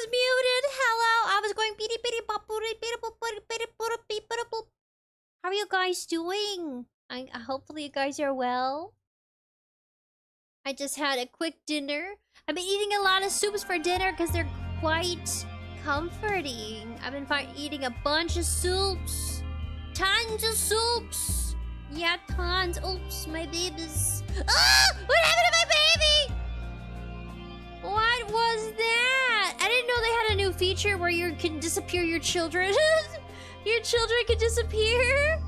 was muted. Hello. I was going. How are you guys doing? Hopefully you guys are well. I just had a quick dinner. I've been eating a lot of soups for dinner because they're quite comforting. I've been eating a bunch of soups. Tons of soups. Yeah, tons. Oops, my babies. Ah! What happened to my baby? What was that? I didn't know they had a new feature where you can disappear your children. Your children can disappear?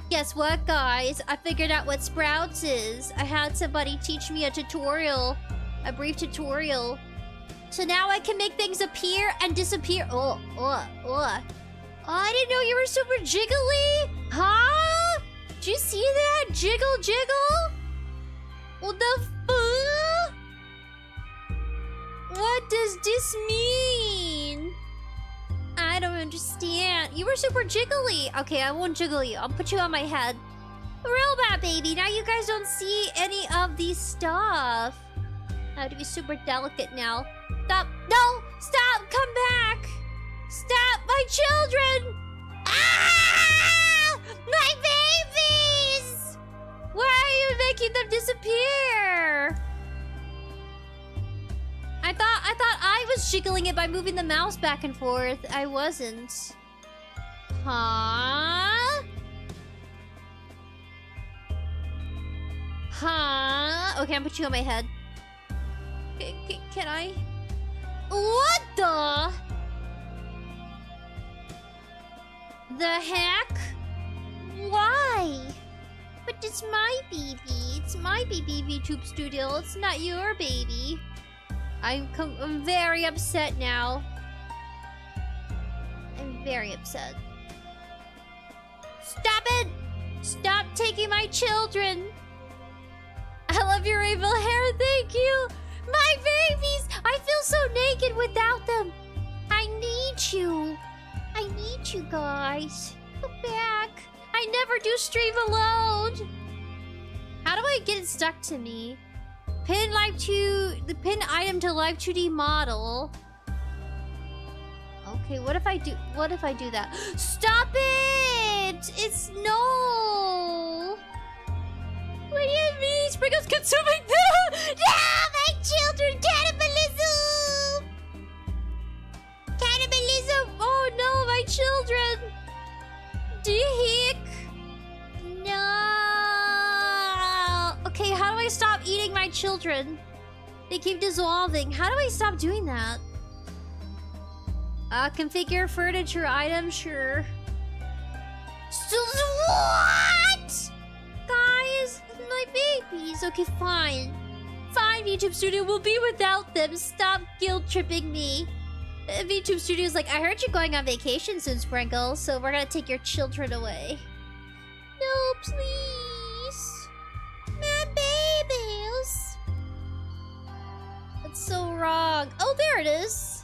Guess what, guys? I figured out what Sprouts is. I had somebody teach me a tutorial. A brief tutorial. So now I can make things appear and disappear. Oh, I didn't know you were super jiggly. Huh? Did you see that? Jiggle, jiggle? What the fuck? What does this mean? I don't understand. You were super jiggly. Okay, I won't jiggle you. I'll put you on my head. Robot baby, now you guys don't see any of these stuff. I have to be super delicate now. Stop. No! Stop! Come back! Stop! My children! Ah! My babies! Why are you making them disappear? I thought I was jiggling it by moving the mouse back and forth. I wasn't. Huh? Huh? Okay, I'm putting you on my head. Can I? What the? The heck? Why? But it's my baby. It's my baby, VTube Studio. It's not your baby. I'm very upset now. I'm very upset. Stop it! Stop taking my children! I love your rainbow hair, thank you! My babies! I feel so naked without them! I need you! I need you guys! Come back! I never do stream alone! How do I get it stuck to me? Pin item to live 2D model. Okay, what if I do that? Stop it! It's no! What do you mean? Sprinkles consuming them! Yeah, my children! Cannibalism! Cannibalism! Oh no, my children! Dick! No! Okay, how do I stop eating my children? They keep dissolving. How do I stop doing that? Configure furniture item, sure. What? Guys, my babies. Okay, fine. Fine, VTube Studio will be without them. Stop guilt-tripping me. VTube Studio's like, I heard you're going on vacation soon, Sprinkle, so we're gonna take your children away. No, please. My babies. That's so wrong. Oh, there it is.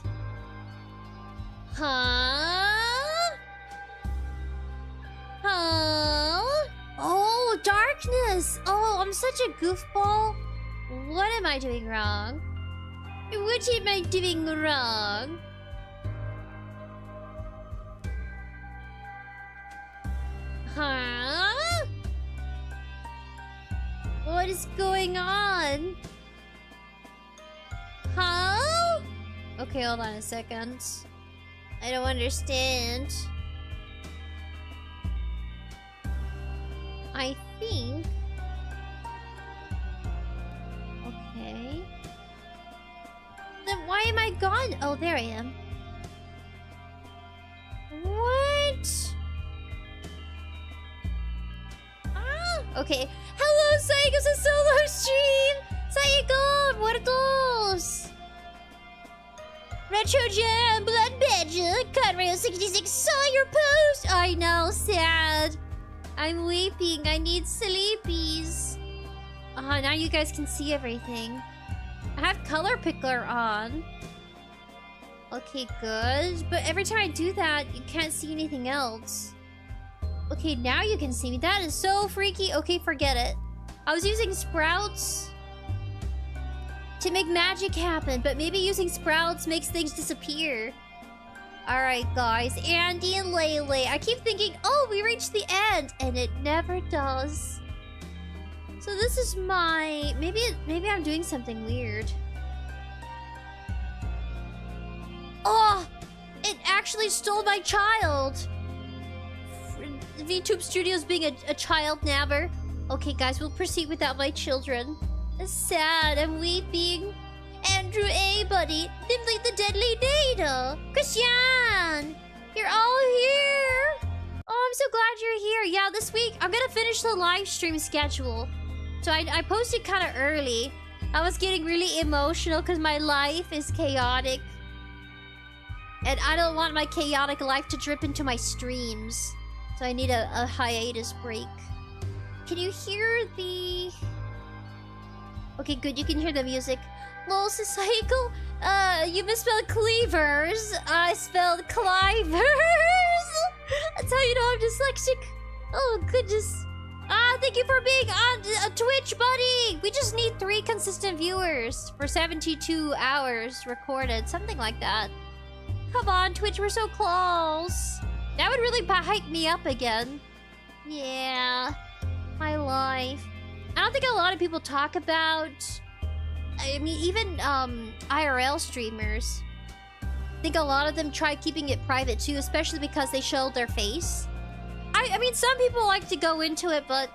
Huh? Huh? Oh, darkness. Oh, I'm such a goofball. What am I doing wrong? What am I doing wrong? Huh? What is going on? Huh? Okay, hold on a second. I don't understand. I think... Okay. Then why am I gone? Oh, there I am. What? Ah, okay. Hello, Saigos, a solo stream! Saigon, muertos! Retro Jam, Blood Badger, Conrail66 saw your post! I know, sad. I'm weeping, I need sleepies. Now you guys can see everything. I have Color Picker on. Okay, good. But every time I do that, you can't see anything else. Okay, now you can see me. That is so freaky. Okay, forget it. I was using Sprouts. to make magic happen, but maybe using sprouts makes things disappear. Alright, guys. Andy and Leyley. I keep thinking, oh, we reached the end, and it never does. So this is my... Maybe I'm doing something weird. Oh! It actually stole my child! VTube Studios being a child nabber. Okay, guys, we'll proceed without my children. It's sad. I'm weeping. Andrew A, buddy. Nimbly the deadly data. Christian! You're all here! Oh, I'm so glad you're here. Yeah, this week, I'm gonna finish the live stream schedule. So I posted kind of early. I was getting really emotional because my life is chaotic. And I don't want my chaotic life to drip into my streams. So I need a hiatus break. Can you hear the... Okay, good. You can hear the music. Lol, cycle. You misspelled Clivers. I spelled Clivers. That's how you know I'm dyslexic. Oh, goodness. Thank you for being on Twitch, buddy. We just need 3 consistent viewers for 72 hours recorded. Something like that. Come on, Twitch, we're so close. That would really hype me up again. Yeah. My life. I don't think a lot of people talk about... I mean, even IRL streamers. I think a lot of them try keeping it private too, especially because they show their face. I mean, some people like to go into it, but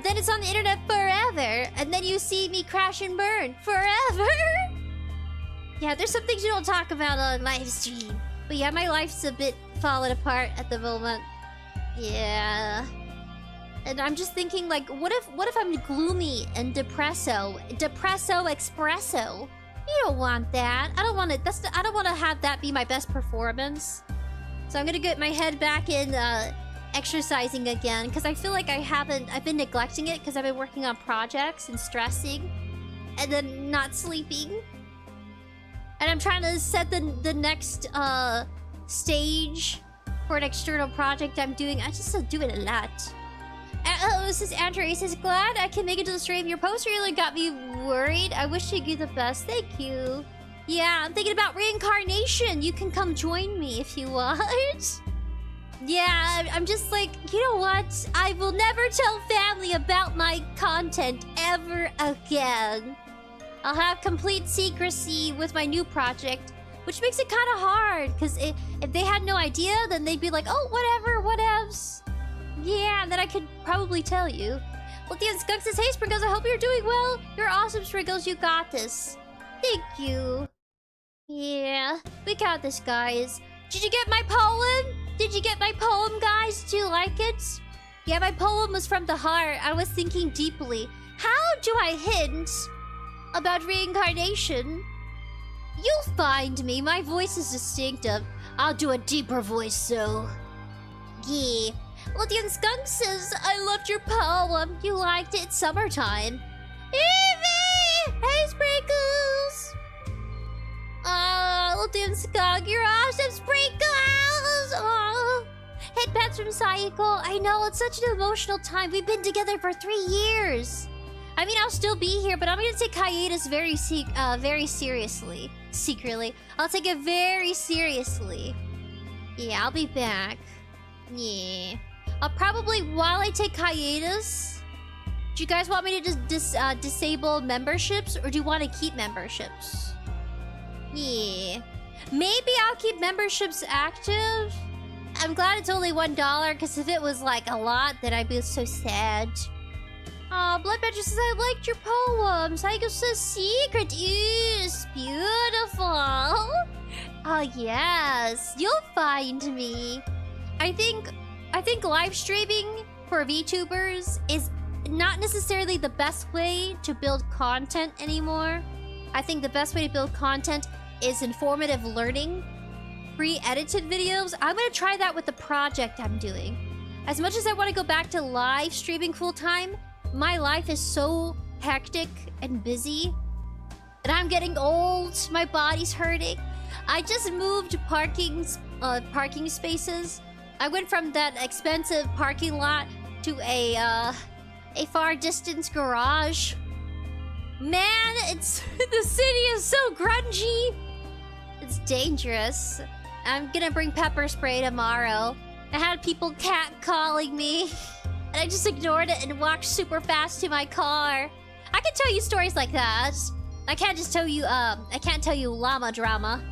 then it's on the internet forever, and then you see me crash and burn forever. Yeah, there's some things you don't talk about on live stream. But yeah, my life's a bit falling apart at the moment. Yeah. And I'm just thinking, like, what if I'm gloomy and depresso? Depresso espresso. You don't want that. I don't want it. I don't want to have that be my best performance. So I'm gonna get my head back in exercising again, because I feel like I've been neglecting it because I've been working on projects and stressing and then not sleeping. And I'm trying to set the next stage for an external project I'm doing. I just do it a lot. Hello, this is Andrew. He says, glad I can make it to the stream. Your post really got me worried. I wish you the best. Thank you. Yeah, I'm thinking about reincarnation. You can come join me if you want. Yeah, I'm just like, you know what? I will never tell family about my content ever again. I'll have complete secrecy with my new project, which makes it kind of hard, because if they had no idea, then they'd be like, oh, whatever, whatevs. Yeah, and then I could probably tell you. Well, the Skunk says, hey, Sprinkles, I hope you're doing well. You're awesome, Sprinkles. You got this. Thank you. Yeah, we got this, guys. Did you get my poem? Did you get my poem, guys? Do you like it? Yeah, my poem was from the heart. I was thinking deeply. How do I hint about reincarnation? You'll find me. My voice is distinctive. I'll do a deeper voice, so... Yeah. Lithian Skunk says, I loved your poem. You liked it. It's summertime. Evie! Hey, Sprinkles! Lithian Skunk, you're awesome, Sprinkles! Oh. Hey, pets from Sayako. I know, it's such an emotional time. We've been together for 3 years. I mean, I'll still be here, but I'm gonna take hiatus very seriously. Secretly. I'll take it very seriously. Yeah, I'll be back. Yeah. I'll probably, while I take hiatus... Do you guys want me to just disable memberships, or do you want to keep memberships? Yeah. Maybe I'll keep memberships active. I'm glad it's only $1, because if it was, like, a lot, then I'd be so sad. Oh, Bloodbadger says, I liked your poem. Psycho says, secret is beautiful. Oh, yes. You'll find me. I think live streaming for VTubers is not necessarily the best way to build content anymore. I think the best way to build content is informative learning. Pre-edited videos. I'm gonna try that with the project I'm doing. As much as I want to go back to live streaming full-time, my life is so hectic and busy. And I'm getting old. My body's hurting. I just moved parking spaces. I went from that expensive parking lot to a far distance garage. Man, it's... the city is so grungy. It's dangerous. I'm gonna bring pepper spray tomorrow. I had people catcalling me. And I just ignored it and walked super fast to my car. I can tell you stories like that. I can't just tell you, I can't tell you llama drama.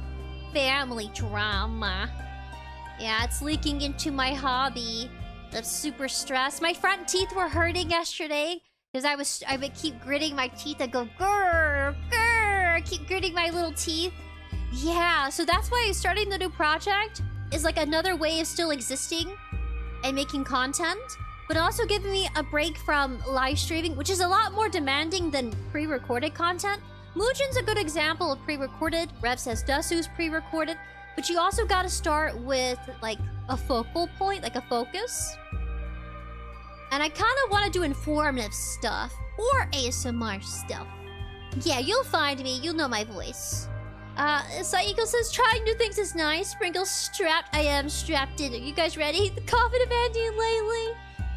Family drama. Yeah, it's leaking into my hobby. That's super stressed. My front teeth were hurting yesterday. Because I would keep gritting my teeth and go, grrr, grrr. Keep gritting my little teeth. Yeah, so that's why starting the new project is like another way of still existing and making content. But also giving me a break from live streaming, which is a lot more demanding than pre-recorded content. Muujin's a good example of pre-recorded. Rev says Dasu's pre-recorded. But you also gotta start with, like, a focal point, like a focus. And I kind of want to do informative stuff. Or ASMR stuff. Yeah, you'll find me. You'll know my voice. Saiko says, trying new things is nice. Sprinkle's strapped. I am strapped in. Are you guys ready? The Coffin of Andy and Leyley.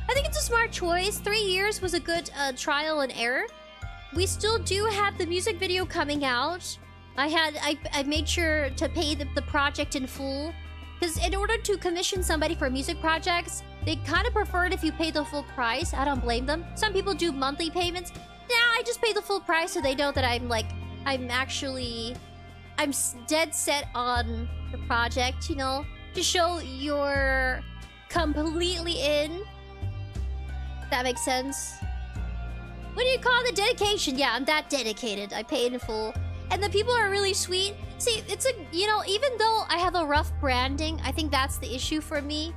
I think it's a smart choice. 3 years was a good trial and error. We still do have the music video coming out. I made sure to pay the project in full. Because in order to commission somebody for music projects, they kind of prefer it if you pay the full price. I don't blame them. Some people do monthly payments. Nah, I just pay the full price so they know that I'm dead set on the project, you know? To show you're completely in. That makes sense. What do you call the dedication? Yeah, I'm that dedicated. I pay in full. And the people are really sweet. See, it's a, you know, even though I have a rough branding, I think that's the issue for me.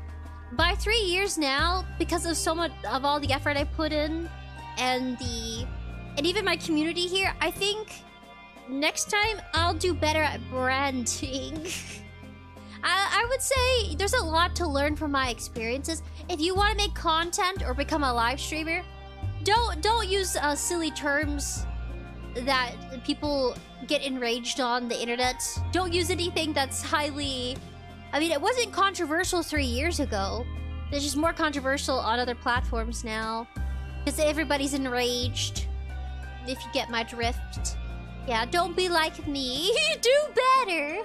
By 3 years now, because of so much of all the effort I put in and even my community here, I think next time I'll do better at branding. I would say there's a lot to learn from my experiences. If you want to make content or become a live streamer, don't use silly terms that people get enraged on the internet. Don't use anything that's highly... I mean, it wasn't controversial 3 years ago. It's just more controversial on other platforms now. Because everybody's enraged. If you get my drift. Yeah, don't be like me. Do better!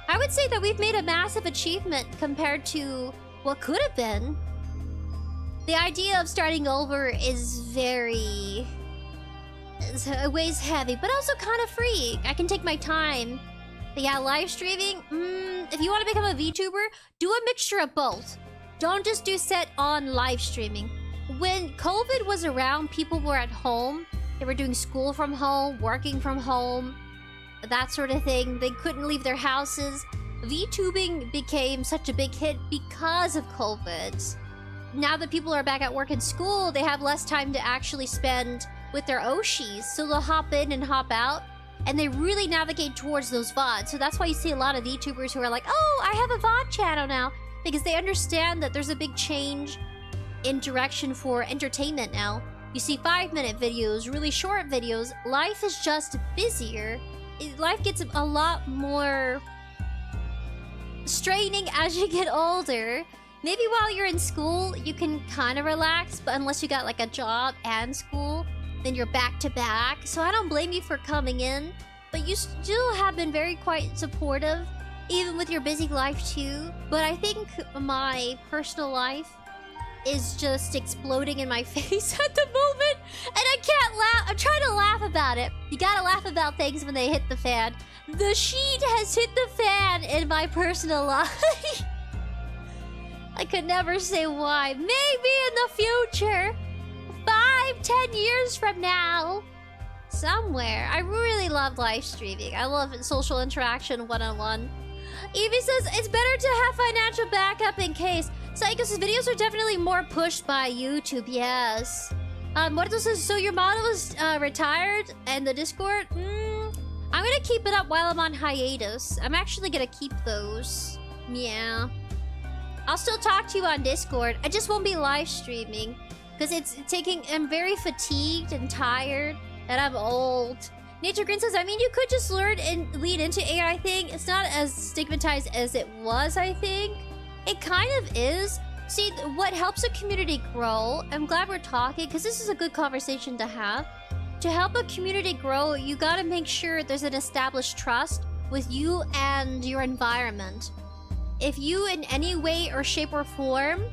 I would say that we've made a massive achievement compared to what could have been. The idea of starting over is very... it weighs heavy, but also kind of free. I can take my time. But yeah, live streaming, if you want to become a VTuber, do a mixture of both. Don't just do set on live streaming. When COVID was around, people were at home. They were doing school from home, working from home, that sort of thing. They couldn't leave their houses. VTubing became such a big hit because of COVID. Now that people are back at work and school, they have less time to actually spend with their Oshis. So they'll hop in and hop out. And they really navigate towards those VODs. So that's why you see a lot of VTubers who are like, oh, I have a VOD channel now. Because they understand that there's a big change in direction for entertainment now. You see 5-minute videos, really short videos. Life is just busier. Life gets a lot more straining as you get older. Maybe while you're in school, you can kind of relax. But unless you got like a job and school, then you're back to back. So I don't blame you for coming in. But you still have been very quite supportive. Even with your busy life too. But I think my personal life is just exploding in my face at the moment. And I can't laugh. I'm trying to laugh about it. You gotta laugh about things when they hit the fan. The sheet has hit the fan in my personal life. I could never say why. Maybe in the future. 5-10 years from now. Somewhere. I really love live streaming. I love social interaction one-on-one. Evie says, it's better to have financial backup in case. Psychos' videos are definitely more pushed by YouTube, yes. Muerto says, so your model is retired and the Discord? I'm gonna keep it up while I'm on hiatus. I'm actually gonna keep those. Yeah. I'll still talk to you on Discord. I just won't be live streaming. Because I'm very fatigued and tired. And I'm old. Nature Grin says, I mean, you could just learn and lead into AI thing. It's not as stigmatized as it was, I think. It kind of is. See, what helps a community grow, I'm glad we're talking, because this is a good conversation to have, to help a community grow, you gotta make sure there's an established trust with you and your environment. If you in any way or shape or form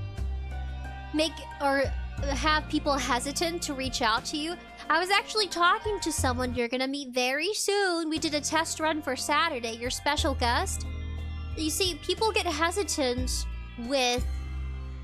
make or have people hesitant to reach out to you. I was actually talking to someone you're gonna meet very soon. We did a test run for Saturday, your special guest. You see, people get hesitant with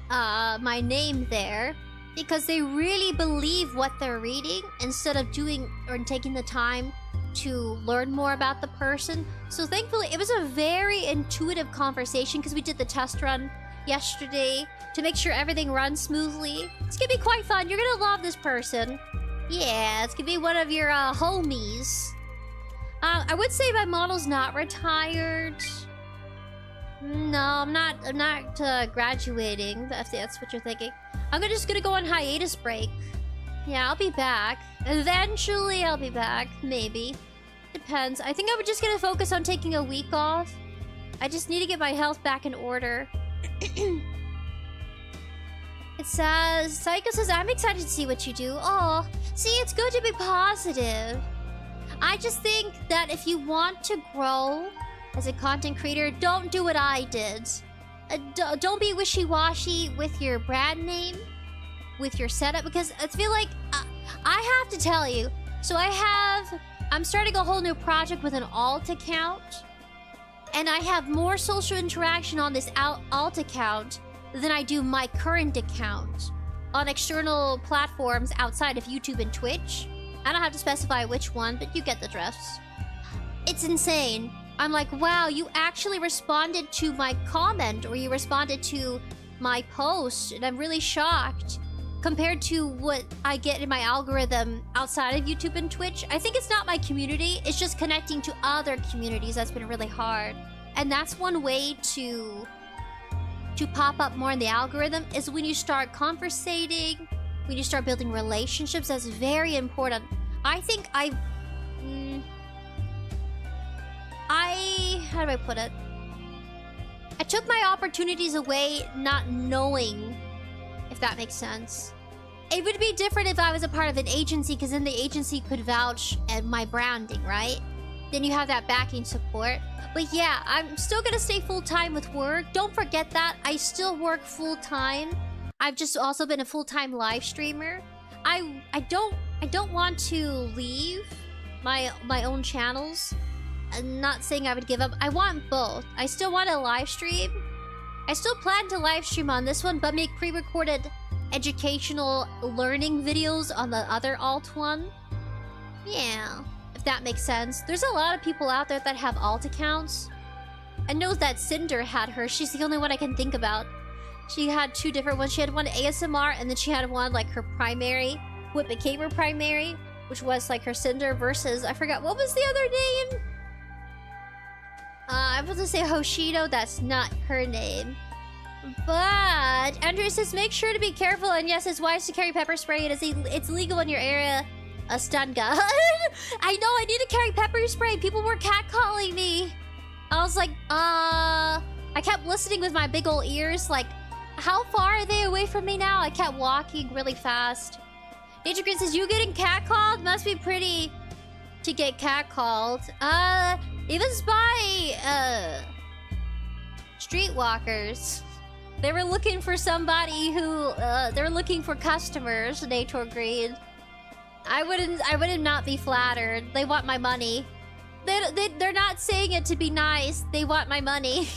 my name there because they really believe what they're reading instead of doing or taking the time to learn more about the person. So thankfully, it was a very intuitive conversation because we did the test run yesterday to make sure everything runs smoothly. It's gonna be quite fun. You're gonna love this person. Yeah, it's gonna be one of your homies. I would say my model's not retired. No, I'm not graduating, if that's what you're thinking. I'm just gonna go on hiatus break. Yeah, I'll be back. Eventually, I'll be back. Maybe. Depends. I think I'm just gonna focus on taking a week off. I just need to get my health back in order. It says... Psycho says, I'm excited to see what you do. Oh, see, it's good to be positive. I just think that if you want to grow as a content creator, don't do what I did. Don't be wishy-washy with your brand name, with your setup, because I feel like I have to tell you. So I'm starting a whole new project with an alt account, and I have more social interaction on this alt account than I do my current account on external platforms outside of YouTube and Twitch. I don't have to specify which one, but you get the drift. It's insane. I'm like, wow, you actually responded to my comment, or you responded to my post, and I'm really shocked. Compared to what I get in my algorithm outside of YouTube and Twitch, I think it's not my community, it's just connecting to other communities that's been really hard. And that's one way to pop up more in the algorithm, is when you start conversating, when you start building relationships. That's very important. I think how do I put it? I took my opportunities away not knowing, if that makes sense. It would be different if I was a part of an agency, because then the agency could vouch at my branding, right? Then you have that backing support. But yeah, I'm still gonna stay full-time with work. Don't forget that. I still work full-time. I've just also been a full-time live streamer. I don't want to leave my own channels. I'm not saying I would give up. I want both. I still want to live stream. I still plan to live stream on this one, but make pre-recorded educational learning videos on the other alt one. Yeah, if that makes sense. There's a lot of people out there that have alt accounts. I know that Cinder had her. She's the only one I can think about. She had two different ones. She had one ASMR, and then she had one like her primary, what became her primary, which was like her Cinder versus, I forgot, what was the other name? I was gonna say Hoshido, that's not her name. But Andrew says, make sure to be careful, and yes, it's wise to carry pepper spray. It's legal in your area. A stun gun. I know, I need to carry pepper spray. People were catcalling me. I was like, I kept listening with my big old ears, like, how far are they away from me now? I kept walking really fast. Nature Green says, you getting catcalled? Must be pretty to get catcalled. It was by, streetwalkers. They were looking for somebody who, they were looking for customers, Nature Green. I wouldn't not be flattered. They want my money. They're not saying it to be nice. They want my money.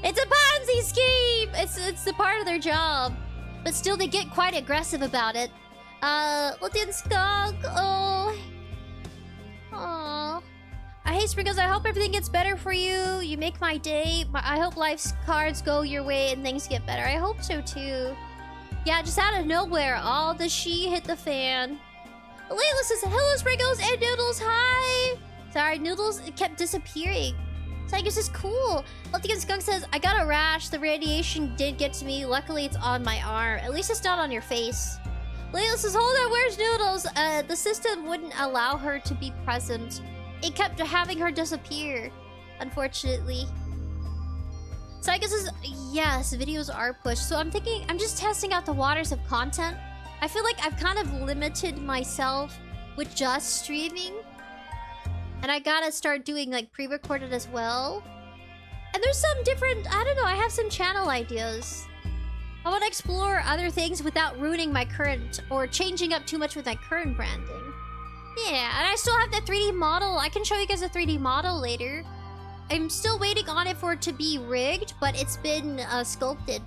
It's a Ponzi scheme! It's the part of their job. But still, they get quite aggressive about it. Looking skunk. Oh. Aww. I hate Sprinkles. I hope everything gets better for you. You make my day. I hope life's cards go your way and things get better. I hope so too. Yeah, just out of nowhere, all the she hit the fan. Leyley says, hello Sprinkles and Noodles, hi! Sorry, Noodles kept disappearing. So I guess it's cool. Leftigan Skunk says, I got a rash. The radiation did get to me. Luckily, it's on my arm. At least it's not on your face. Leyley says, hold on, where's Noodles? The system wouldn't allow her to be present. It kept having her disappear, unfortunately. Psycho says, yes, videos are pushed. So I'm thinking, I'm just testing out the waters of content. I feel like I've kind of limited myself with just streaming. And I gotta start doing like pre-recorded as well. And there's some different, I don't know, I have some channel ideas. I want to explore other things without ruining my current or changing up too much with my current branding. Yeah, and I still have the 3D model. I can show you guys a 3D model later. I'm still waiting on it for it to be rigged, but it's been sculpted.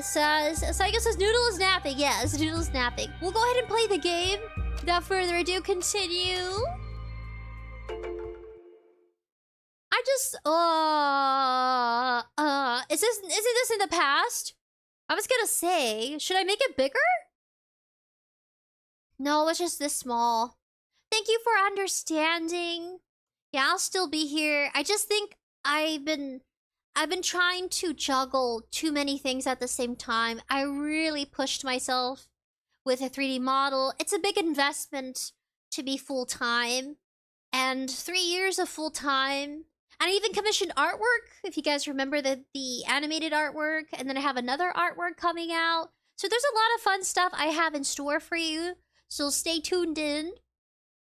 Psycho says Noodle is napping. Yes, Noodle is napping. We'll go ahead and play the game. Without further ado, continue. I just isn't this in the past? I was gonna say, should I make it bigger? No, it's just this small. Thank you for understanding. Yeah, I'll still be here. I just think I've been trying to juggle too many things at the same time. I really pushed myself with a 3D model. It's a big investment to be full-time. And 3 years of full-time. And I even commissioned artwork, if you guys remember the animated artwork. And then I have another artwork coming out. So there's a lot of fun stuff I have in store for you. So stay tuned in.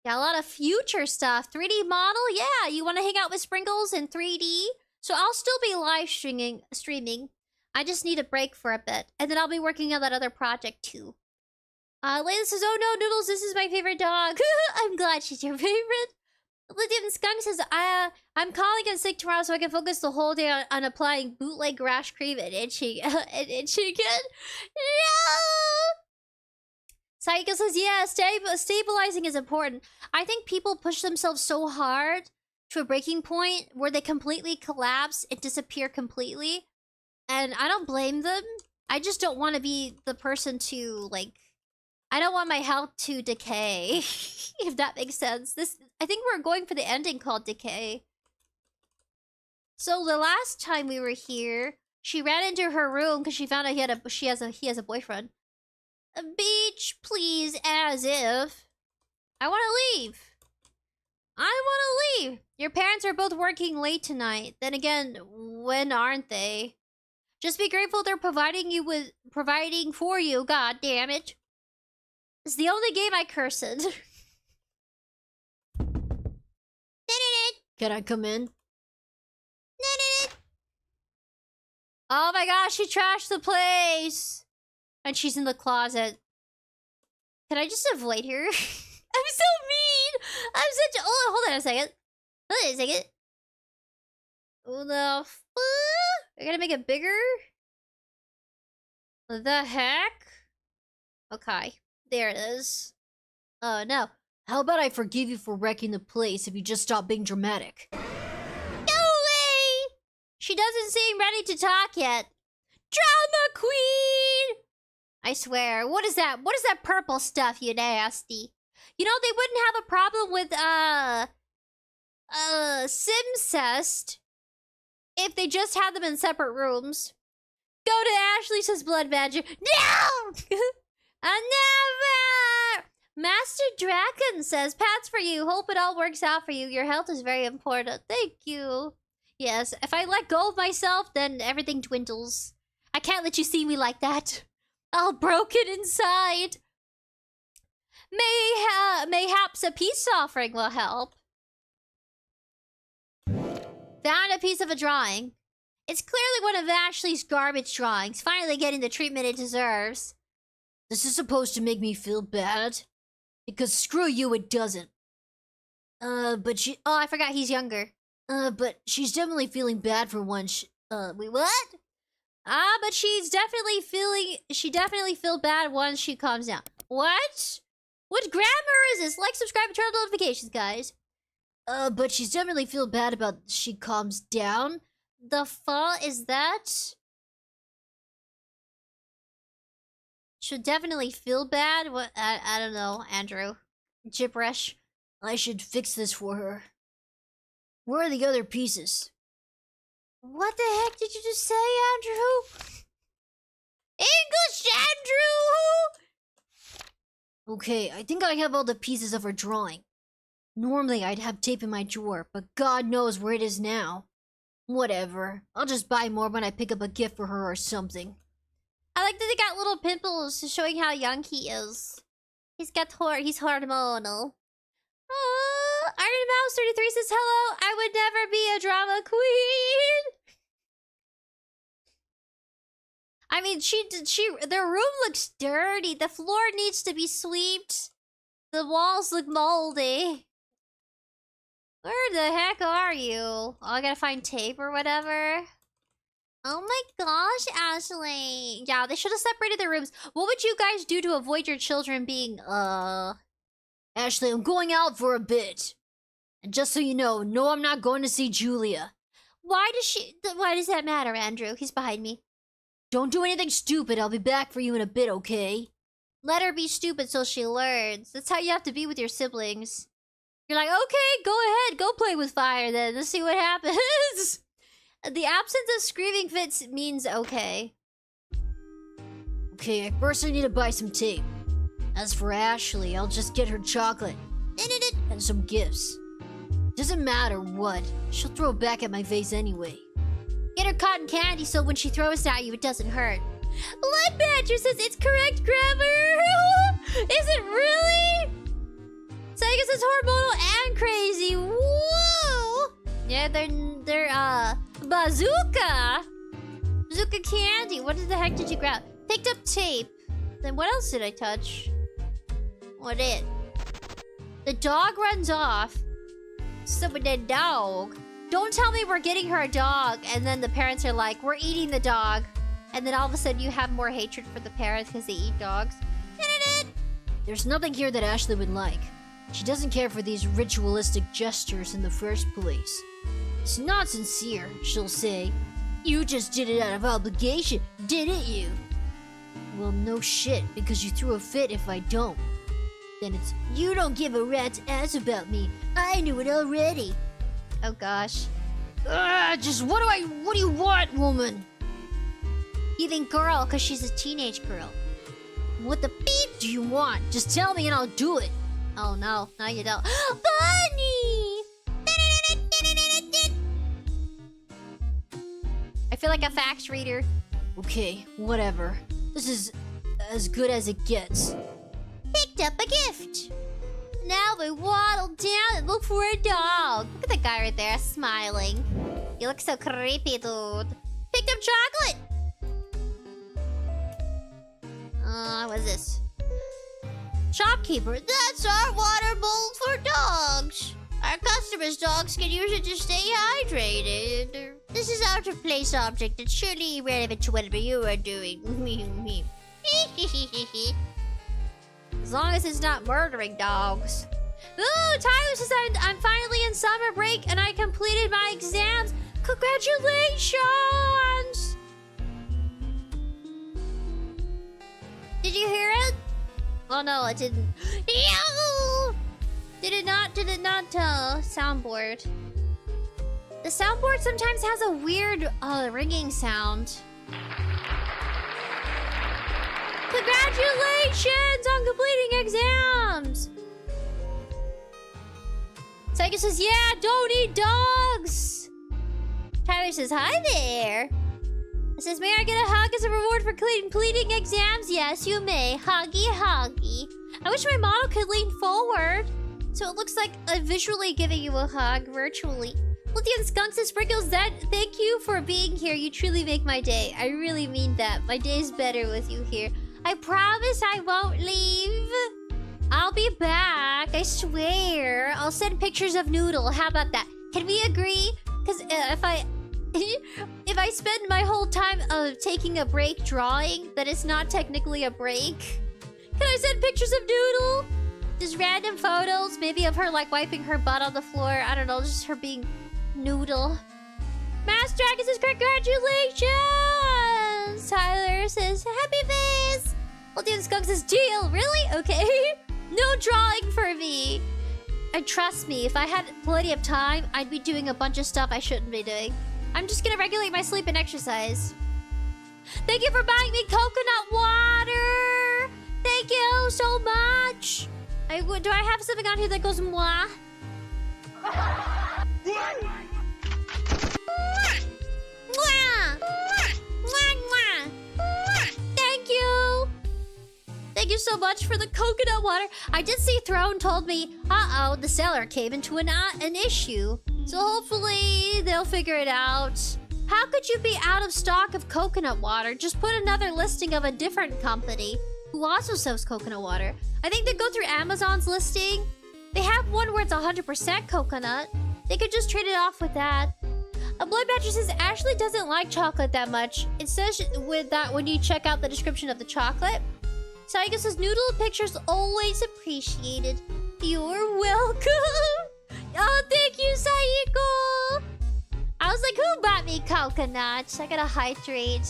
Yeah, a lot of future stuff. 3D model, yeah. You want to hang out with Sprinkles in 3D? So I'll still be live streaming. I just need a break for a bit. And then I'll be working on that other project too. Leyley says, oh no, Noodles, this is my favorite dog. I'm glad she's your favorite. Lithium Skunk says, I'm calling in sick tomorrow so I can focus the whole day on applying bootleg rash cream and itchy. And itchy kid. No! Psycho says, yeah, stabilizing is important. I think people push themselves so hard to a breaking point where they completely collapse and disappear completely. And I don't blame them. I just don't want to be the person to, like... I don't want my health to decay, if that makes sense. I think we're going for the ending called Decay. So the last time we were here, she ran into her room because she found out he has a boyfriend. A beach, please, as if. I want to leave. I want to leave. Your parents are both working late tonight. Then again, when aren't they? Just be grateful they're providing for you. God damn it. It's the only game I cursed. Can I come in? Oh my gosh, she trashed the place. And she's in the closet. Can I just avoid her? I'm so mean. I'm such. Oh, hold on a second. Hold on a second. What the fuck? I gotta make it bigger? What the heck? Okay. There it is. Oh, no. How about I forgive you for wrecking the place if you just stop being dramatic? No way! She doesn't seem ready to talk yet. Drama queen! I swear. What is that? What is that purple stuff, you nasty? You know, they wouldn't have a problem with, Simcest if they just had them in separate rooms. Go to Ashley, says Blood Badger. No! I never! Master Draken says, Pats for you. Hope it all works out for you. Your health is very important. Thank you. Yes, if I let go of myself, then everything dwindles. I can't let you see me like that. All broken inside. Mayhaps a peace offering will help. Found a piece of a drawing. It's clearly one of Ashley's garbage drawings. Finally getting the treatment it deserves. This is supposed to make me feel bad? Because screw you, it doesn't. But she... Oh, I forgot he's younger. But she's definitely feeling bad for once. Wait, what? But she's definitely feeling... She definitely feel bad once she calms down. What? What grammar is this? Like, subscribe, and turn on notifications, guys. But she's definitely feel bad about she calms down. The fuck is that? Should definitely feel bad? What? I don't know, Andrew. Gibberish. I should fix this for her. Where are the other pieces? What the heck did you just say, Andrew? English, Andrew! Okay, I think I have all the pieces of her drawing. Normally, I'd have tape in my drawer, but God knows where it is now. Whatever. I'll just buy more when I pick up a gift for her or something. I like that they got little pimples showing how young he is. He's hormonal. Oh, Iron Mouse 33 says hello. I would never be a drama queen. I mean, their room looks dirty. The floor needs to be swept. The walls look moldy. Where the heck are you? Oh, I gotta find tape or whatever. Oh my gosh, Ashley. Yeah, they should have separated their rooms. What would you guys do to avoid your children being, Ashley, I'm going out for a bit. And just so you know, no, I'm not going to see Julia. Why does that matter, Andrew? He's behind me. Don't do anything stupid. I'll be back for you in a bit, okay? Let her be stupid so she learns. That's how you have to be with your siblings. You're like, okay, go ahead. Go play with fire then. Let's see what happens. The absence of screaming fits means okay. Okay, I first need to buy some tape. As for Ashley, I'll just get her chocolate. And some gifts. Doesn't matter what. She'll throw it back at my vase anyway. Get her cotton candy so when she throws it at you, it doesn't hurt. Blood Badger says it's correct grammar. Is it really? Sega says hormonal and crazy. Whoa! Yeah, they're bazooka. Bazooka candy. What the heck did you grab? Picked up tape. Then what else did I touch? What it? The dog runs off. So with the dog. Don't tell me we're getting her a dog, and then the parents are like, we're eating the dog. And then all of a sudden you have more hatred for the parents because they eat dogs. There's nothing here that Ashley would like. She doesn't care for these ritualistic gestures in the first place. It's not sincere, she'll say. You just did it out of obligation, didn't you? Well, no shit, because you threw a fit if I don't. Then it's, you don't give a rat's ass about me. I knew it already. Oh gosh. Just what do you want, woman? You think girl, because she's a teenage girl. What the beep do you want? Just tell me and I'll do it. Oh no, no you don't. Bunny! I feel like a fax reader. Okay, whatever. This is as good as it gets. Picked up a gift. Now we waddle down and look for a dog. Look at that guy right there, smiling. You look so creepy, dude. Picked up chocolate. What's this? Shopkeeper, that's our water bowl for dogs. Our customers' dogs can use it to stay hydrated. This is out of place object that's surely irrelevant to whatever you are doing. As long as it's not murdering dogs. Ooh, Tyler says I'm finally in summer break and I completed my exams. Congratulations! Did you hear it? Oh no, it didn't. Yo! Did it not soundboard? The soundboard sometimes has a weird ringing sound. Congratulations on completing exams! Sega says, yeah, don't eat dogs! Tyler says, hi there! It says, may I get a hug as a reward for completing exams? Yes, you may. Huggy, huggy. I wish my model could lean forward. So it looks like I'm visually giving you a hug virtually. Lithium Skunk says, Sprinkles, thank you for being here. You truly make my day. I really mean that. My day's better with you here. I promise I won't leave. I'll be back. I swear. I'll send pictures of Noodle. How about that? Can we agree? Because if I spend my whole time taking a break drawing, that it's not technically a break. Can I send pictures of Noodle? Just random photos, maybe of her like wiping her butt on the floor. I don't know, just her being Noodle. Mass Dragon says, congratulations! Tyler says, happy face! Ultimate Skunk says, deal, really? Okay. No drawing for me. And trust me, if I had plenty of time, I'd be doing a bunch of stuff I shouldn't be doing. I'm just gonna regulate my sleep and exercise. Thank you for buying me coconut water! Thank you so much! Do I have something on here that goes mwah? Mwah! Mwah! Mwah! Mwah! much for the coconut water. I did see Throne told me, uh-oh, the seller came into an issue. So hopefully they'll figure it out. How could you be out of stock of coconut water? Just put another listing of a different company who also sells coconut water. I think they go through Amazon's listing. They have one where it's 100% coconut. They could just trade it off with that. A Blood Badger says Ashley doesn't like chocolate that much. It says with that when you check out the description of the chocolate. Saiko says noodle pictures always appreciated. You're welcome. Oh, thank you, Saiko. I was like, who bought me coconuts? I gotta hydrate.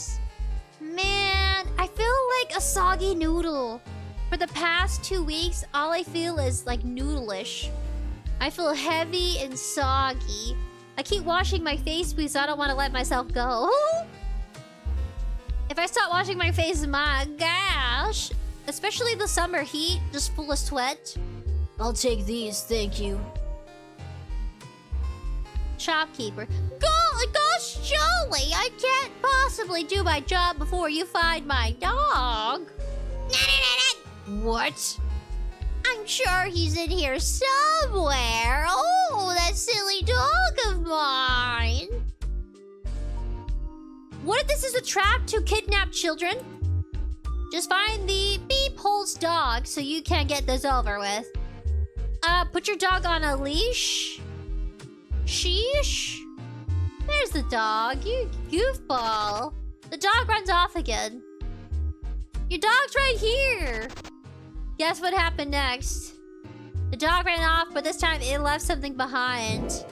Man, I feel like a soggy noodle. For the past 2 weeks, all I feel is like noodleish. I feel heavy and soggy. I keep washing my face because I don't want to let myself go. If I stop washing my face, my gosh. Especially the summer heat, just full of sweat. I'll take these, thank you. Shopkeeper. Gosh, Jolie, I can't possibly do my job before you find my dog. What? I'm sure he's in here somewhere. Oh, that silly dog of mine. What if this is a trap to kidnap children? Just find the beep holes dog so you can get this over with. Put your dog on a leash. Sheesh. There's the dog, you goofball. The dog runs off again. Your dog's right here. Guess what happened next? The dog ran off, but this time it left something behind.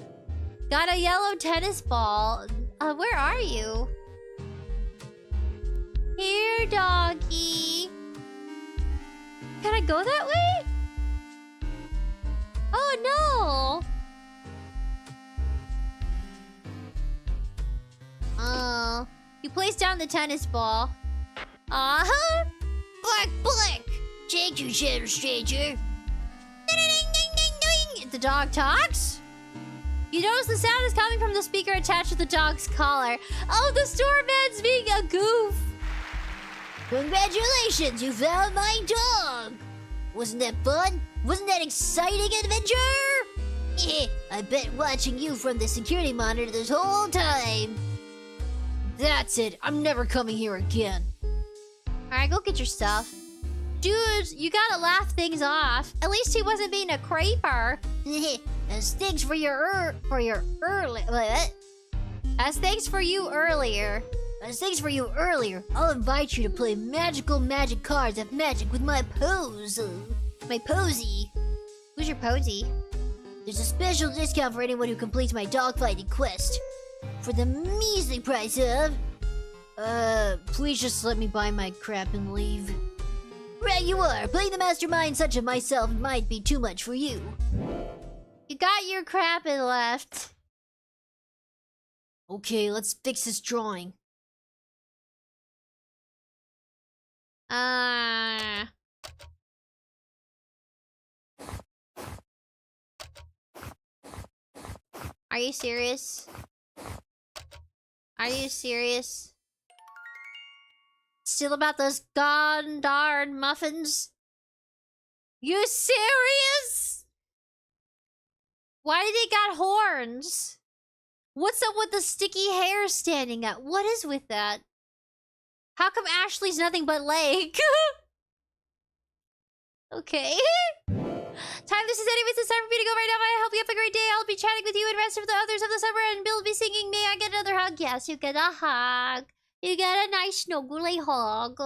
Got a yellow tennis ball. Where are you? Here, doggy. Can I go that way? Oh, no. Oh. You place down the tennis ball. Uh-huh. Black, black. Thank you, Shadow Stranger. The dog talks? You notice the sound is coming from the speaker attached to the dog's collar. Oh, the store man's being a goof. Congratulations, you found my dog. Wasn't that fun? Wasn't that exciting adventure? I bet watching you from the security monitor this whole time. That's it. I'm never coming here again. Alright, go get your stuff. Dude, you gotta laugh things off. At least he wasn't being a creeper. As thanks for your early. As thanks for you earlier. As thanks for you earlier, I'll invite you to play magical magic cards of magic with my pose. My posy. Who's your posy? There's a special discount for anyone who completes my dogfighting quest. For the measly price of... please just let me buy my crap and leave. Right you are. Playing the mastermind such as myself might be too much for you. You got your crap and left. Okay, let's fix this drawing. Are you serious? Are you serious? Still about those gone darn muffins? You serious? Why do they got horns? What's up with the sticky hair standing up? What is with that? How come Ashley's nothing but leg? Okay. Time this is anyways, it's time for me to go right now. I hope you have a great day. I'll be chatting with you and the rest of the others of the summer, and Bill will be singing. May I get another hug? Yes, you get a hug. You get a nice snuggly hug.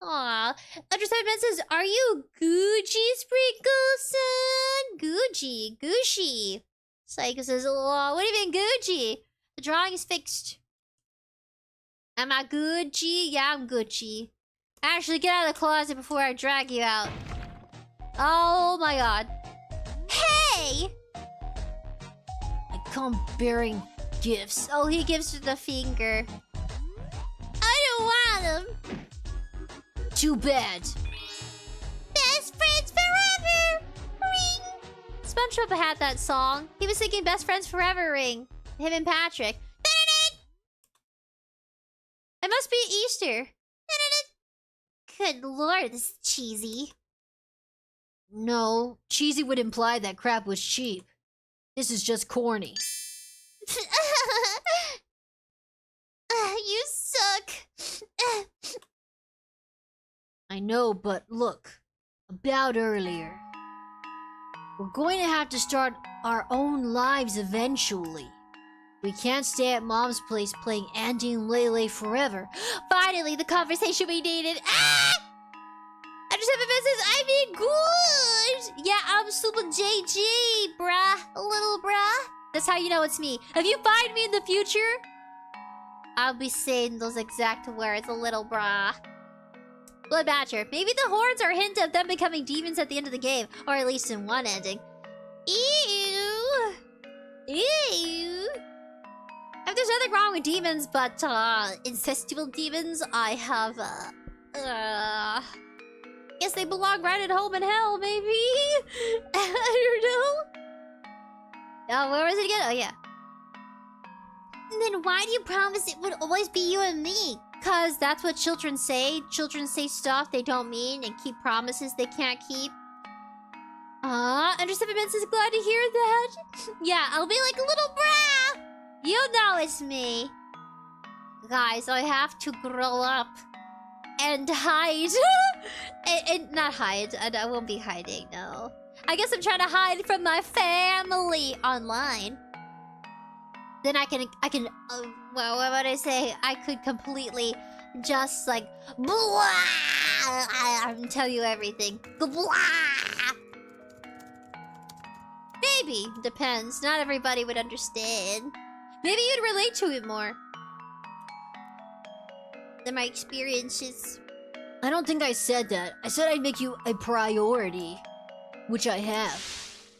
Aww. 𝑯𝑗 says, are you Gucci Sprinkleson? Gucci. Gucci. Psycho says, oh, what do you mean Gucci? The drawing is fixed. Am I Gucci? Yeah, I'm Gucci. Ashley, get out of the closet before I drag you out. Oh my god. Hey! I come bearing gifts. Oh, he gives her the finger. I don't want him. Too bad. Best friends forever! Ring! SpongeBob had that song. He was singing Best Friends Forever Ring. Him and Patrick. It must be Easter. Good lord, this is cheesy. No, cheesy would imply that crap was cheap. This is just corny. You suck. I know, but look. About earlier. We're going to have to start our own lives eventually. We can't stay at Mom's place playing Andy and Leyley forever. Finally, the conversation we needed. Ah! I just have a message. I mean, good. Yeah, I'm super JG, bruh. Little bruh. That's how you know it's me. If you find me in the future, I'll be saying those exact words, little bruh. Blood Badger. Maybe the horns are a hint of them becoming demons at the end of the game. Or at least in one ending. Ew. Ew. If there's nothing wrong with demons, but incestual demons, I have guess they belong right at home in hell, maybe? I don't know. Oh, where was it again? Oh, yeah. Then why do you promise it would always be you and me? Cause that's what children say. Children say stuff they don't mean and keep promises they can't keep. _7 is glad to hear that. Yeah, I'll be like, little brah! You know it's me. Guys, I have to grow up. And hide. and not hide. I won't be hiding, no. I guess I'm trying to hide from my family online. Then I can, well, what would I say? I could completely just like, blah! I'm tell you everything. Blah! Maybe. Depends. Not everybody would understand. Maybe you'd relate to it more than my experiences. I don't think I said that. I said I'd make you a priority. Which I have.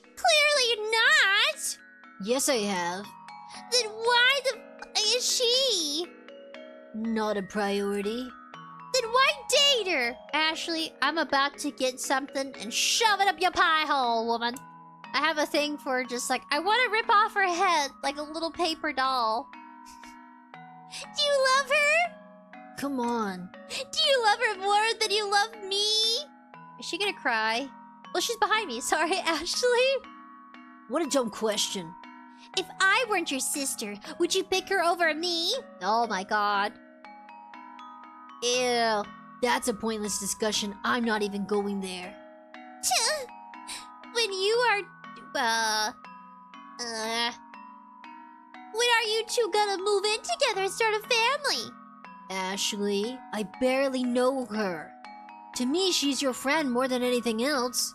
Clearly not! Yes, I have. Then why the f is she? Not a priority. Then why date her? Ashley, I'm about to get something and shove it up your pie hole, woman. I have a thing for just like, I want to rip off her head like a little paper doll. Do you love her? Come on. Do you love her more than you love me? Is she gonna cry? Well, she's behind me. Sorry, Ashley. What a dumb question. If I weren't your sister, would you pick her over me? Oh my god. Ew. That's a pointless discussion. I'm not even going there. When you are... when are you two gonna move in together and start a family? Ashley, I barely know her. To me, she's your friend more than anything else.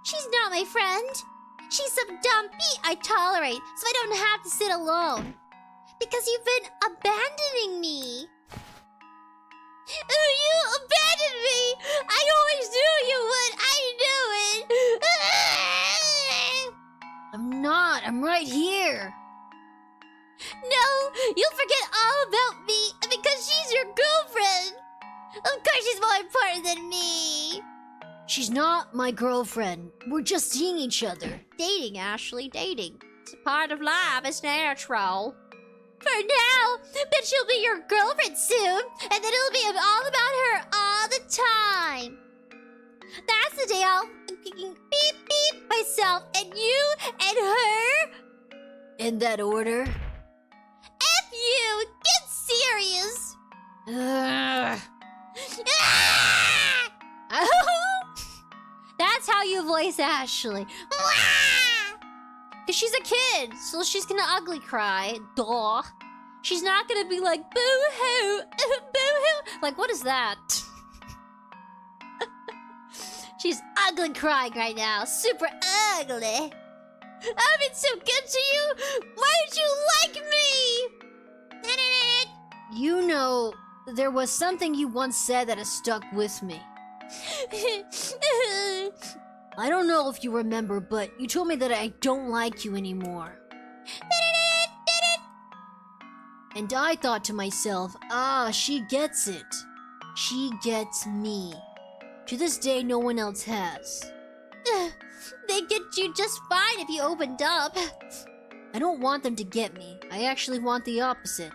She's not my friend. She's some dumpy I tolerate, so I don't have to sit alone. Because you've been abandoning me. You abandoned me! I always knew you would! I knew it! I'm not. I'm right here. No! You'll forget all about me because she's your girlfriend! Of course she's more important than me! She's not my girlfriend. We're just seeing each other. Dating, Ashley, dating. It's a part of life, it's natural. For now, but she'll be your girlfriend soon, and then it'll be all about her all the time. That's the day I'll beep beep myself and you and her. In that order? F you! Get serious! Ugh. That's how you voice Ashley. Cause she's a kid, so she's gonna ugly cry. Duh. She's not gonna be like, boo-hoo, boo-hoo. Like, what is that? She's ugly crying right now. Super ugly. I've been so good to you. Why don't you like me? You know, there was something you once said that has stuck with me. I don't know if you remember, but you told me that I don't like you anymore. And I thought to myself, she gets it. She gets me. To this day, no one else has. They get you just fine if you opened up. I don't want them to get me. I actually want the opposite.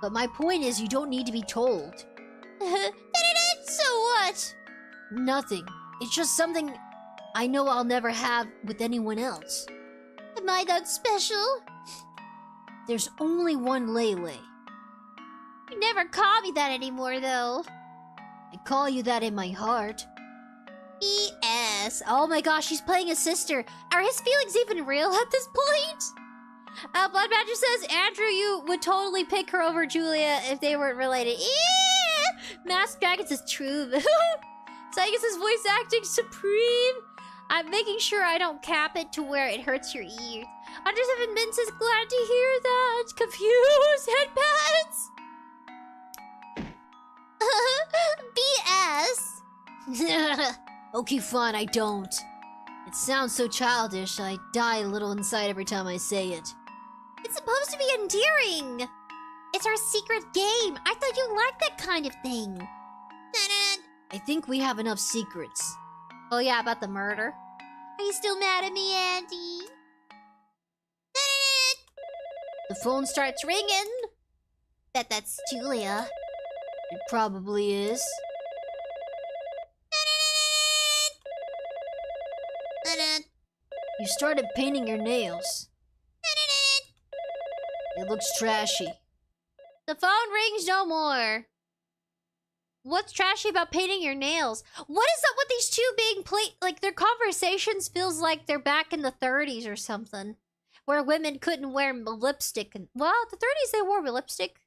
But my point is, you don't need to be told. So what? Nothing. It's just something I know I'll never have with anyone else. Am I that special? There's only one Leyley. You never call me that anymore, though. I call you that in my heart. BS. Oh my gosh, she's playing a sister. Are his feelings even real at this point? Blood Badger says, Andrew, you would totally pick her over Julia if they weren't related. Masked Dragon says, true. Saiga says, voice acting supreme. I'm making sure I don't cap it to where it hurts your ears. _7 says, glad to hear that. Confused headbands. BS. Okay, fine, I don't. It sounds so childish, I die a little inside every time I say it. It's supposed to be endearing. It's our secret game. I thought you liked that kind of thing. I think we have enough secrets. Oh yeah, about the murder. Are you still mad at me, Andy? The phone starts ringing. Bet that's Julia. It probably is. You started painting your nails. It looks trashy. The phone rings no more. What's trashy about painting your nails? What is up with these two being like, their conversations feels like they're back in the 30s or something. Where women couldn't wear lipstick. Well, the 30s they wore lipstick.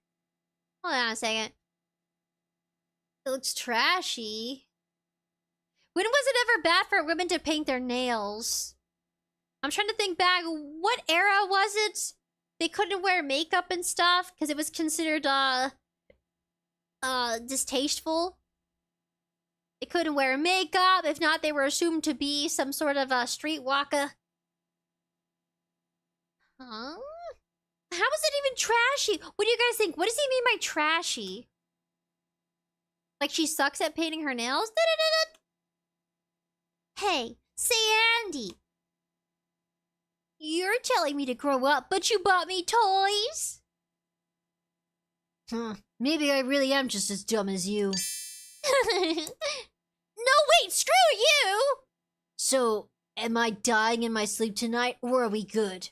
Hold on a second. It looks trashy. When was it ever bad for women to paint their nails? I'm trying to think back. What era was it? They couldn't wear makeup and stuff because it was considered distasteful. They couldn't wear makeup. If not, they were assumed to be some sort of a streetwalker. Huh? How is it even trashy? What do you guys think? What does he mean by trashy? Like she sucks at painting her nails? Hey, say Andy. You're telling me to grow up, but you bought me toys? Maybe I really am just as dumb as you. No, wait, screw you! So, am I dying in my sleep tonight, or are we good?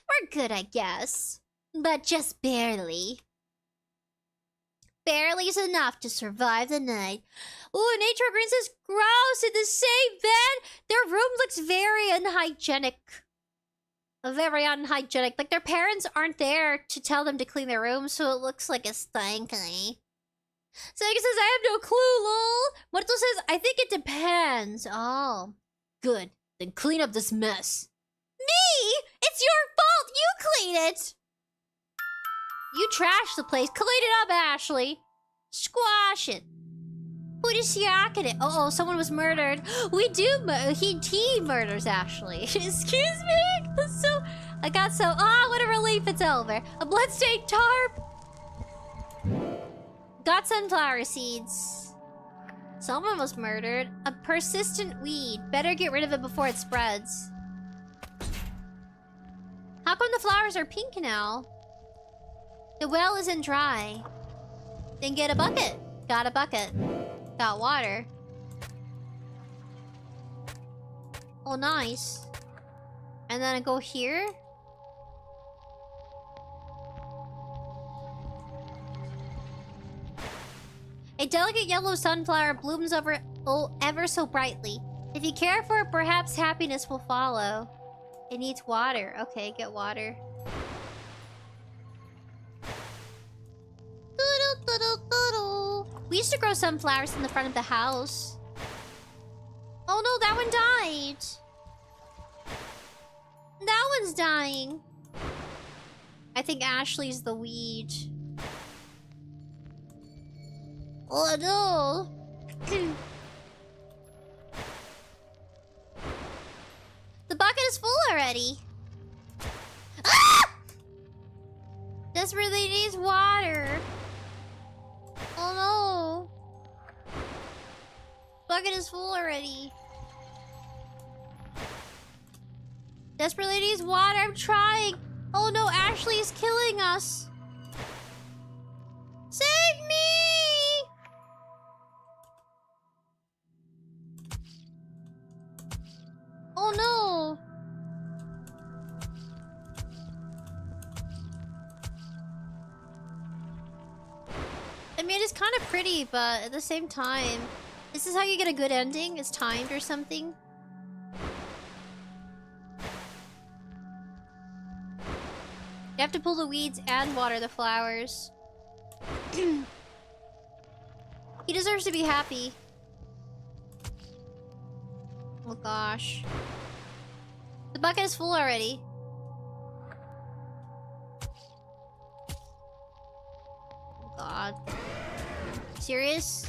We're good, I guess. But just barely. Barely's enough to survive the night. Ooh, Nature Green says, gross, in the same bed? Their room looks very unhygienic. Very unhygienic. Like, their parents aren't there to tell them to clean their room, so it looks like a stanky. Sega says, I have no clue, lol. Muerto says, I think it depends. Oh. Good. Then clean up this mess. Me? It's your fault! You clean it! You trashed the place. Clean it up, Ashley. Squash it. 𝑗𝑎𝑘𝐻. Uh-oh, someone was murdered. We do he murders Ashley. Excuse me? So I got so what a relief it's over. A bloodstained tarp. Got sunflower seeds. Someone was murdered. A persistent weed. Better get rid of it before it spreads. How come the flowers are pink now? The well isn't dry. Then get a bucket. Got a bucket. Got water. Oh, nice. And then I go here. A delicate yellow sunflower blooms ever so brightly. If you care for it, perhaps happiness will follow. It needs water. Okay, get water. We used to grow sunflowers in the front of the house. Oh no, that one died. That one's dying. I think Ashley's the weed. Oh no. The bucket is full already. Ah! Desperately needs water. Oh no. Bucket is full already. Desperately needs water. I'm trying. Oh no, Ashley is killing us. Save me! mean, it's kind of pretty, but at the same time... Is this how you get a good ending? It's timed or something? You have to pull the weeds and water the flowers. He deserves to be happy. Oh gosh. The bucket is full already. Oh god. Serious?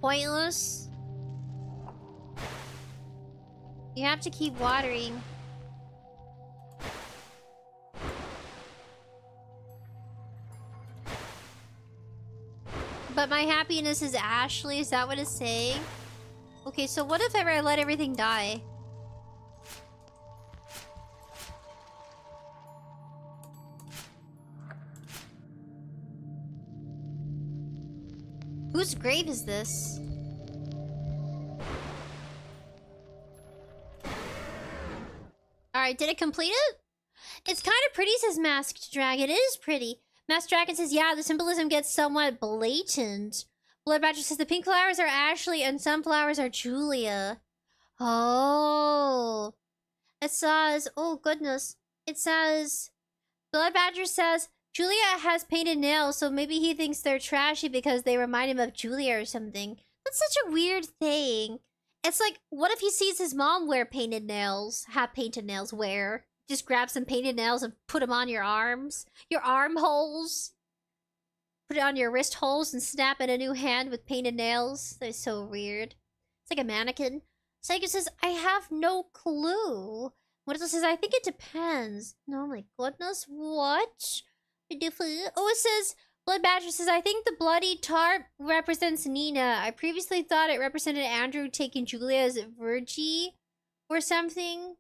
Pointless? You have to keep watering. But my happiness is Ashley, is that what it's saying? Okay, so what if ever I let everything die? Whose grave is this? Alright, did it complete it? It's kind of pretty, says Masked Dragon. It is pretty. Masked Dragon says, yeah, the symbolism gets somewhat blatant. Blood Badger says, the pink flowers are Ashley and some flowers are Julia. Oh. It says, oh goodness. It says, Blood Badger says, Julia has painted nails, so maybe he thinks they're trashy because they remind him of Julia or something. That's such a weird thing. It's like, what if he sees his mom wear painted nails? Have painted nails wear? Just grab some painted nails and put them on your arms. Your arm holes. Put it on your wrist holes and snap in a new hand with painted nails. That's so weird. It's like a mannequin. Psycho says, I have no clue. What says, I think it depends. No, my goodness. What? Oh, it says, Blood Badger says, I think the bloody tarp represents Nina. I previously thought it represented Andrew taking Julia as Virgie or something.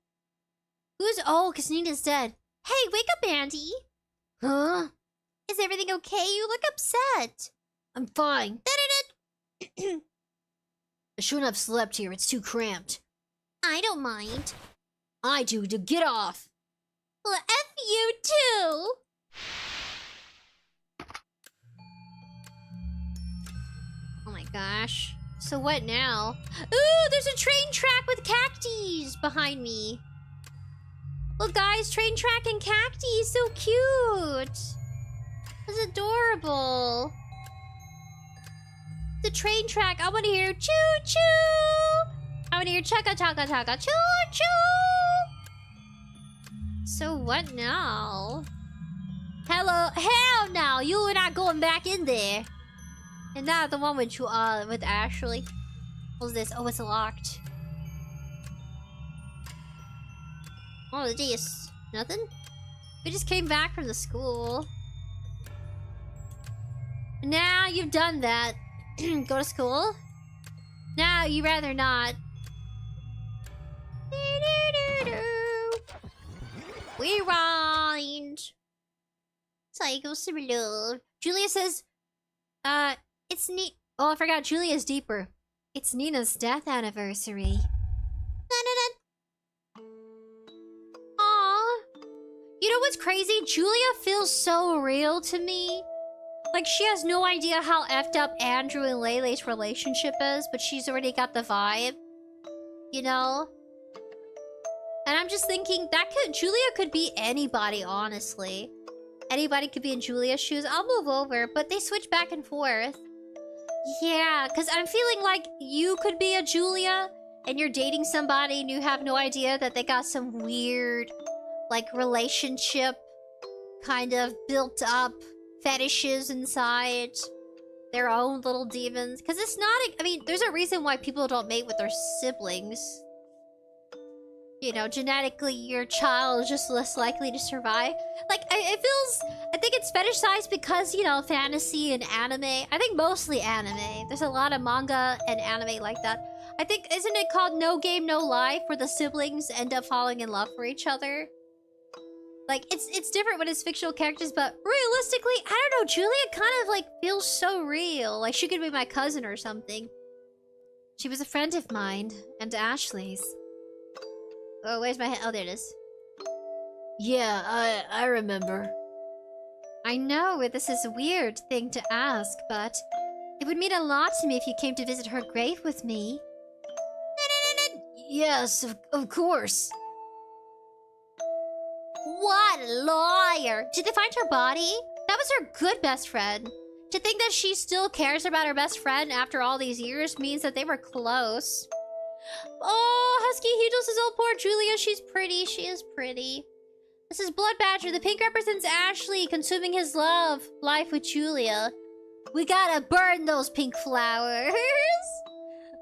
Who's... Oh, because Nina's dead. Hey, wake up, Andy. Huh? Is everything okay? You look upset. I'm fine. I shouldn't have slept here. It's too cramped. I don't mind. I do. To get off. Well, F you too. Oh my gosh. So what now? Ooh, there's a train track with cactus behind me. Look, guys, train track and cacti. So cute. It's adorable. The train track. I want to hear choo choo. I want to hear chugga chugga chugga choo choo. So what now? Hello, hell no! You are not going back in there. And not the one with Ashley. What's this? Oh, it's locked. Oh, this. Nothing? We just came back from the school. Now you've done that. Go to school? Now you rather not. Rewind. Psycho Love. Julia says, it's neat. Oh, I forgot. Julia's deeper. It's Nina's death anniversary. Aww. You know what's crazy? Julia feels so real to me. Like, she has no idea how effed up Andrew and Leyley's relationship is, but she's already got the vibe. You know? And I'm just thinking, Julia could be anybody, honestly. Anybody could be in Julia's shoes. I'll move over, but they switch back and forth. Yeah, because I'm feeling like you could be a Julia, and you're dating somebody, and you have no idea that they got some weird, like, relationship kind of built up fetishes inside their own little demons. Because it's not... I mean, there's a reason why people don't mate with their siblings. You know, genetically, your child is just less likely to survive. Like, it feels... I think it's fetishized because, you know, fantasy and anime. I think mostly anime. There's a lot of manga and anime like that. I think, isn't it called No Game, No Life? Where the siblings end up falling in love for each other? Like, it's different when it's fictional characters, but realistically, I don't know, Julia kind of, like, feels so real. Like, she could be my cousin or something. She was a friend of mine, and Ashley's. Oh, where's my head? Oh, there it is. Yeah, I remember. I know this is a weird thing to ask, but it would mean a lot to me if you came to visit her grave with me. Yes, of course. What a liar! Did they find her body? That was her good best friend. To think that she still cares about her best friend after all these years means that they were close. Oh, Husky Hugel says, oh, poor Julia, she's pretty. She is pretty. This is Blood Badger. The pink represents Ashley consuming his life with Julia. We gotta burn those pink flowers.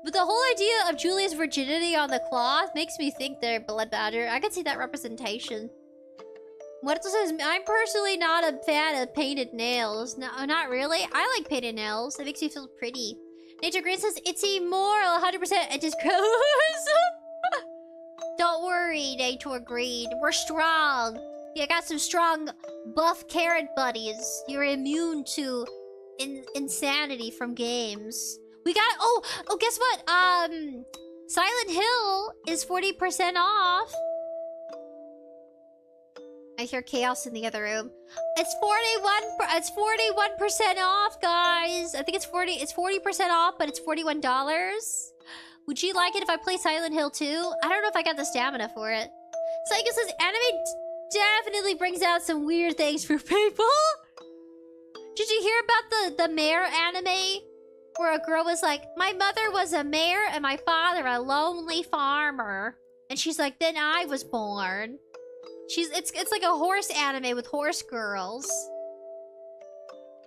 But the whole idea of Julia's virginity on the cloth makes me think they're Blood Badger. I can see that representation. What says, I'm personally not a fan of painted nails. No, not really. I like painted nails. It makes me feel pretty. Nature Green says, it's immoral, 100%. It just grows. Don't worry, Nature Green. We're strong. You got some strong buff carrot buddies. You're immune to insanity from games. We got, oh, guess what? Silent Hill is 40% off. I hear chaos in the other room. It's 41% off, guys. I think it's 40% off, but it's $41. Would you like it if I play Silent Hill 2? I don't know if I got the stamina for it. Psycho says anime definitely brings out some weird things for people. Did you hear about the mayor anime? Where a girl was like, my mother was a mayor and my father a lonely farmer. And she's like, then I was born. It's like a horse anime with horse girls.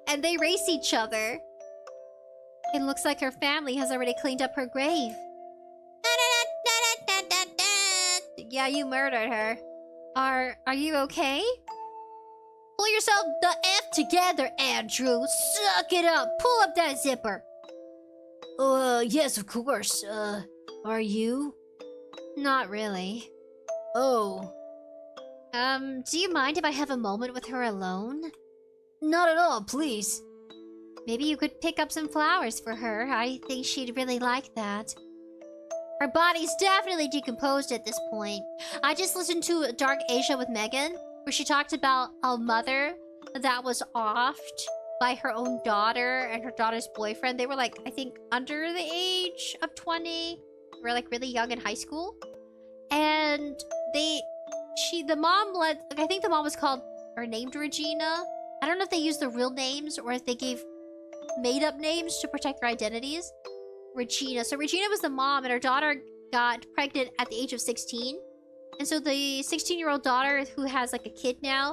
And they race each other. It looks like her family has already cleaned up her grave. Yeah, you murdered her. Are you okay? Pull yourself the F together, Andrew. Suck it up. Pull up that zipper. Yes, of course. Are you? Not really. Oh. Do you mind if I have a moment with her alone? Not at all, please. Maybe you could pick up some flowers for her. I think she'd really like that. Her body's definitely decomposed at this point. I just listened to Dark Asia with Megan, where she talked about a mother that was offed by her own daughter and her daughter's boyfriend. They were like, I think, under the age of 20. They were like really young in high school. And the mom I think the mom was called, or named Regina. I don't know if they used the real names or if they gave made-up names to protect their identities. Regina. So Regina was the mom, and her daughter got pregnant at the age of 16. And so the 16-year-old daughter, who has like a kid now,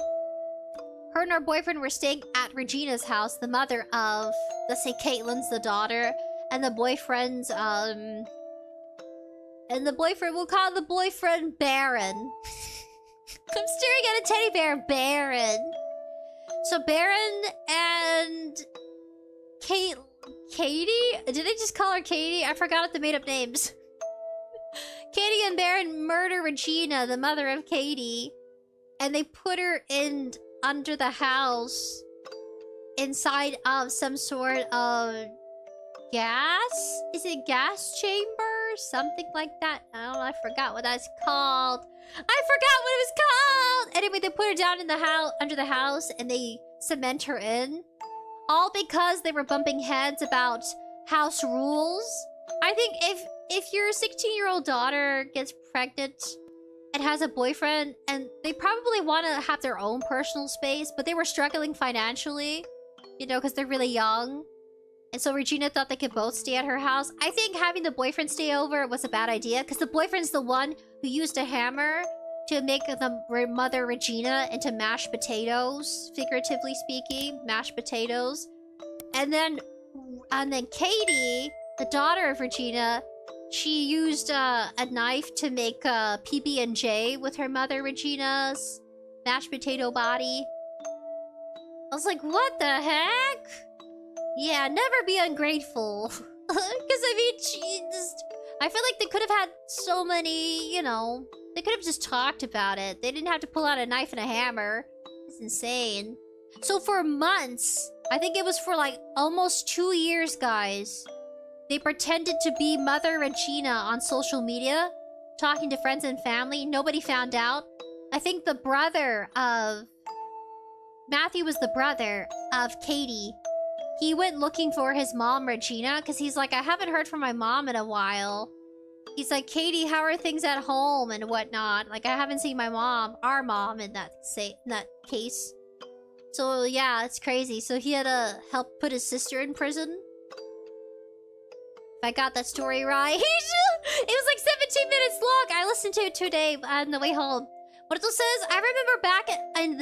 her and her boyfriend were staying at Regina's house, the mother of, let's say, Caitlin's the daughter, and the boyfriend's, we'll call the boyfriend Baron. I'm staring at a teddy bear, Baron. So Baron and Katie? Did I just call her Katie? I forgot the made-up names. Katie and Baron murder Regina, the mother of Katie, and they put her under the house, inside of some sort of gas? Is it gas chamber? Something like that. I don't know, I forgot what that's called. I forgot what it was called! Anyway, they put her down in the house, under the house, and they cement her in. All because they were bumping heads about house rules. I think if your 16-year-old daughter gets pregnant and has a boyfriend, and they probably want to have their own personal space, but they were struggling financially, you know, because they're really young. And so Regina thought they could both stay at her house. I think having the boyfriend stay over was a bad idea, because the boyfriend's the one who used a hammer to make the mother Regina into mashed potatoes, figuratively speaking, mashed potatoes. And then Katie, the daughter of Regina, she used a knife to make PB&J with her mother Regina's mashed potato body. I was like, what the heck? Yeah, never be ungrateful. Because, I mean, I feel like they could have had so many, you know, they could have just talked about it. They didn't have to pull out a knife and a hammer. It's insane. So for months, I think it was for like almost 2 years, guys, they pretended to be Mother Regina on social media, talking to friends and family. Nobody found out. I think the brother of Matthew was the brother of Katie. He went looking for his mom, Regina, because he's like, I haven't heard from my mom in a while. He's like, Katie, how are things at home and whatnot? Like, I haven't seen my mom, our mom, in that case. So, yeah, it's crazy. So he had to help put his sister in prison. If I got that story right. It was like 17 minutes long. I listened to it today on the way home. But it says, I remember back in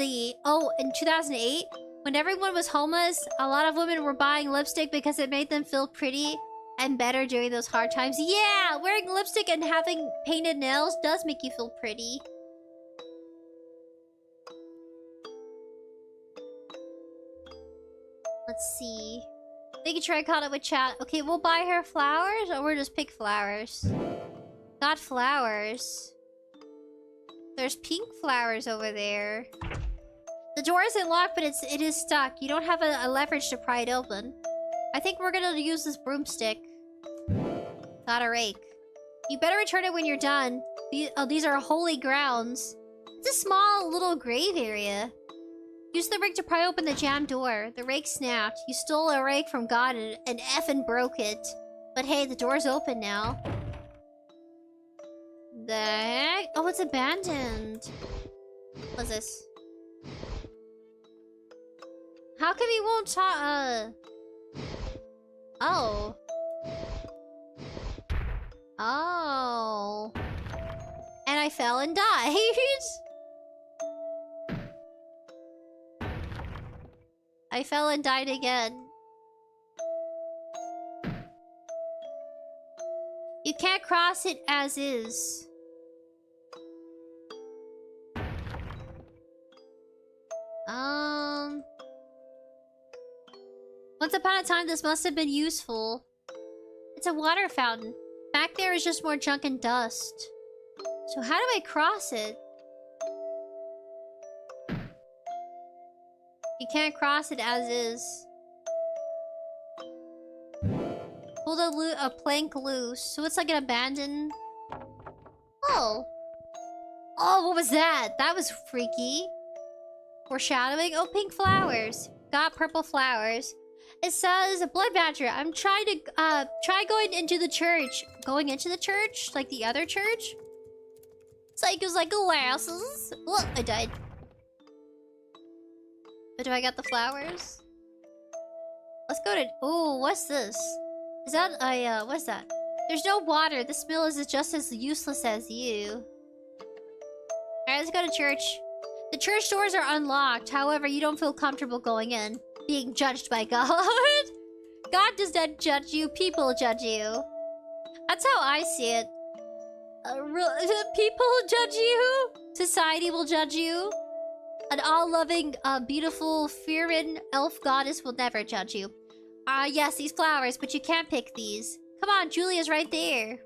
2008, when everyone was homeless, a lot of women were buying lipstick because it made them feel pretty and better during those hard times. Yeah, wearing lipstick and having painted nails does make you feel pretty. Let's see. They can try caught up with chat. Okay, we'll buy her flowers, or we'll just pick flowers. Got flowers. There's pink flowers over there. The door isn't locked, but it is stuck. You don't have a leverage to pry it open. I think we're gonna use this broomstick. Got a rake. You better return it when you're done. These are holy grounds. It's a small little grave area. Use the rake to pry open the jammed door. The rake snapped. You stole a rake from God and effing broke it. But hey, the door's open now. The heck? Oh, it's abandoned. What's this? How come he won't talk? Oh. Oh. And I fell and died. I fell and died again. You can't cross it as is. Once upon a time, this must have been useful. It's a water fountain. Back there is just more junk and dust. So how do I cross it? You can't cross it as is. Pull a plank loose. So it's like an abandoned... Oh. Oh, what was that? That was freaky. Foreshadowing. Oh, pink flowers. Got purple flowers. It says, Blood Badger, I'm trying to, try going into the church. Going into the church? Like the other church? Psycho's like glasses. Look, I died. But do I got the flowers? Let's go to... Oh, what's this? Is that a, what's that? There's no water. This mill is just as useless as you. Alright, let's go to church. The church doors are unlocked. However, you don't feel comfortable going in. Being judged by God. God does not judge you. People judge you. That's how I see it. People judge you. Society will judge you. An all-loving, beautiful, fearing elf goddess will never judge you. Yes, these flowers, but you can't pick these. Come on, Julia's right there.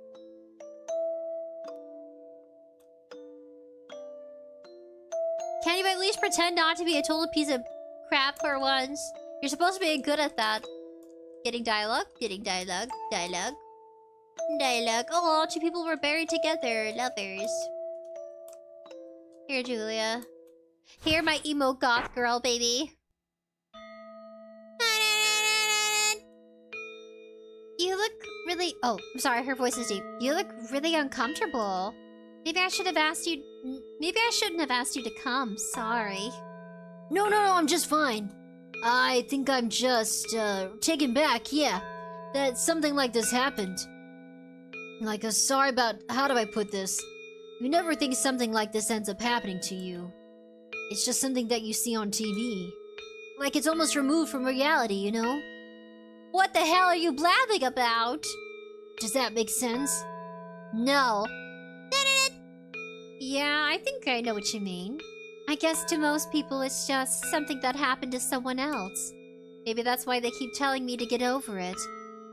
Can you at least pretend not to be a total piece of crap for once? You're supposed to be good at that. Getting dialogue, dialogue. Oh, two people were buried together. Lovers. Here, Julia. Here, my emo goth girl, baby. You look really... Oh, I'm sorry, her voice is deep. You look really uncomfortable. Maybe I should have asked you... Maybe I shouldn't have asked you to come. Sorry. No, I'm just fine. I think I'm just, taken back, yeah. That something like this happened. Like, sorry about... How do I put this? You never think something like this ends up happening to you. It's just something that you see on TV. Like it's almost removed from reality, you know? What the hell are you blabbing about? Does that make sense? No. Yeah, I think I know what you mean. I guess to most people it's just something that happened to someone else. Maybe that's why they keep telling me to get over it.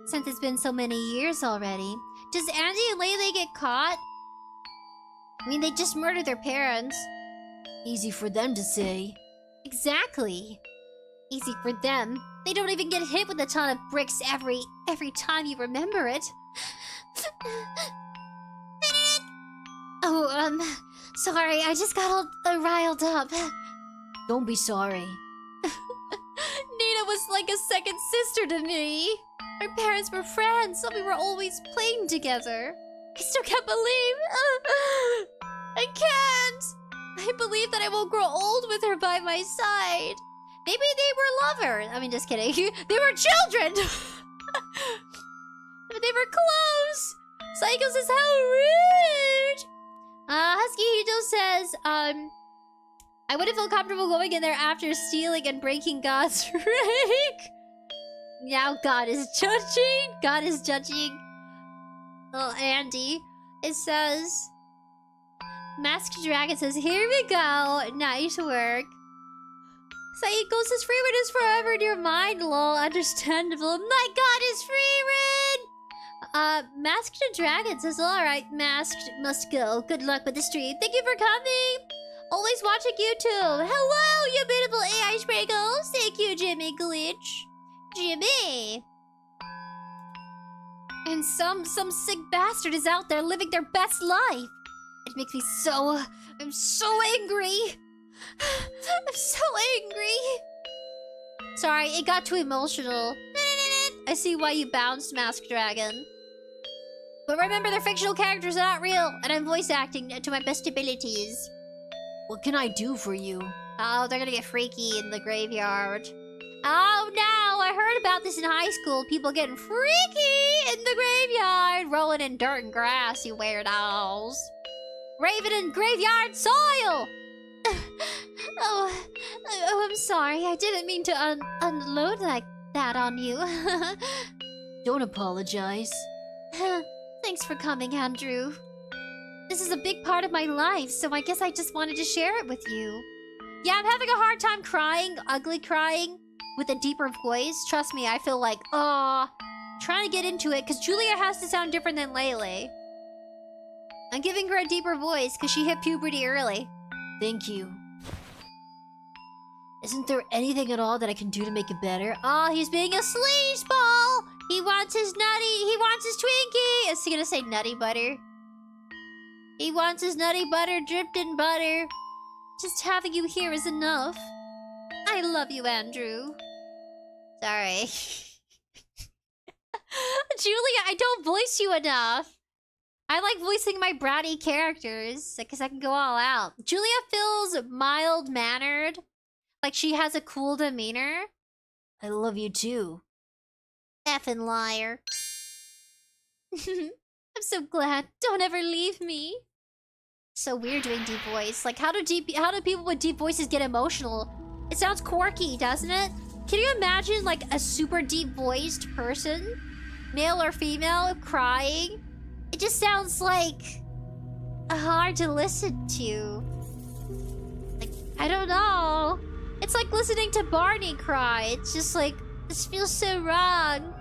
Since it's been so many years already. Does Andy and Leyley get caught? I mean, they just murdered their parents. Easy for them to say. Exactly. Easy for them. They don't even get hit with a ton of bricks every time you remember it. Oh, sorry, I just got all riled up. Don't be sorry. Nina was like a second sister to me. Our parents were friends, so we were always playing together. I still can't believe... I can't! I believe that I will grow old with her by my side. Maybe they were lovers. I mean, just kidding. They were children! But they were close! Psycho says, how rude! Husky Hito says, I wouldn't feel comfortable going in there after stealing and breaking God's rig. Now God is judging. God is judging. Oh, Andy. It says... Masked Dragon says, here we go. Nice work. Saiko says, Freerin is forever in your mind, lol. Understandable. My God is Freerin! Masked Dragon says, alright, Masked must go. Good luck with the stream. Thank you for coming. Always watching YouTube. Hello, you beautiful AI sprinkles. Thank you, Jimmy Glitch. Jimmy. And some sick bastard is out there living their best life. It makes me so... I'm so angry. I'm so angry. Sorry, it got too emotional. I see why you bounced, Masked Dragon. But remember, they're fictional characters, they're not real. And I'm voice acting to my best abilities. What can I do for you? Oh, they're gonna get freaky in the graveyard. Oh no, I heard about this in high school. People getting freaky in the graveyard. Rolling in dirt and grass, you weirdos. Raven in graveyard soil! Oh, I'm sorry. I didn't mean to unload like that on you. Don't apologize. Thanks for coming, Andrew. This is a big part of my life, so I guess I just wanted to share it with you. Yeah, I'm having a hard time crying, ugly crying, with a deeper voice. Trust me, I feel like, trying to get into it, because Julia has to sound different than Leyley. I'm giving her a deeper voice, because she hit puberty early. Thank you. Isn't there anything at all that I can do to make it better? Oh, he's being a sleazeball! He wants his Twinkie! Is he gonna say nutty butter? He wants his nutty butter dripped in butter. Just having you here is enough. I love you, Andrew. Sorry. Julia, I don't voice you enough. I like voicing my bratty characters, because I can go all out. Julia feels mild-mannered. Like she has a cool demeanor. I love you too. Effing liar. I'm so glad. Don't ever leave me. So weird doing deep voice. Like, how do people with deep voices get emotional? It sounds quirky, doesn't it? Can you imagine, like, a super deep-voiced person, male or female, crying? It just sounds, like, hard to listen to. Like, I don't know. It's like listening to Barney cry. It's just like, this feels so wrong.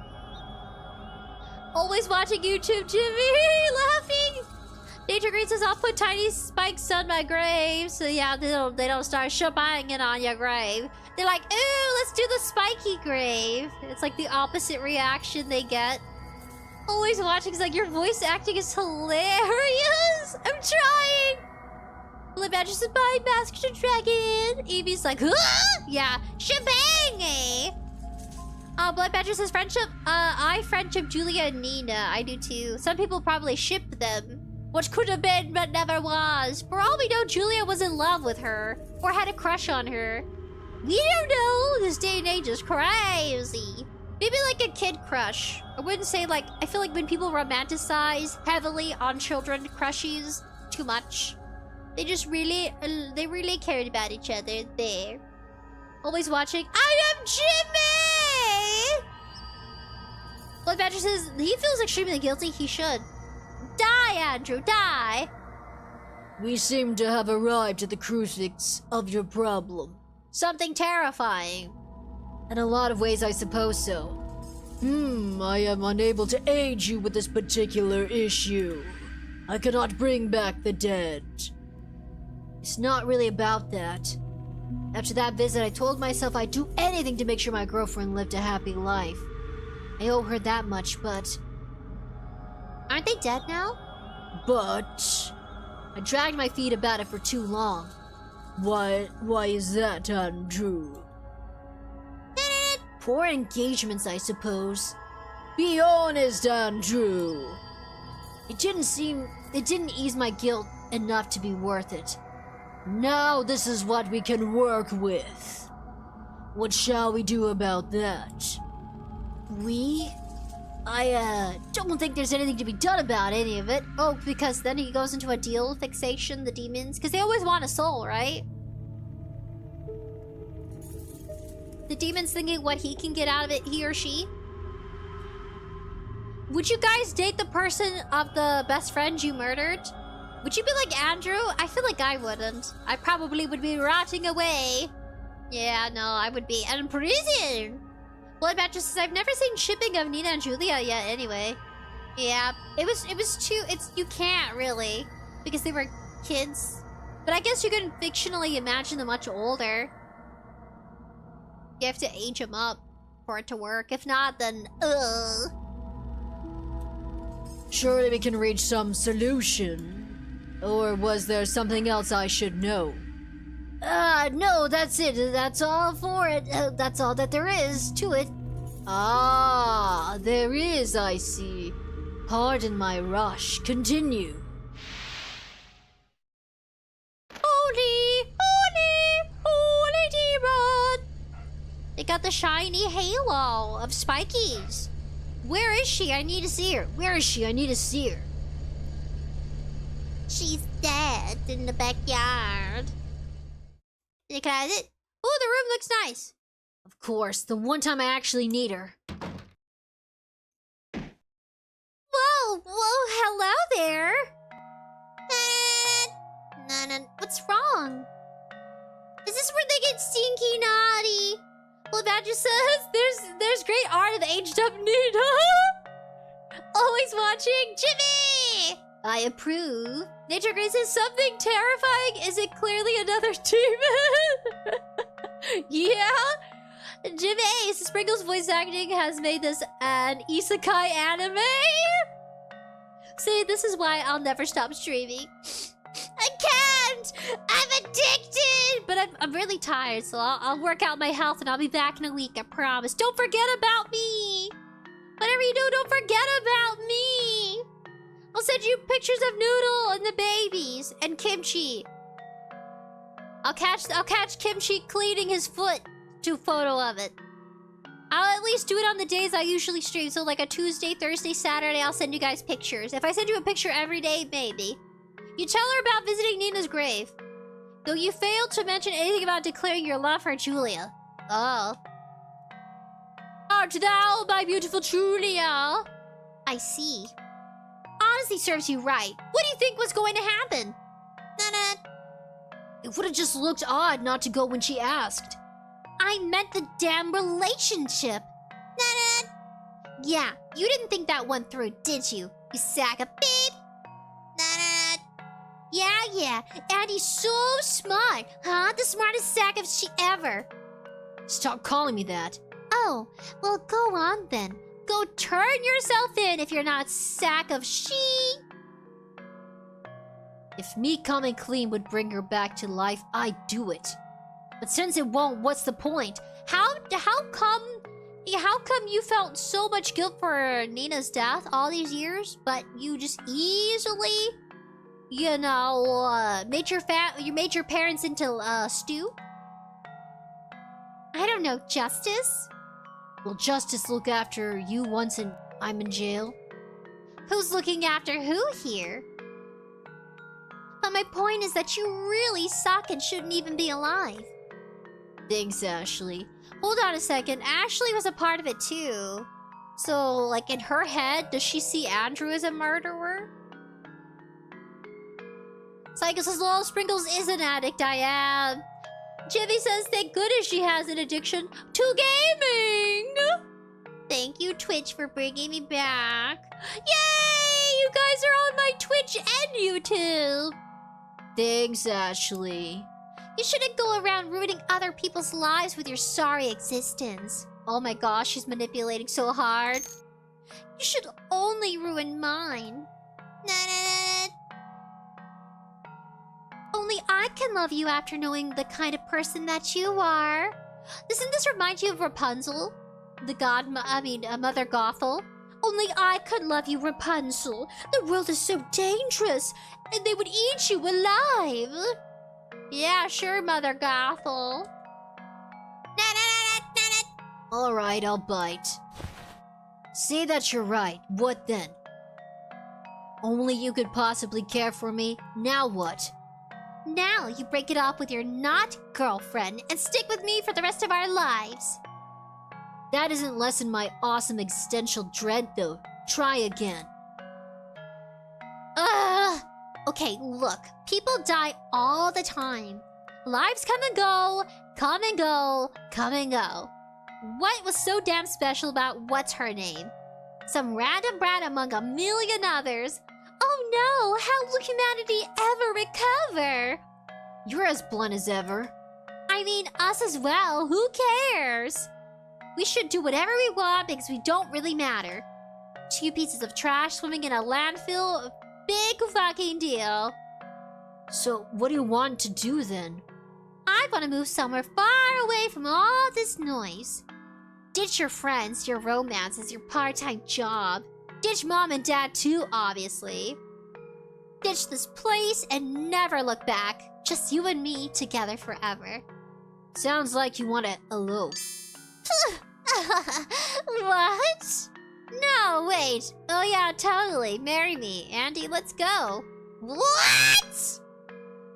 Always watching YouTube, Jimmy, laughing. Nature Green says, I'll put tiny spikes on my grave. So yeah, they don't start shabbanging on your grave. They're like, ooh, let's do the spiky grave. It's like the opposite reaction they get. Always watching is like, your voice acting is hilarious. I'm trying. Blood Badger says, bye, Masked Dragon. Evie's like, ah! Yeah, shabangy. Blood Badger says, friendship. I friendship Julia and Nina. I do too. Some people probably ship them. Which could have been, but never was. For all we know, Julia was in love with her. Or had a crush on her. We don't know. This day and age is crazy. Maybe like a kid crush. I wouldn't say like... I feel like when people romanticize heavily on children crushes too much. They just really... they really cared about each other there. Always watching. I am Jimmy! Blood Badger says, he feels extremely guilty. He should. Die, Andrew, die! We seem to have arrived at the crucifix of your problem. Something terrifying. In a lot of ways, I suppose so. I am unable to aid you with this particular issue. I cannot bring back the dead. It's not really about that. After that visit, I told myself I'd do anything to make sure my girlfriend lived a happy life. I owe her that much, but... Aren't they dead now? But... I dragged my feet about it for too long. Why is that, Andrew? Poor engagements, I suppose. Be honest, Andrew. It didn't ease my guilt enough to be worth it. Now this is what we can work with. What shall we do about that? I don't think there's anything to be done about any of it. Oh, because then he goes into a deal fixation, the demons. Because they always want a soul, right? The demon's thinking what he can get out of it, he or she. Would you guys date the person of the best friend you murdered? Would you be like Andrew? I feel like I wouldn't. I probably would be rotting away. Yeah, no, I would be in prison. Bloodbath just says, I've never seen shipping of Nina and Julia yet anyway. Yeah, it was too, you can't really. Because they were kids. But I guess you can fictionally imagine them much older. You have to age them up for it to work. If not, then, Surely we can reach some solution. Or was there something else I should know? No, that's it. That's all for it. That's all that there is to it. Ah, there is, I see. Pardon my rush. Continue. Holy demon! They got the shiny halo of spikies. Where is she? I need to see her. Where is she? I need to see her. She's dead in the backyard. Can I have it? Oh, the room looks nice. Of course, the one time I actually need her. Whoa, hello there. What's wrong? Is this where they get stinky naughty? Well, that just says there's great art of aged up Nina. Always watching Jimmy. I approve. Nature Grace says something terrifying. Is it clearly another demon? Yeah. Jimmy Sprinkles voice acting has made this an isekai anime. See, this is why I'll never stop streaming. I can't! I'm addicted! But I'm really tired, so I'll work out my health and I'll be back in a week, I promise. Don't forget about me! Whatever you do, don't forget about me! I'll send you pictures of Noodle and the babies and Kimchi. I'll catch Kimchi cleaning his foot to photo of it. I'll at least do it on the days I usually stream. So like a Tuesday, Thursday, Saturday, I'll send you guys pictures. If I send you a picture every day, maybe. You tell her about visiting Nina's grave. Though you failed to mention anything about declaring your love for Julia. Oh. Art thou my beautiful Julia? I see. Honestly serves you right. What do you think was going to happen? It would have just looked odd not to go when she asked. I meant the damn relationship. Yeah, you didn't think that one through, did you? You sack of beep. Yeah. Andy's so smart, huh? The smartest sack of she ever. Stop calling me that. Oh, well, go on then. Go turn yourself in if you're not sack of she. If me coming clean would bring her back to life, I'd do it. But since it won't, what's the point? How come you felt so much guilt for Nina's death all these years, but you just easily, you know, made your parents into stew? I don't know, Justice? Will Justice look after you once I'm in jail? Who's looking after who here? But my point is that you really suck and shouldn't even be alive. Thanks, Ashley. Hold on a second. Ashley was a part of it too. So, like, in her head, does she see Andrew as a murderer? Psycho says, lol, Sprinkles is an addict, I am. Jimmy says, thank goodness she has an addiction to gaming! Thank you, Twitch, for bringing me back. Yay! You guys are on my Twitch and YouTube! Thanks, Ashley. You shouldn't go around ruining other people's lives with your sorry existence. Oh my gosh, she's manipulating so hard. You should only ruin mine. Only I can love you after knowing the kind of person that you are. Doesn't this remind you of Rapunzel? Mother Gothel. Only I could love you, Rapunzel. The world is so dangerous, and they would eat you alive. Yeah, sure, Mother Gothel. Alright, I'll bite. Say that you're right. What then? Only you could possibly care for me. Now what? Now you break it off with your not girlfriend and stick with me for the rest of our lives. That doesn't lessen my awesome existential dread, though. Try again. Okay, look. People die all the time. Lives come and go, come and go, come and go. What was so damn special about what's her name? Some random brat among a million others. Oh no, how will humanity ever recover? You're as blunt as ever. I mean, us as well. Who cares? We should do whatever we want because we don't really matter. 2 pieces of trash swimming in a landfill. Big fucking deal. So, what do you want to do then? I want to move somewhere far away from all this noise. Ditch your friends, your romances, your part-time job. Ditch mom and dad too, obviously. Ditch this place and never look back. Just you and me together forever. Sounds like you want to elope. What? No, wait. Oh yeah, totally. Marry me. Andy, let's go. What?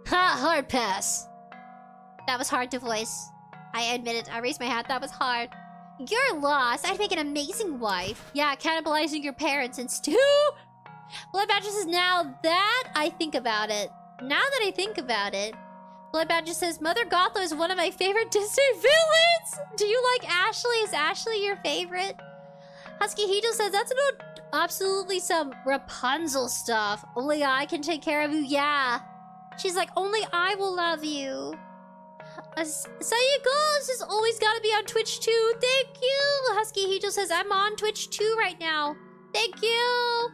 Ha, hard pass. That was hard to voice. I admit it. I raised my hand. That was hard. You're lost. I'd make an amazing wife. Yeah, cannibalizing your parents and stew. Blood Badger says, now that I think about it. Blood Badger says, Mother Gothel is one of my favorite Disney villains. Do you like Ashley? Is Ashley your favorite? Husky Hito says, that's absolutely some Rapunzel stuff. Only I can take care of you, yeah. She's like, only I will love you. Sayagos has always got to be on Twitch too. Thank you. Husky Hito says, I'm on Twitch too right now. Thank you.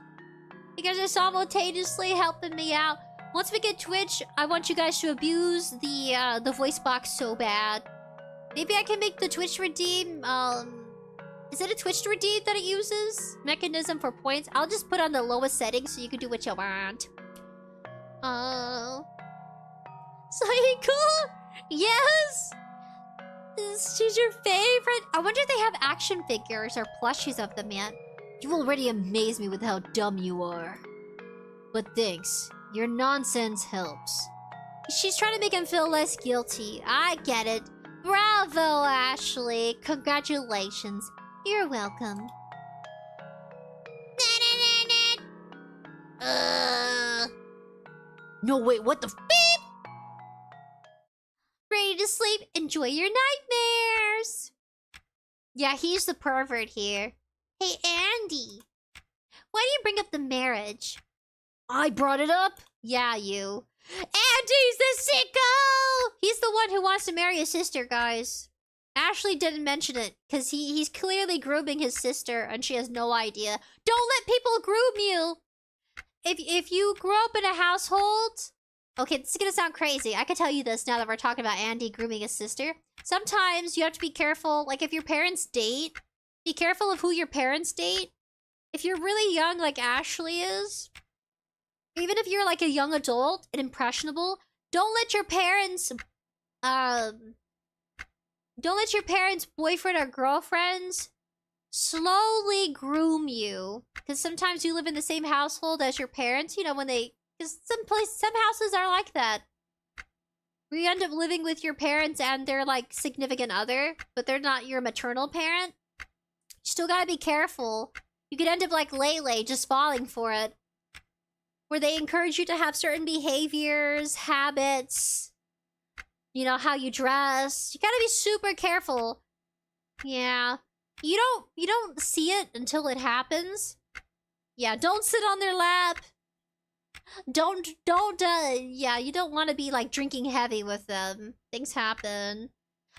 You guys are simultaneously helping me out. Once we get Twitch, I want you guys to abuse the voice box so bad. Maybe I can make the Twitch redeem, is it a Twitch redeem that it uses? Mechanism for points? I'll just put on the lowest setting so you can do what you want. Psycho? Yes! She's your favorite. I wonder if they have action figures or plushies of them yet. You already amaze me with how dumb you are. But thanks. Your nonsense helps. She's trying to make him feel less guilty. I get it. Bravo, Ashley. Congratulations. You're welcome. No, wait, what the f- Ready to sleep? Enjoy your nightmares! Yeah, he's the pervert here. Hey, Andy. Why do you bring up the marriage? I brought it up? Yeah, you. Andy's the sicko! He's the one who wants to marry his sister, guys. Ashley didn't mention it, because he's clearly grooming his sister, and she has no idea. Don't let people groom you! If you grow up in a household... Okay, this is gonna sound crazy. I can tell you this now that we're talking about Andy grooming his sister. Sometimes you have to be careful, like if your parents date, be careful of who your parents date. If you're really young like Ashley is, even if you're like a young adult and impressionable, don't let your parents, boyfriend or girlfriends slowly groom you. Because sometimes you live in the same household as your parents, you know, when they... Because some houses are like that. Where you end up living with your parents and their, like, significant other, but they're not your maternal parent. You still gotta be careful. You could end up like Leyley, just falling for it. Where they encourage you to have certain behaviors, habits, you know, how you dress. You gotta be super careful. Yeah. You don't see it until it happens. Yeah, don't sit on their lap. Yeah, you don't want to be, like, drinking heavy with them. Things happen.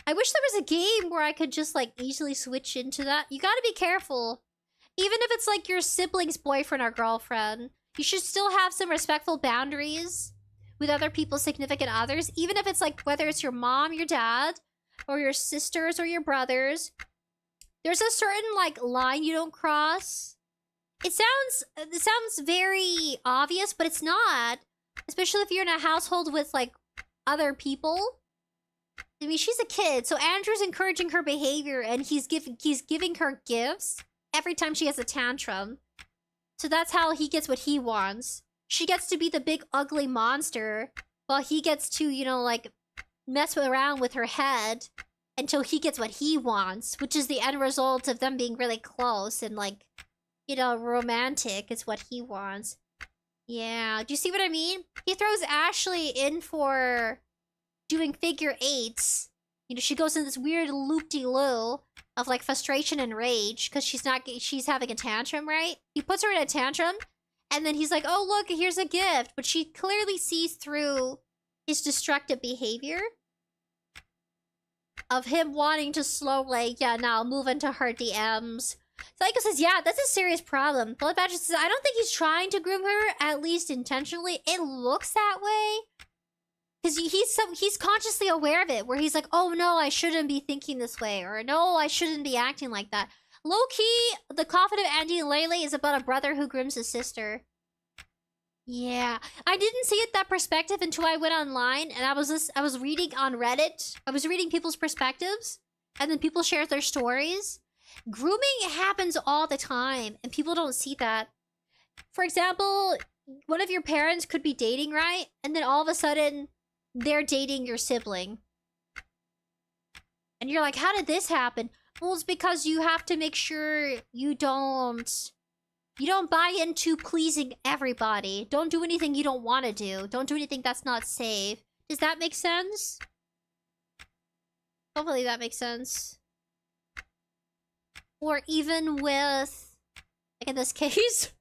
I wish there was a game where I could just, like, easily switch into that. You gotta be careful. Even if it's, like, your sibling's boyfriend or girlfriend, you should still have some respectful boundaries with other people's significant others. Even if it's, like, whether it's your mom, your dad, or your sisters or your brothers. There's a certain, like, line you don't cross. It sounds very obvious, but it's not. Especially if you're in a household with, like, other people. I mean, she's a kid, so Andrew's encouraging her behavior, and he's giving her gifts every time she has a tantrum. So that's how he gets what he wants. She gets to be the big ugly monster, while he gets to, you know, like, mess around with her head until he gets what he wants, which is the end result of them being really close and, like, you know, romantic is what he wants. Yeah, do you see what I mean? He throws Ashley in for doing figure eights. You know, she goes in this weird loop-de-loo of, like, frustration and rage because she's having a tantrum, right? He puts her in a tantrum, and then he's like, oh, look, here's a gift. But she clearly sees through his destructive behavior of him wanting to slowly, yeah, now move into her DMs. Psycho says, yeah, that's a serious problem. Bullet Badger says, I don't think he's trying to groom her, at least intentionally. It looks that way. Because he's consciously aware of it, where he's like, oh no, I shouldn't be thinking this way, or no, I shouldn't be acting like that. Low-key, the Coffin of Andy and Leyley is about a brother who grooms his sister. Yeah, I didn't see it that perspective until I went online, and I was reading on Reddit. I was reading people's perspectives, and then people share their stories. Grooming happens all the time, and people don't see that. For example, one of your parents could be dating, right? And then all of a sudden, they're dating your sibling. And you're like, how did this happen? Well, it's because you have to make sure you don't buy into pleasing everybody. Don't do anything you don't want to do. Don't do anything that's not safe. Does that make sense? Hopefully that makes sense. Or even with, like in this case,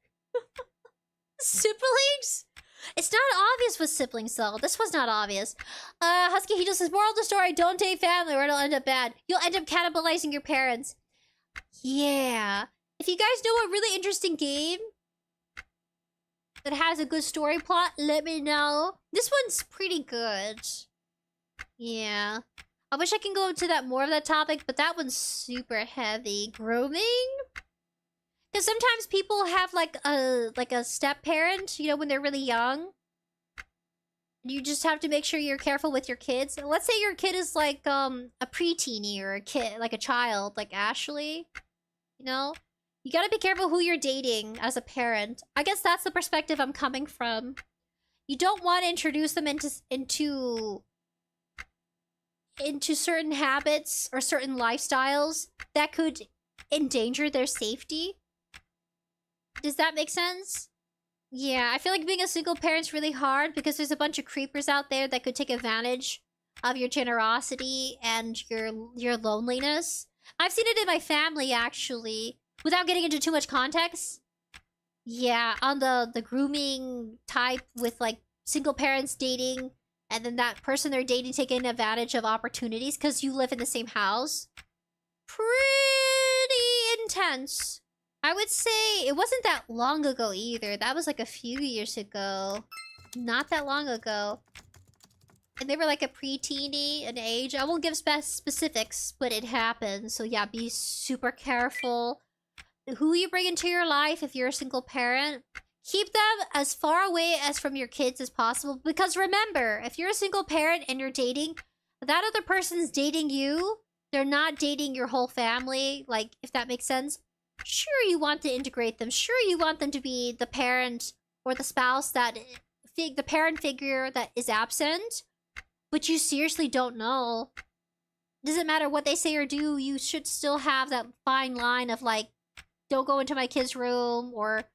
siblings? It's not obvious with siblings, though. This was not obvious. Husky, he just says, moral of the story, don't date family or it'll end up bad. You'll end up cannibalizing your parents. Yeah. If you guys know a really interesting game that has a good story plot, let me know. This one's pretty good. Yeah. I wish I can go into that more of that topic, but that one's super heavy. Grooming? Because sometimes people have like a step parent, you know, when they're really young. You just have to make sure you're careful with your kids. Let's say your kid is like a preteenie or a kid, like a child, like Ashley. You know? You gotta be careful who you're dating as a parent. I guess that's the perspective I'm coming from. You don't want to introduce them into certain habits or certain lifestyles that could endanger their safety. Does that make sense? Yeah, I feel like being a single parent's really hard because there's a bunch of creepers out there that could take advantage of your generosity and your loneliness. I've seen it in my family, actually. Without getting into too much context. Yeah, on the grooming type with, like, single parents dating, and then that person they're dating taking advantage of opportunities because you live in the same house. Pretty intense. I would say it wasn't that long ago either. That was like a few years ago. Not that long ago. And they were like a preteenie in age. I won't give specifics, but it happened. So yeah, be super careful who you bring into your life if you're a single parent. Keep them as far away as from your kids as possible. Because remember, if you're a single parent and you're dating, that other person's dating you. They're not dating your whole family. Like, if that makes sense. Sure, you want to integrate them. Sure, you want them to be the parent or the spouse that... the parent figure that is absent. But you seriously don't know. Doesn't matter what they say or do. You should still have that fine line of, like, don't go into my kid's room, or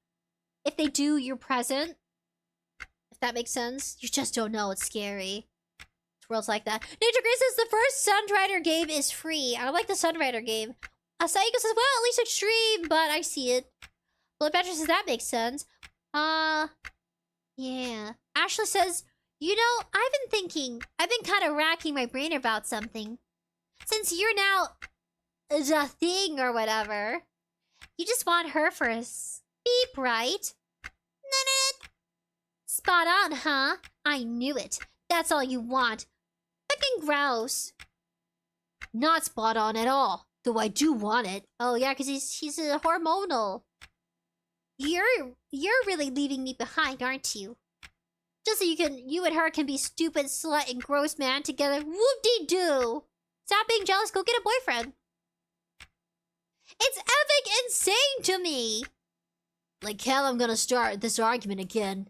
if they do, you're present. If that makes sense. You just don't know. It's scary. This world's like that. Nature Grace says the first Sunrider game is free. I like the Sunrider game. Asaiko says, well, at least extreme, but I see it. Bullet Badger says that makes sense. Yeah. Ashley says, you know, I've been thinking, I've been kind of racking my brain about something. Since you're now the thing or whatever, you just want her for a beep, right? Spot on, huh? I knew it. That's all you want. Fucking gross. Not spot on at all. Though I do want it. Oh yeah, because he's hormonal. You're really leaving me behind, aren't you? Just so you and her can be stupid slut and gross man together. Whoop-de-doo! Stop being jealous, go get a boyfriend. It's epic insane to me! Like hell I'm gonna start this argument again.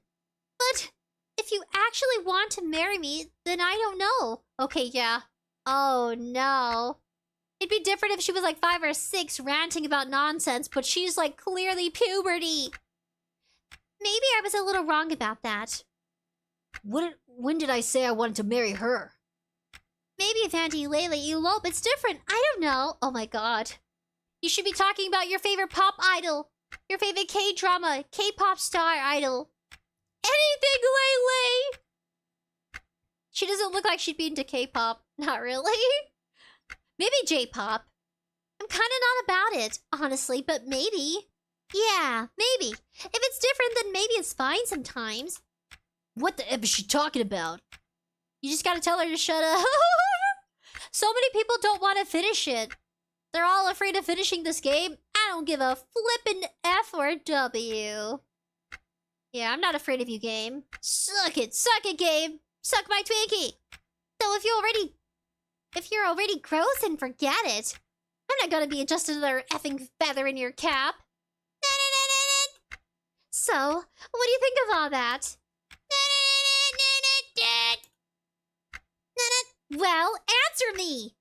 But if you actually want to marry me, then I don't know. Okay, yeah. Oh no. It'd be different if she was like 5 or 6 ranting about nonsense, but she's like clearly puberty. Maybe I was a little wrong about that. When did I say I wanted to marry her? Maybe if Auntie Leyley elope, it's different. I don't know. Oh my god. You should be talking about your favorite pop idol. Your favorite K-drama, K-pop star idol. Anything, Leyley! She doesn't look like she'd be into K-pop. Not really. Maybe J-pop. I'm kinda not about it, honestly, but maybe. Yeah, maybe. If it's different, then maybe it's fine sometimes. What the F is she talking about? You just gotta tell her to shut up. So many people don't want to finish it. They're all afraid of finishing this game. I don't give a flippin' F or W. Yeah, I'm not afraid of you, game. Suck it, game. Suck my Twinkie. So if you're already gross, then forget it. I'm not gonna be just another effing feather in your cap. So, what do you think of all that? Well, answer me!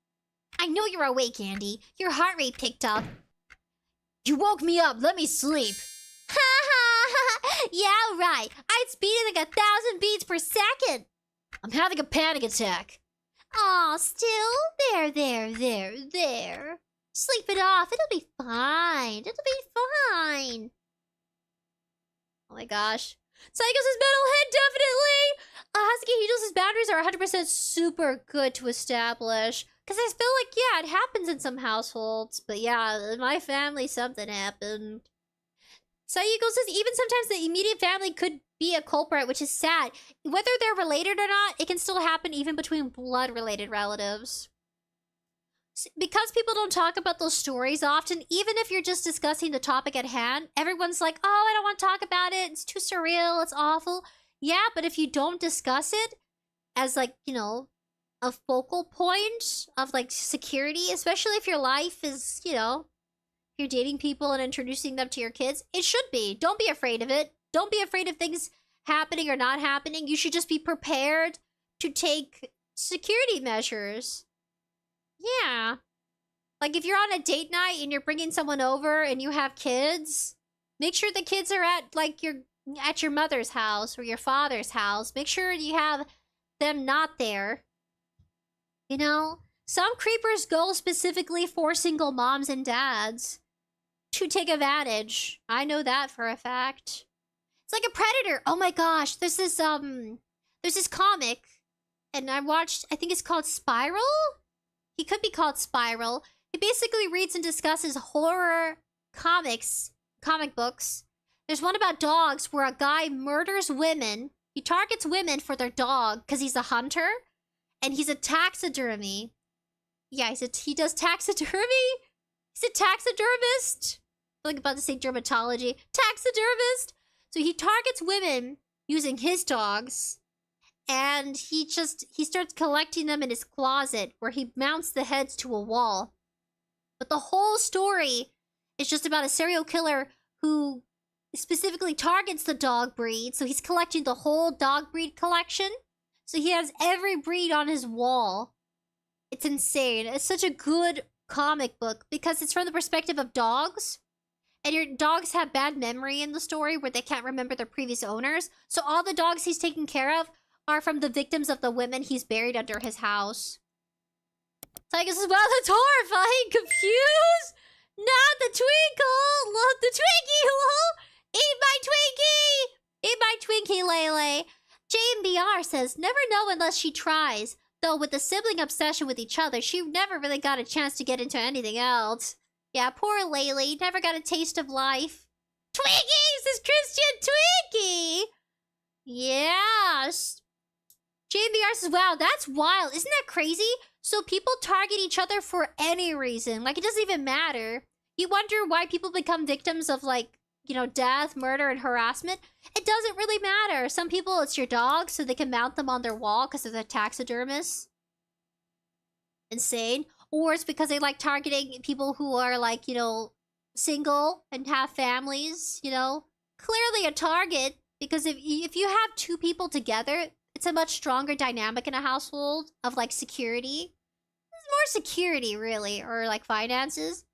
I know you're awake, Andy. Your heart rate picked up. You woke me up. Let me sleep. Ha ha! Yeah, right. I'd speed it like 1,000 beats per second. I'm having a panic attack. Aw, still? There. Sleep it off. It'll be fine. Oh my gosh. Psychos' metalhead, definitely! Husky Heedles' boundaries are 100% super good to establish. Because I feel like, yeah, it happens in some households. But yeah, in my family, something happened. Psychos says even sometimes the immediate family could be a culprit, which is sad. Whether they're related or not, it can still happen even between blood-related relatives. Because people don't talk about those stories often, even if you're just discussing the topic at hand, everyone's like, oh, I don't want to talk about it. It's too surreal. It's awful. Yeah, but if you don't discuss it as, like, you know, a focal point of, like, security, especially if your life is, you know, you're dating people and introducing them to your kids, it should be. Don't be afraid of it. Don't be afraid of things happening or not happening. You should just be prepared to take security measures. Yeah. Like, if you're on a date night and you're bringing someone over and you have kids, make sure the kids are at, like, at your mother's house or your father's house. Make sure you have them not there. You know? Some creepers go specifically for single moms and dads to take advantage. I know that for a fact. It's like a predator. Oh my gosh. There's this comic. And I think it's called Spiral? He could be called Spiral. He basically reads and discusses horror comic books. There's one about dogs where a guy murders women. He targets women for their dog because he's a hunter. And he's a taxidermy. Yeah, he does taxidermy? He's a taxidermist? I'm like about to say dermatology. Taxidermist! So he targets women using his dogs. And he starts collecting them in his closet where he mounts the heads to a wall. But the whole story is just about a serial killer who specifically targets the dog breed. So he's collecting the whole dog breed collection. So he has every breed on his wall. It's insane. It's such a good comic book because it's from the perspective of dogs. And your dogs have bad memory in the story where they can't remember their previous owners. So all the dogs he's taking care of are from the victims of the women he's buried under his house. Tygus says, wow, that's horrifying. Confused? Not the twinkle. Love the Twinkie. Hello? Eat my Twinkie. Eat my Twinkie, Leyley. JMBR says, never know unless she tries. Though with the sibling obsession with each other, she never really got a chance to get into anything else. Yeah, poor Leyley. Never got a taste of life. Twinkies! This Christian Twinkie! Yes. JMBR says, wow, that's wild. Isn't that crazy? So people target each other for any reason. Like, it doesn't even matter. You wonder why people become victims of, like, you know, death, murder, and harassment. It doesn't really matter. Some people, it's your dog, so they can mount them on their wall because of the taxidermist. Insane. Or it's because they like targeting people who are, like, you know, single and have families, you know. Clearly a target, because if you have two people together, it's a much stronger dynamic in a household of, like, security. There's more security, really, or, like, finances.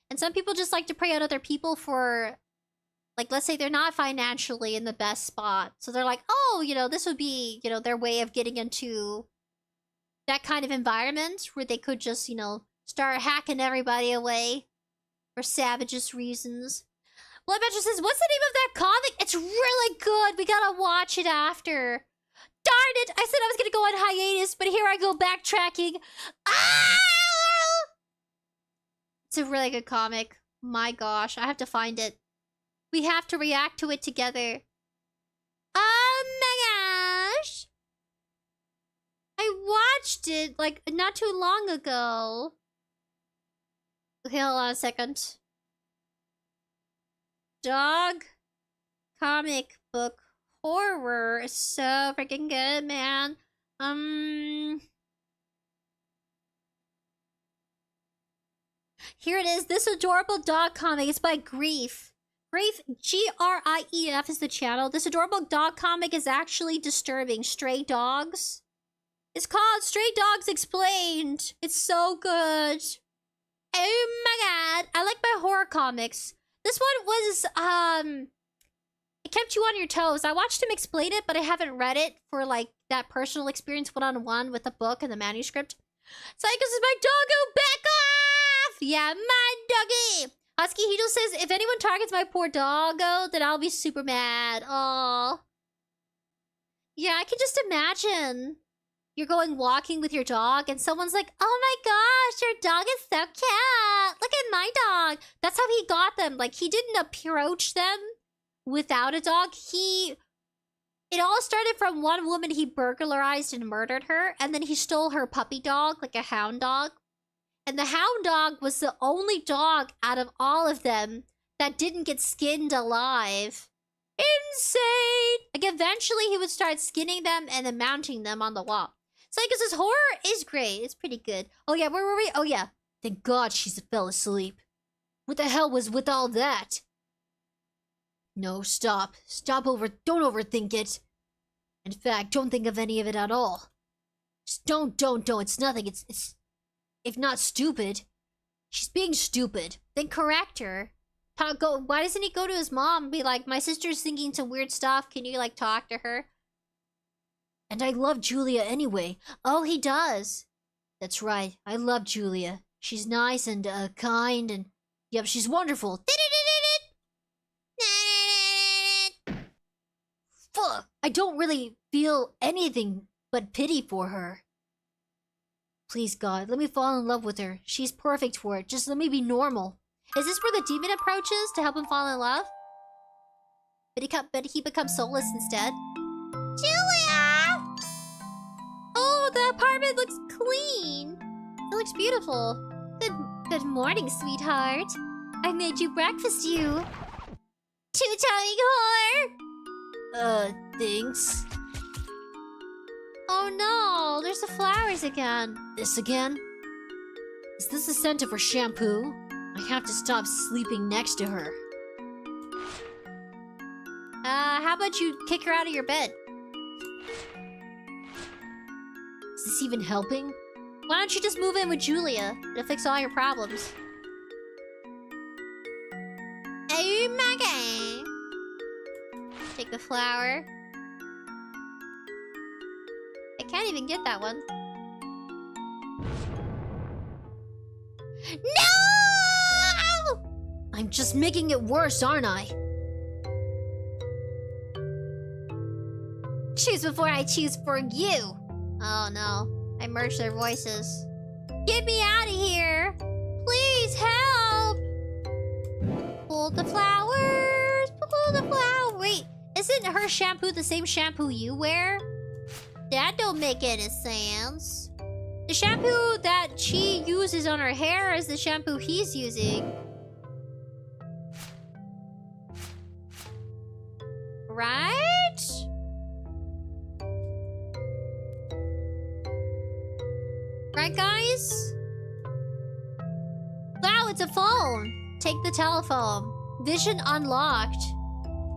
And some people just like to prey on other people for, like, let's say they're not financially in the best spot. So they're like, oh, you know, this would be, you know, their way of getting into that kind of environment where they could just, you know, start hacking everybody away for savageous reasons. Bloodmatcher says, what's the name of that comic? It's really good. We gotta watch it after. Darn it! I said I was gonna go on hiatus, but here I go backtracking. Ah! It's a really good comic. My gosh, I have to find it. We have to react to it together. Oh my gosh! I watched it, like, not too long ago. Okay, hold on a second. Dog comic book horror is so freaking good, man. Here it is. This adorable dog comic. It's by Grief. Grief, G-R-I-E-F is the channel. This adorable dog comic is actually disturbing. Stray Dogs. It's called Stray Dogs Explained. It's so good. Oh my god. I like my horror comics. This one was, it kept you on your toes. I watched him explain it, but I haven't read it for, like, that personal experience one-on-one with the book and the manuscript. Psychos is my doggo, back off! Yeah, my doggy! Husky Hito says, if anyone targets my poor doggo, then I'll be super mad. Aww. Yeah, I can just imagine. You're going walking with your dog and someone's like, oh my gosh, your dog is so cute. Look at my dog. That's how he got them. Like, he didn't approach them without a dog. It all started from one woman he burglarized and murdered her. And then he stole her puppy dog, like a hound dog. And the hound dog was the only dog out of all of them that didn't get skinned alive. Insane! Like, eventually he would start skinning them and then mounting them on the wall. So, because this horror is great. It's pretty good. Oh, yeah, where were we? Oh, yeah. Thank God she fell asleep. What the hell was with all that? No, stop. Don't overthink it. In fact, don't think of any of it at all. Just don't. It's nothing. It's if not stupid. She's being stupid. Then correct her. Why doesn't he go to his mom and be like, my sister's thinking some weird stuff. Can you, like, talk to her? And I love Julia anyway. Oh, he does. That's right. I love Julia. She's nice and, kind and... Yep, she's wonderful. Fuck! I don't really feel anything but pity for her. Please, God, let me fall in love with her. She's perfect for it. Just let me be normal. Is this where the demon approaches to help him fall in love? But he becomes soulless instead. Julia! Oh, the apartment looks clean. It looks beautiful. Good morning, sweetheart. I made you breakfast, you. Two-tummy whore. Thanks. Oh no, there's the flowers again. This again? Is this the scent of her shampoo? I have to stop sleeping next to her. How about you kick her out of your bed? Is this even helping? Why don't you just move in with Julia? It'll fix all your problems. Oh my god. Take the flower. I can't even get that one. No! I'm just making it worse, aren't I? Choose before I choose for you. Oh no, I merged their voices. Get me out of here! Please help! Pull the flowers! Pull the flower! Wait, isn't her shampoo the same shampoo you wear? That don't make any sense. The shampoo that she uses on her hair is the shampoo he's using. Right? Right, guys? Wow, it's a phone. Take the telephone. Vision unlocked.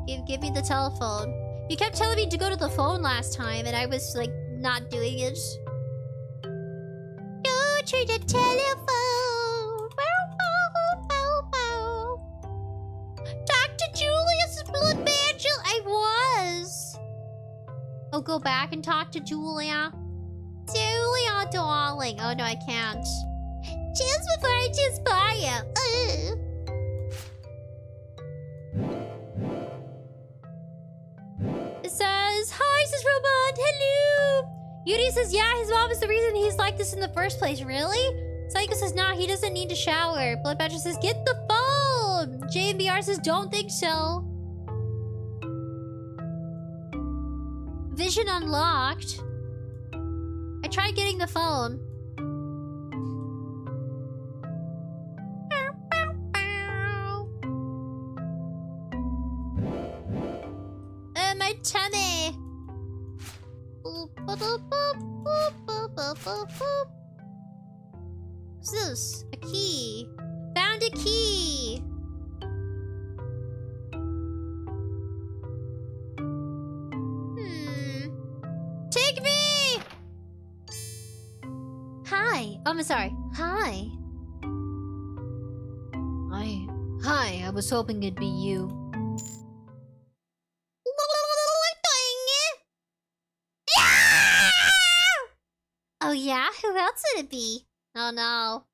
Give me the telephone. You kept telling me to go to the phone last time, and I was, like, not doing it. Go to the telephone. Bow, bow, bow, bow. Dr. Julius's blood angel. I was. Oh, go back and talk to Julia. Julia, darling. Oh, no, I can't. Just before I just buy it. It says, hi, sis Robot. Hello. Yuri says, yeah, his mom is the reason he's like this in the first place. Really? Psycho says, nah, he doesn't need to shower. Blood Badger says, get the phone. JMBR says, don't think so. Vision unlocked. I tried getting the phone. My tummy. What's this? A key. Found a key. Take me. Hi. Oh, I'm sorry. Hi. Hi. I was hoping it'd be you. Oh yeah? Who else would it be? Oh no.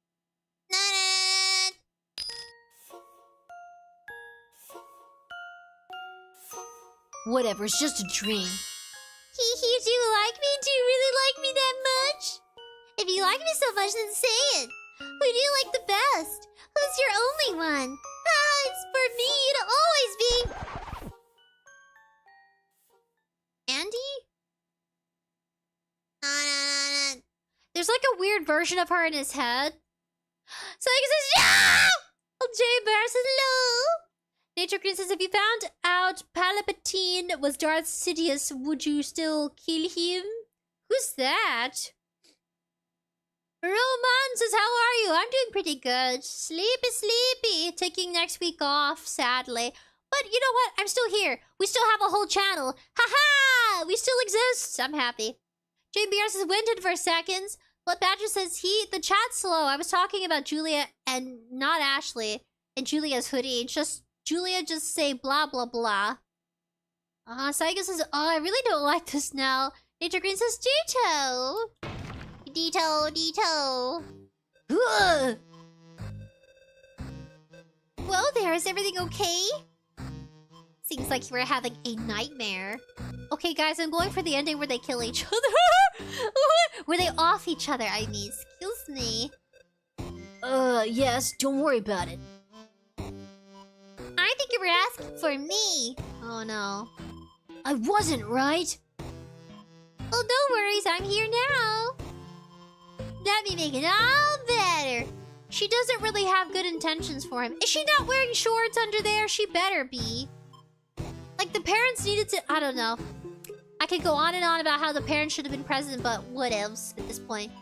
Whatever, it's just a dream. Hee, do you like me? Do you really like me that much? If you like me so much, then say it. Who do you like the best? Who's your only one? Ah, it's for me. It'll always be... Andy? There's like a weird version of her in his head. So he says, yeah! Jay Bear says, hello! Nature Green says, if you found out Palpatine was Darth Sidious, would you still kill him? Who's that? Roman says, how are you? I'm doing pretty good. Sleepy. Taking next week off, sadly. But you know what? I'm still here. We still have a whole channel. Ha! We still exist. I'm happy. JBR says, winded for seconds. Blood Badger says, the chat's slow. I was talking about Julia and not Ashley. And Julia's hoodie. Julia just say blah, blah, blah. Saiga says, oh, I really don't like this now. Nature Green says, Dito. Ugh. Well, there, is everything okay? Seems like you were having a nightmare. Okay, guys, I'm going for the ending where they kill each other. Where they off each other, I mean. Excuse me. Yes, don't worry about it. I think you were asking for me. Oh, no. I wasn't, right? Well, no worries, I'm here now. That'd be making it all better. She doesn't really have good intentions for him. Is she not wearing shorts under there? She better be. Like, the parents needed to... I don't know. I could go on and on about how the parents should have been present, but whatevs at this point.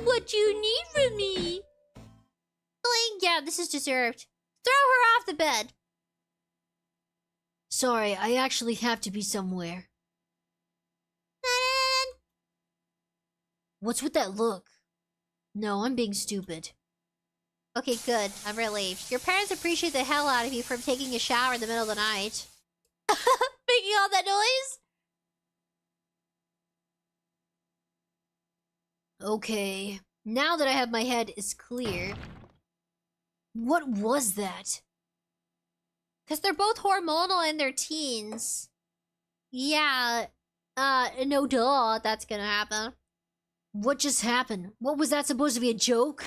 What do you need from me? Like, yeah, this is deserved. Throw her off the bed. Sorry, I actually have to be somewhere. What's with that look? No, I'm being stupid. Okay, good. I'm relieved. Your parents appreciate the hell out of you for taking a shower in the middle of the night. Making all that noise? Okay, now that I have my head is clear. What was that? Because they're both hormonal in their teens. Yeah, no duh, that's gonna happen. What just happened? What was that supposed to be, a joke?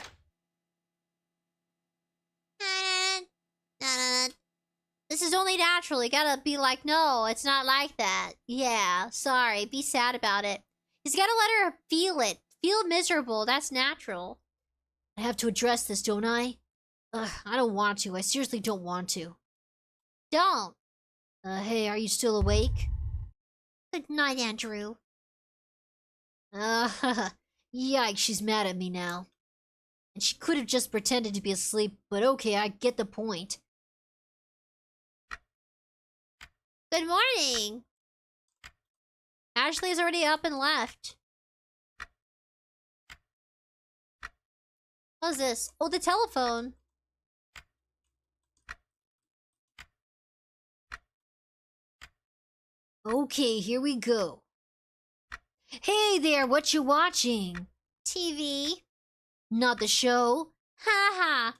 This is only natural. You gotta be like, no, it's not like that. Yeah, sorry. Be sad about it. He's gotta let her feel it. feel miserable. That's natural. I have to address this, don't I? Ugh, I don't want to. I seriously don't want to. Don't. Hey, are you still awake? Good night, Andrew. Yikes, she's mad at me now. And she could have just pretended to be asleep, but okay, I get the point. Good morning. Ashley's already up and left. What's this? Oh, the telephone. Okay, here we go. Hey there, what you watching? TV. Not the show? Ha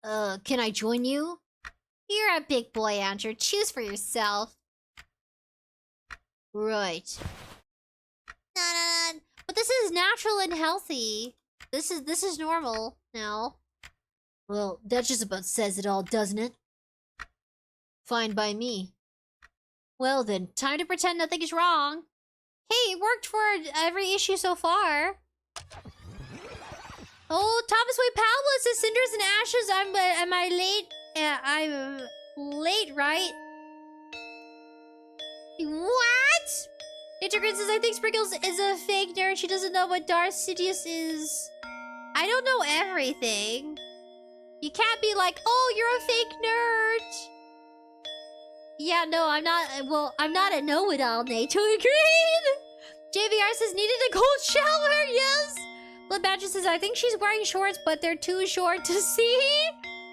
ha. Can I join you? You're a big boy, Andrew. Choose for yourself. Right. But this is natural and healthy. This is normal now. Well, that just about says it all, doesn't it? Fine by me. Well then, time to pretend nothing is wrong. Hey, it worked for every issue so far. Oh, Thomas Wayne Powell says Cinders and Ashes. Am I late? I'm late, right? What? Intergrid says, I think Sprinkles is a fake nerd. She doesn't know what Darth Sidious is. I don't know everything. You can't be like, oh, you're a fake nerd. Yeah, no, I'm not. Well, I'm not a know-it-all, Nate. To agree. JVR says, needed a cold shower. Yes. Blood Badger says, I think she's wearing shorts, but they're too short to see.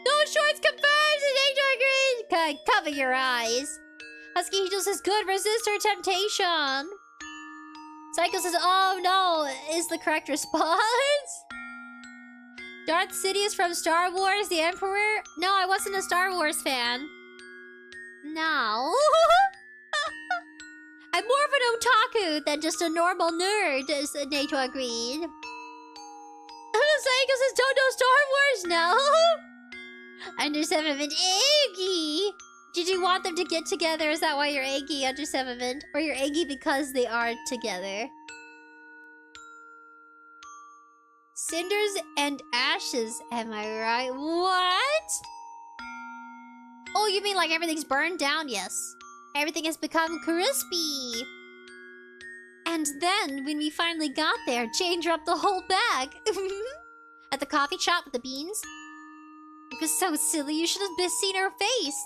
No shorts confirmed. Nate to agree. Cover your eyes. Husky Hito says, good, resist her temptation. Psycho says, oh no, is the correct response. Darth Sidious from Star Wars, the Emperor? No, I wasn't a Star Wars fan. No. I'm more of an otaku than just a normal nerd, as Nato agreed. Psycho says, don't know Star Wars, no. Under 7-Mint, Iggy. Did you want them to get together? Is that why you're eggy under 7-Mint? Or you're eggy because they are together? Cinders and ashes, am I right? What? Oh, you mean like everything's burned down? Yes. Everything has become crispy. And then, when we finally got there, Jane dropped the whole bag. At the coffee shop with the beans. It was so silly, you should have seen her face.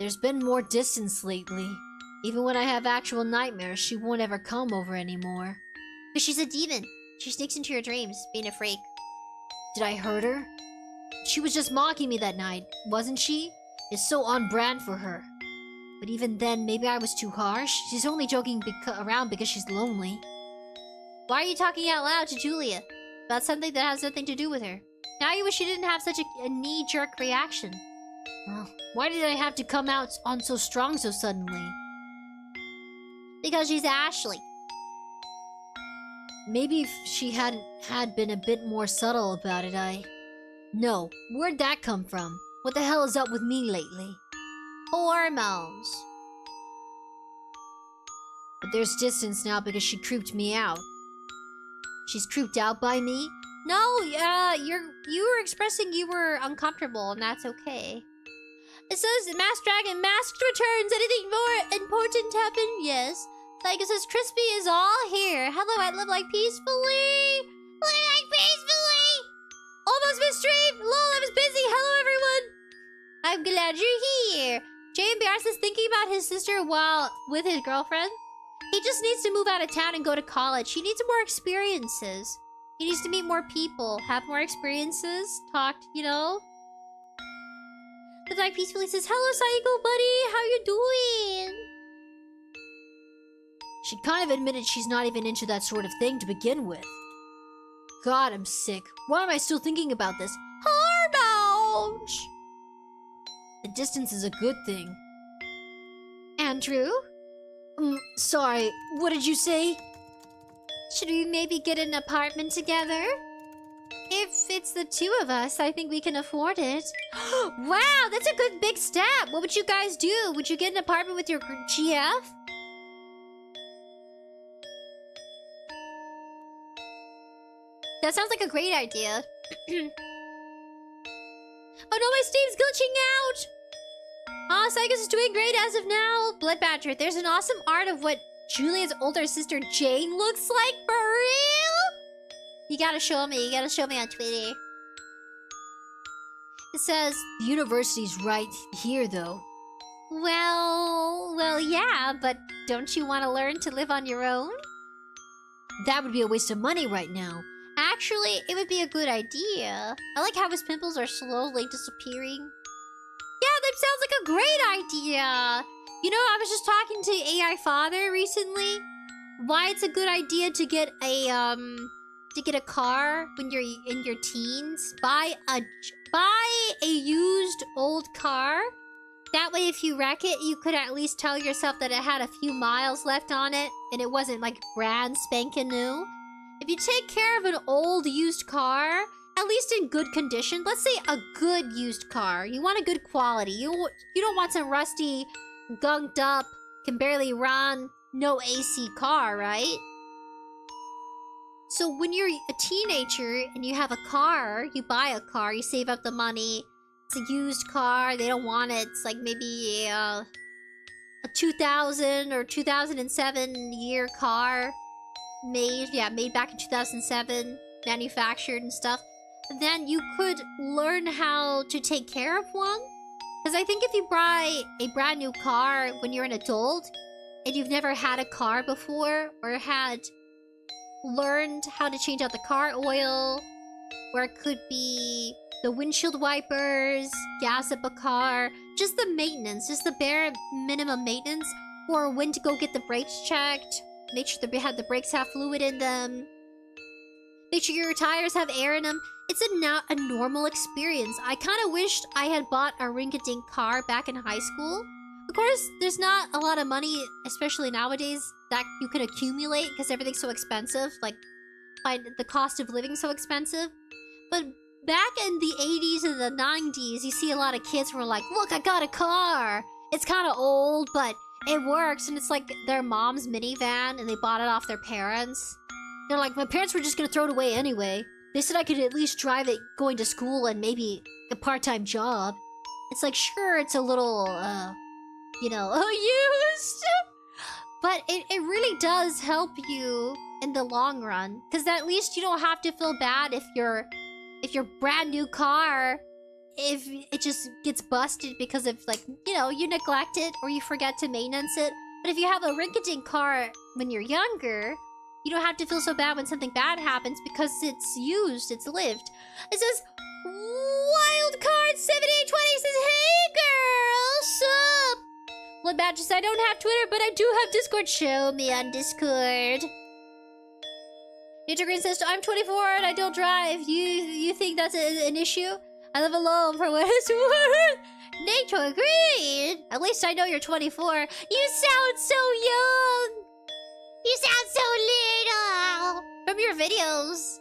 There's been more distance lately. Even when I have actual nightmares, she won't ever come over anymore. Because she's a demon. She sneaks into your dreams, being a freak. Did I hurt her? She was just mocking me that night, wasn't she? It's so on brand for her. But even then, maybe I was too harsh. She's only joking around because she's lonely. Why are you talking out loud to Julia? About something that has nothing to do with her? Now you wish you didn't have such a knee-jerk reaction. Why did I have to come out on so strong so suddenly? Because she's Ashley. Maybe if she had been a bit more subtle about it, No, where'd that come from? What the hell is up with me lately? Hormones. But there's distance now because she creeped me out. She's creeped out by me? No, you were expressing you were uncomfortable, and that's okay. It says, Masked Dragon, Masked returns. Anything more important happen? Yes. Like it says, Crispy is all here. Hello, I live like peacefully. Live like peacefully. Almost missed stream. Lol, I was busy. Hello, everyone. I'm glad you're here. JMBR is thinking about his sister while with his girlfriend. He just needs to move out of town and go to college. He needs more experiences. He needs to meet more people, have more experiences, talk, you know? The dog peacefully says, hello, Psycho buddy, how you doing? She kind of admitted she's not even into that sort of thing to begin with. God, I'm sick. Why am I still thinking about this? Hormones! The distance is a good thing. Andrew? Sorry, what did you say? Should we maybe get an apartment together? If it's the two of us, I think we can afford it. Wow, that's a good big step. What would you guys do? Would you get an apartment with your GF? That sounds like a great idea. Oh no, my Steve's glitching out! Stygus is doing great as of now. Blood Badger, there's an awesome art of what Julia's older sister Jane looks like, for real? You gotta show me. You gotta show me on Twitter. It says, The university's right here, though. well, yeah, but don't you want to learn to live on your own? That would be a waste of money right now. Actually, it would be a good idea. I like how his pimples are slowly disappearing. Yeah, that sounds like a great idea. You know, I was just talking to AI Father recently. Why it's a good idea to get a car when you're in your teens. Buy a used old car. That way, if you wreck it, you could at least tell yourself that it had a few miles left on it and it wasn't like brand spanking new. If you take care of an old used car, at least in good condition, let's say a good used car, you want a good quality. You don't want some rusty, gunked up, can barely run, no AC car, right? So when you're a teenager and you have a car, you buy a car, you save up the money. It's a used car, they don't want it. It's like maybe a 2000 or 2007 year car. Made back in 2007, manufactured and stuff. Then you could learn how to take care of one. Because I think if you buy a brand new car when you're an adult and you've never had a car before or had learned how to change out the car oil, or it could be the windshield wipers, gas up a car, just the maintenance, just the bare minimum maintenance, or when to go get the brakes checked. Make sure the brakes have fluid in them. Make sure your tires have air in them. It's a normal experience. I kind of wished I had bought a rinky-dink car back in high school. Of course, there's not a lot of money, especially nowadays, that you can accumulate because everything's so expensive. Like, the cost of living so expensive. But back in the 80s and the 90s, you see a lot of kids who are like, look, I got a car. It's kind of old, but it works, and it's like their mom's minivan, and they bought it off their parents. They're like, my parents were just gonna throw it away anyway. They said I could at least drive it going to school and maybe a part-time job. It's like, sure, it's a little, you know, used. But it really does help you in the long run. Because at least you don't have to feel bad if your brand new car, if it just gets busted because of, like, you know, you neglect it or you forget to maintenance it. But if you have a rinky-dink car when you're younger, you don't have to feel so bad when something bad happens because it's used, it's lived. It says, Wildcard7820 says, hey girl, sup? Blood Badger says, I don't have Twitter, but I do have Discord. Show me on Discord. Nature Green says, I'm 24 and I don't drive. You think that's an issue? I live alone for what it's worth. Nature Green! At least I know you're 24. You sound so young! You sound so little! From your videos.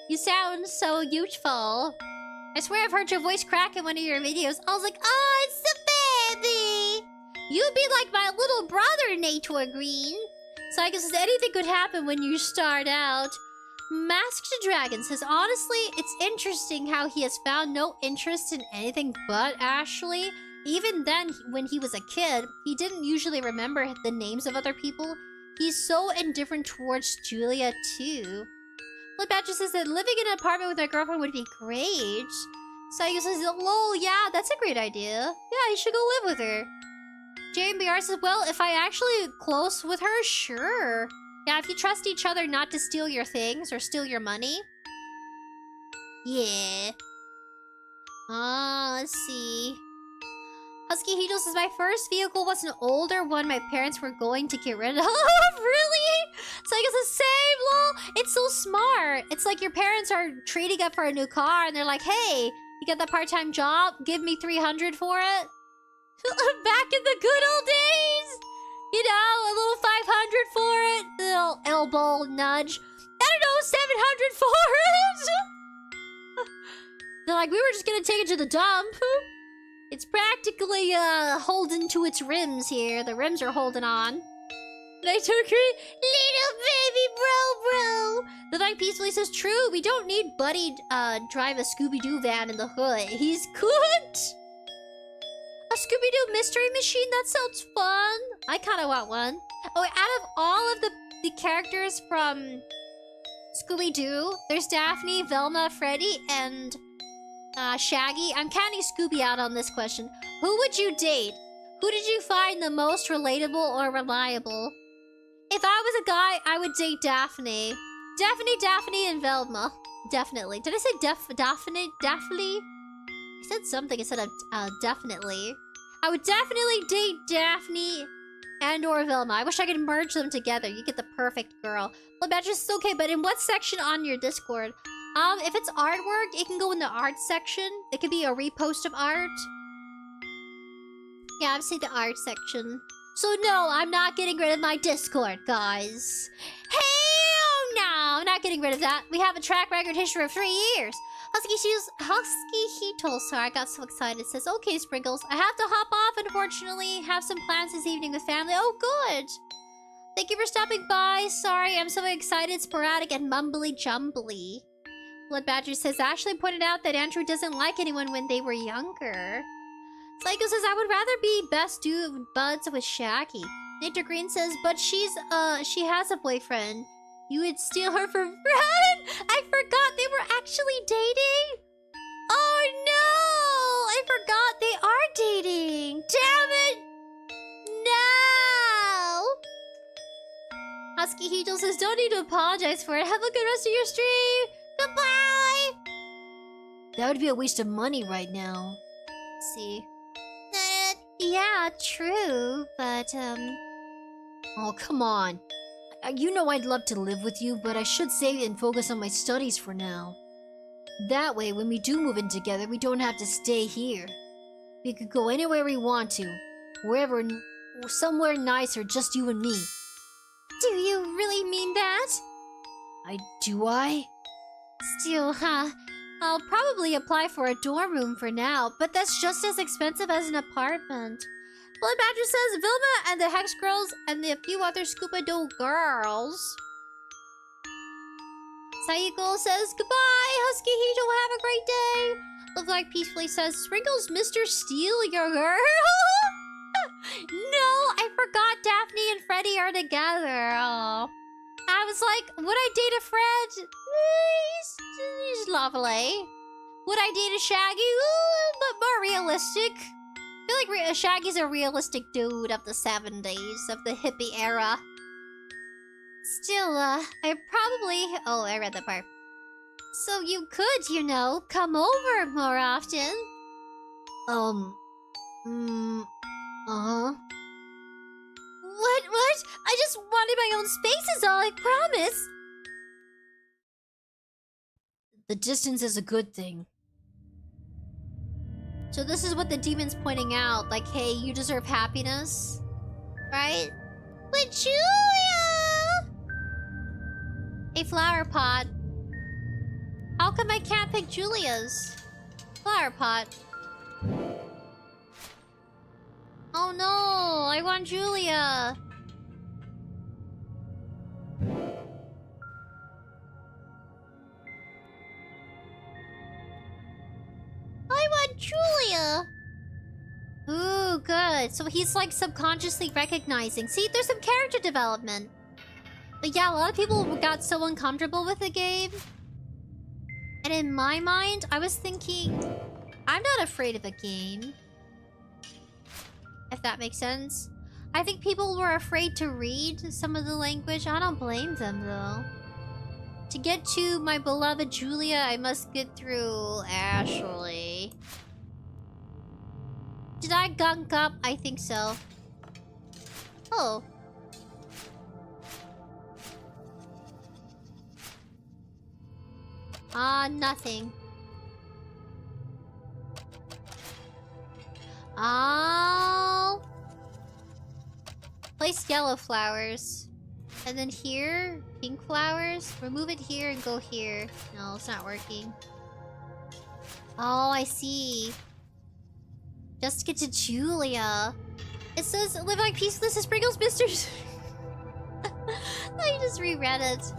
You sound so youthful. I swear I've heard your voice crack in one of your videos. I was like, oh, it's the baby! You'd be like my little brother, Nature Green. So I guess anything could happen when you start out. Masked Dragon says, honestly, it's interesting how he has found no interest in anything but Ashley. Even then, when he was a kid, he didn't usually remember the names of other people. He's so indifferent towards Julia, too. Blood Badger says that living in an apartment with my girlfriend would be great. Saigo says, lol, yeah, that's a great idea. Yeah, you should go live with her. JMBR says, well, if I actually close with her, sure. Yeah, if you trust each other not to steal your things or steal your money. Yeah. Let's see. Husky Hito says, my first vehicle was an older one my parents were going to get rid of. Really? It's like it's the same, lol. It's so smart. It's like your parents are trading up for a new car and they're like, hey, you got that part-time job? Give me 300 for it. Back in the good old days. You know, a little 500 for it. A little elbow nudge. I don't know, 700 for it. They're like, we were just gonna take it to the dump. It's practically holding to its rims here. The rims are holding on. They took her little bro. The Night Peacefully says, true, we don't need Buddy drive a Scooby-Doo van in the hood. He's good. A Scooby-Doo mystery machine? That sounds fun. I kind of want one. Oh, out of all of the characters from Scooby-Doo, there's Daphne, Velma, Freddy, and Shaggy. I'm counting Scooby out on this question. Who would you date? Who did you find the most relatable or reliable? If I was a guy, I would date Daphne. Daphne, and Velma. Definitely. Did I say Daphne? I said something instead of definitely. I would definitely date Daphne and or Velma. I wish I could merge them together. You get the perfect girl. Well, Mattress is okay, but in what section on your Discord? If it's artwork, it can go in the art section. It could be a repost of art. Yeah, I'd say the art section. So no, I'm not getting rid of my Discord, guys. Hell no, I'm not getting rid of that. We have a track record history of 3 years. Husky sorry, I got so excited. Says, okay, Sprinkles, I have to hop off, unfortunately. Have some plans this evening with family. Oh, good. Thank you for stopping by. Sorry, I'm so excited, sporadic, and mumbly jumbly. Blood Badger says, Ashley pointed out that Andrew doesn't like anyone when they were younger. Psycho says, I would rather be best buds with Shaggy. Nature Green says, but she has a boyfriend. You would steal her for Fred? I forgot they were actually dating? Oh no! I forgot they are dating! Damn it! No! Husky Hito says, don't need to apologize for it. Have a good rest of your stream! Goodbye! That would be a waste of money right now. Let's see. Yeah, true, but, Oh, come on. You know I'd love to live with you, but I should save and focus on my studies for now. That way, when we do move in together, we don't have to stay here. We could go anywhere we want to. Wherever, somewhere nicer, just you and me. Do you really mean that? Do I? Still, I'll probably apply for a dorm room for now, but that's just as expensive as an apartment. Blood Badger says Vilma and the Hex Girls and a few other Scooby-Doo girls. Sayiko says goodbye, Husky Hito, have a great day. Love Like Peacefully says Sprinkles, Mr. Steal your girl. No, I forgot Daphne and Freddy are together. Oh. I was like, would I date a Fred? He's lovely. Would I date a Shaggy? Ooh, but more realistic. I feel like Shaggy's a realistic dude of the 70s, of the hippie era. Still, I probably... Oh, I read that part. So you could, you know, come over more often. Uh-huh. What? I just wanted my own space is all, I promise. The distance is a good thing. So this is what the demon's pointing out. Like, hey, you deserve happiness. Right? But Julia! A flower pot. How come I can't pick Julia's? Flower pot. Oh no! I want Julia! I want Julia! Ooh, good. So he's like subconsciously recognizing. See, there's some character development. But yeah, a lot of people got so uncomfortable with the game. And in my mind, I was thinking, I'm not afraid of a game. If that makes sense. I think people were afraid to read some of the language. I don't blame them, though. To get to my beloved Julia, I must get through Ashley. Did I gunk up? I think so. Oh. Nothing. Oh. Place yellow flowers. And then here, pink flowers. Remove it here and go here. No, it's not working. Oh, I see. Just to get to Julia. It says, live like peaceless as Sprinkles Misters. I just reread it.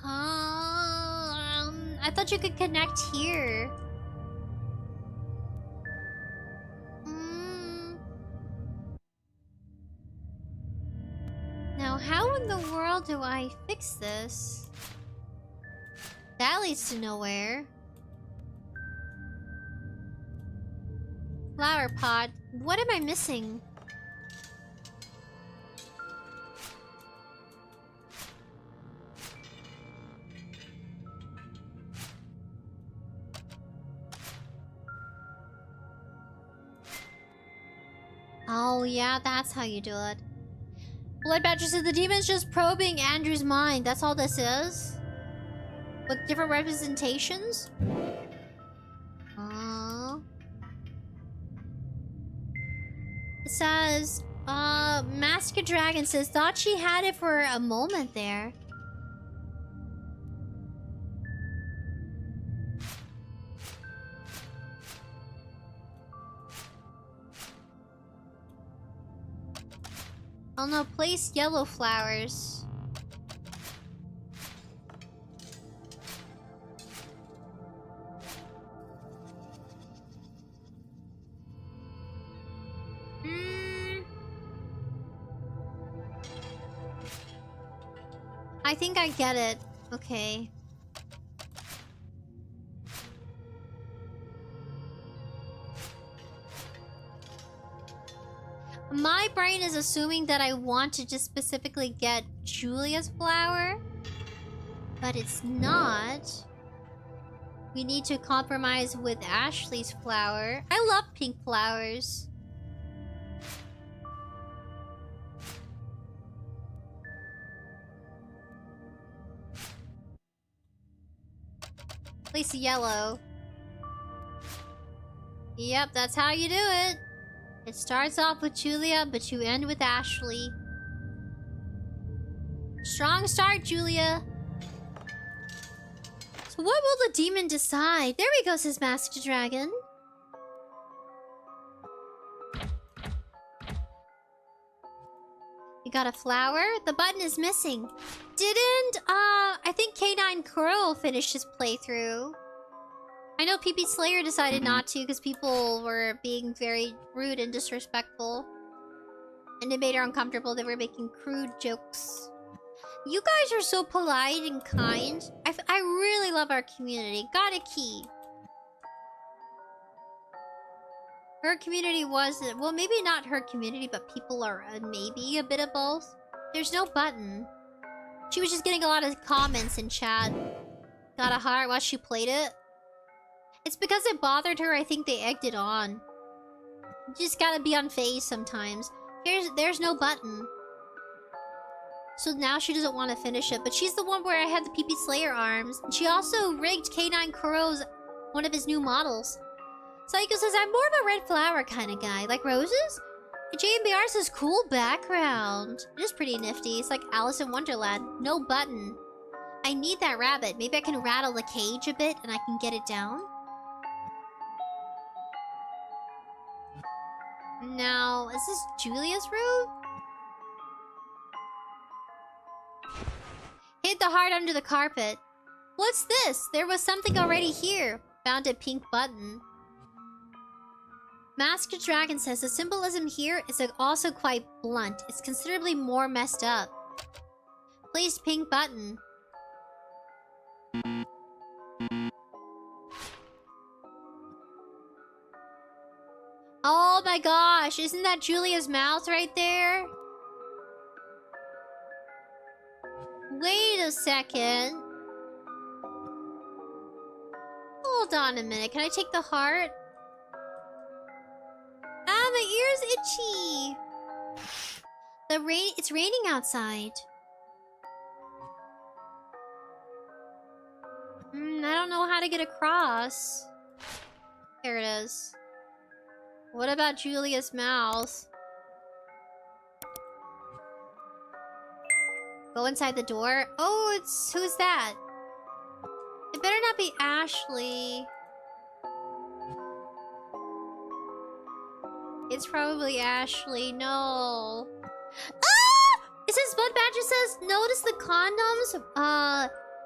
I thought you could connect here. Now, how in the world do I fix this? That leads to nowhere. Flower pot. What am I missing? Oh, yeah, that's how you do it. Blood Badger said the demon's just probing Andrew's mind. That's all this is? With different representations? It says, Master Dragon says, thought she had it for a moment there. Oh no, place yellow flowers. I think I get it. Okay. My brain is assuming that I want to just specifically get Julia's flower, but it's not. We need to compromise with Ashley's flower. I love pink flowers. Place yellow. Yep, that's how you do it. It starts off with Julia, but you end with Ashley. Strong start, Julia. So what will the demon decide? There we go, says Master Dragon. You got a flower? The button is missing. Didn't, I think K9 Crow finished his playthrough. I know PP Slayer decided not to because people were being very rude and disrespectful. And it made her uncomfortable. They were making crude jokes. You guys are so polite and kind. I really love our community. Got a key. Her community was... Well, maybe not her community, but people are maybe a bit of both. There's no button. She was just getting a lot of comments in chat. Got a heart while she played it. It's because it bothered her. I think they egged it on. You just gotta be unfazed sometimes. There's no button. So now she doesn't want to finish it. But she's the one where I had the PP Slayer arms. And she also rigged K9 Kuro's one of his new models. Saiko says, I'm more of a red flower kind of guy. Like roses? JMBR says, cool background. It is pretty nifty. It's like Alice in Wonderland. No button. I need that rabbit. Maybe I can rattle the cage a bit and I can get it down. Now, is this Julia's room? Hid the heart under the carpet. What's this? There was something already here. Found a pink button. Master Dragon says the symbolism here is also quite blunt. It's considerably more messed up. Placed pink button. Oh my gosh, isn't that Julia's mouth right there? Wait a second. Hold on a minute. Can I take the heart? Ah, my ear's itchy. It's raining outside. I don't know how to get across. There it is. What about Julia's mouth? Go inside the door. Oh, who's that? It better not be Ashley. It's probably Ashley. No. Ah! It says Blood Badger says, notice the condoms.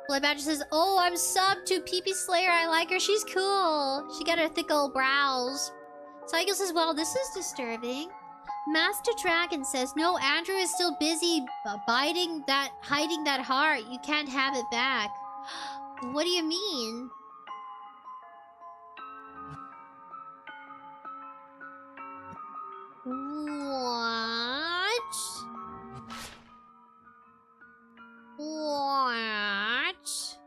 Blood Badger says, oh, I'm subbed to PP Slayer. I like her. She's cool. She got her thick old brows. Cycle says, well, this is disturbing. Master Dragon says, no, Andrew is still busy hiding that heart. You can't have it back. What do you mean? What? What?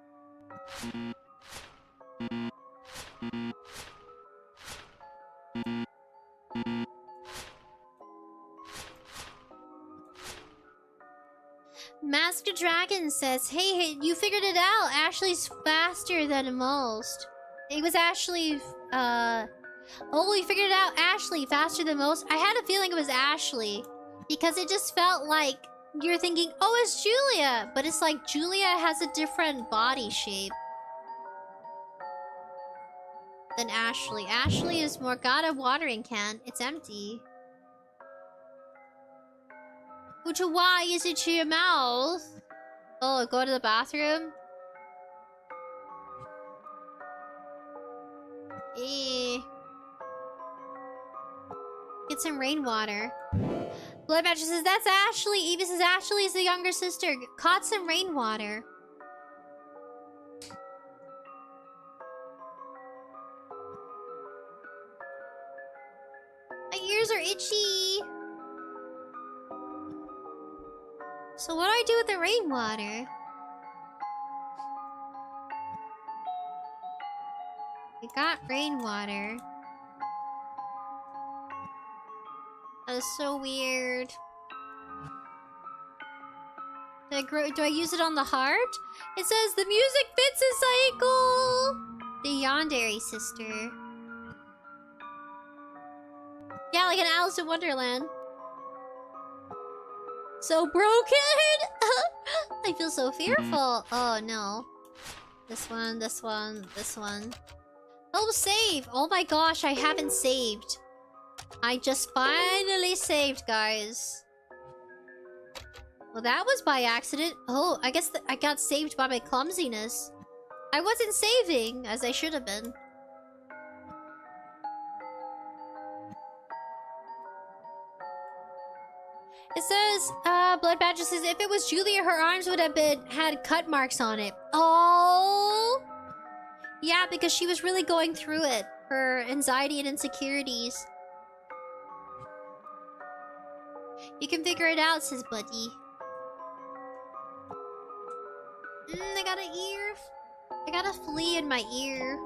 Master Dragon says, hey, you figured it out. Ashley's faster than most. It was Ashley, oh, we figured it out. Ashley, faster than most. I had a feeling it was Ashley. Because it just felt like you're thinking, oh, it's Julia. But it's like Julia has a different body shape than Ashley. Ashley is more got a watering can. It's empty. Why is it to your mouth? Oh, go to the bathroom? Get some rainwater. Blood Matcher says, that's Ashley. Eva says, Ashley is the younger sister. Caught some rainwater. My ears are itchy. So what do I do with the rainwater? We got rainwater. That is so weird. Do I use it on the heart? It says the music fits a cycle. The Yandere sister. Yeah, like an Alice in Wonderland. So broken! I feel so fearful. Oh no. This one, this one, this one. Oh, save! Oh my gosh, I haven't saved. I just finally saved, guys. Well, that was by accident. Oh, I guess I got saved by my clumsiness. I wasn't saving, as I should have been. It says, Blood Badger says, if it was Julia, her arms would have had cut marks on it. Oh! Yeah, because she was really going through it. Her anxiety and insecurities. You can figure it out, says Buddy. I got an ear. I got a flea in my ear.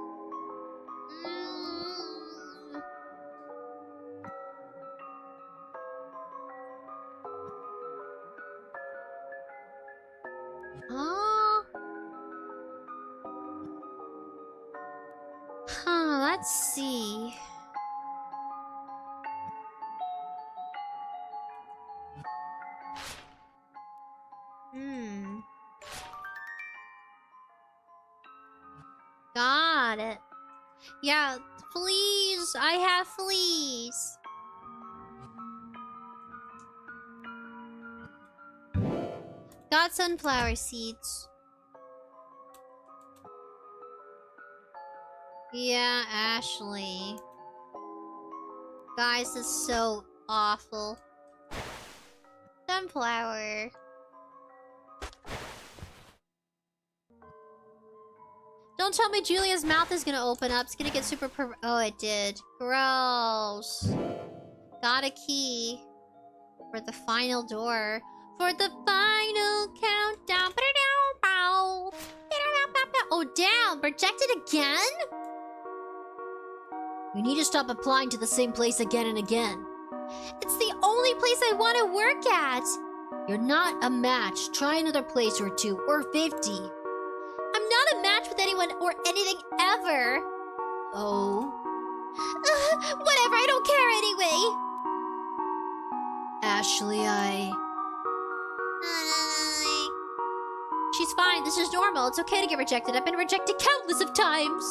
Let's see. Got it. Yeah, fleas. I have fleas. Got sunflower seeds. Yeah, Ashley. Guys, this is so awful. Sunflower. Don't tell me Julia's mouth is gonna open up. It's gonna get super oh, it did. Gross. Got a key. For the final door. For the final countdown. Oh, damn! Rejected again? You need to stop applying to the same place again and again. It's the only place I want to work at! You're not a match. Try another place or two, or 50. I'm not a match with anyone or anything ever! Oh? Whatever, I don't care anyway! Ashley, She's fine, this is normal. It's okay to get rejected. I've been rejected countless of times.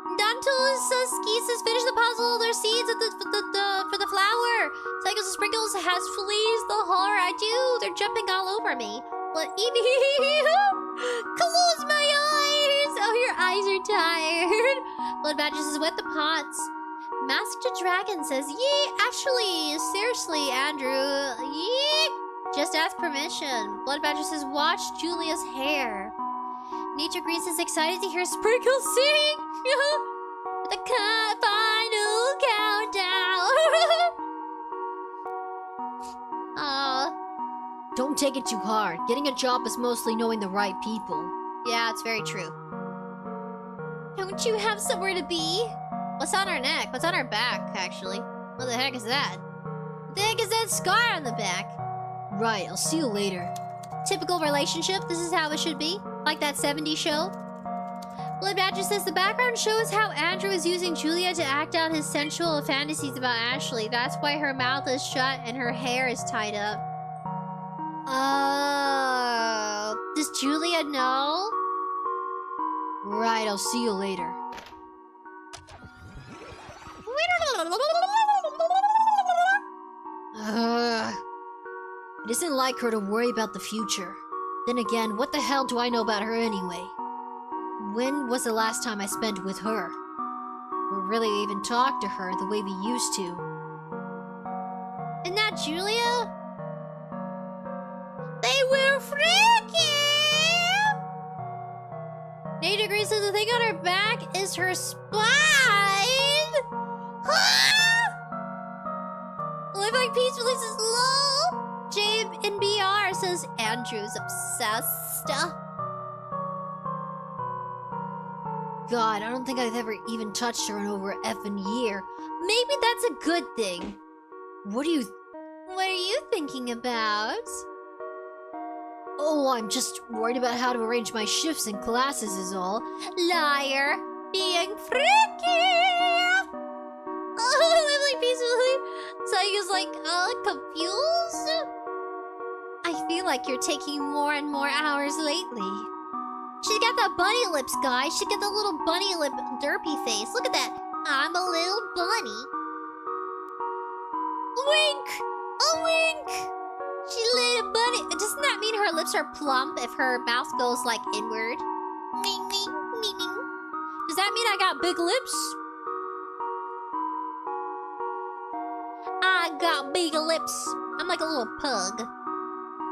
Dantoski says, finish the puzzle. There's seeds at for the flower. Cycles and Sprinkles has fleas the horror I do. They're jumping all over me. But close my eyes. Oh, your eyes are tired. Blood Badges says, wet the pots. Masked Dragon says, yee, actually, seriously, Andrew. Yee. Just ask permission. Blood Badger says, watch Julia's hair. Nature Green says, excited to hear Sprinkles sing. The final countdown. Don't take it too hard. Getting a job is mostly knowing the right people. Yeah, it's very true. Don't you have somewhere to be? What's on our neck? What's on our back, actually? What the heck is that? What the heck is that scar on the back? Right, I'll see you later. Typical relationship. This is how it should be. Like that 70s show. Blood Badger says the background shows how Andrew is using Julia to act out his sensual fantasies about Ashley. That's why her mouth is shut and her hair is tied up. Oh. Does Julia know? Right, I'll see you later. It isn't like her to worry about the future. Then again, what the hell do I know about her anyway? When was the last time I spent with her? Or really even talked to her the way we used to? Isn't that Julia? They were freaking! Nature Green says the thing on her back is her spine! Live like peacefully says lol. Jabe in BR says Andrew's obsessed. God, I don't think I've ever even touched her in over an effing year. Maybe that's a good thing. What are you thinking about? Oh, I'm just worried about how to arrange my shifts and classes is all. Liar. Being freaky. Oh, living peacefully. So he was like, confused? I feel like you're taking more and more hours lately. She's got the bunny lips, guys. She got the little bunny lip derpy face. Look at that. I'm a little bunny. Wink! A wink! She lit a bunny. Doesn't that mean her lips are plump if her mouth goes like inward? Ming, ming, ming, ming. Does that mean I got big lips? I got big lips. I'm like a little pug.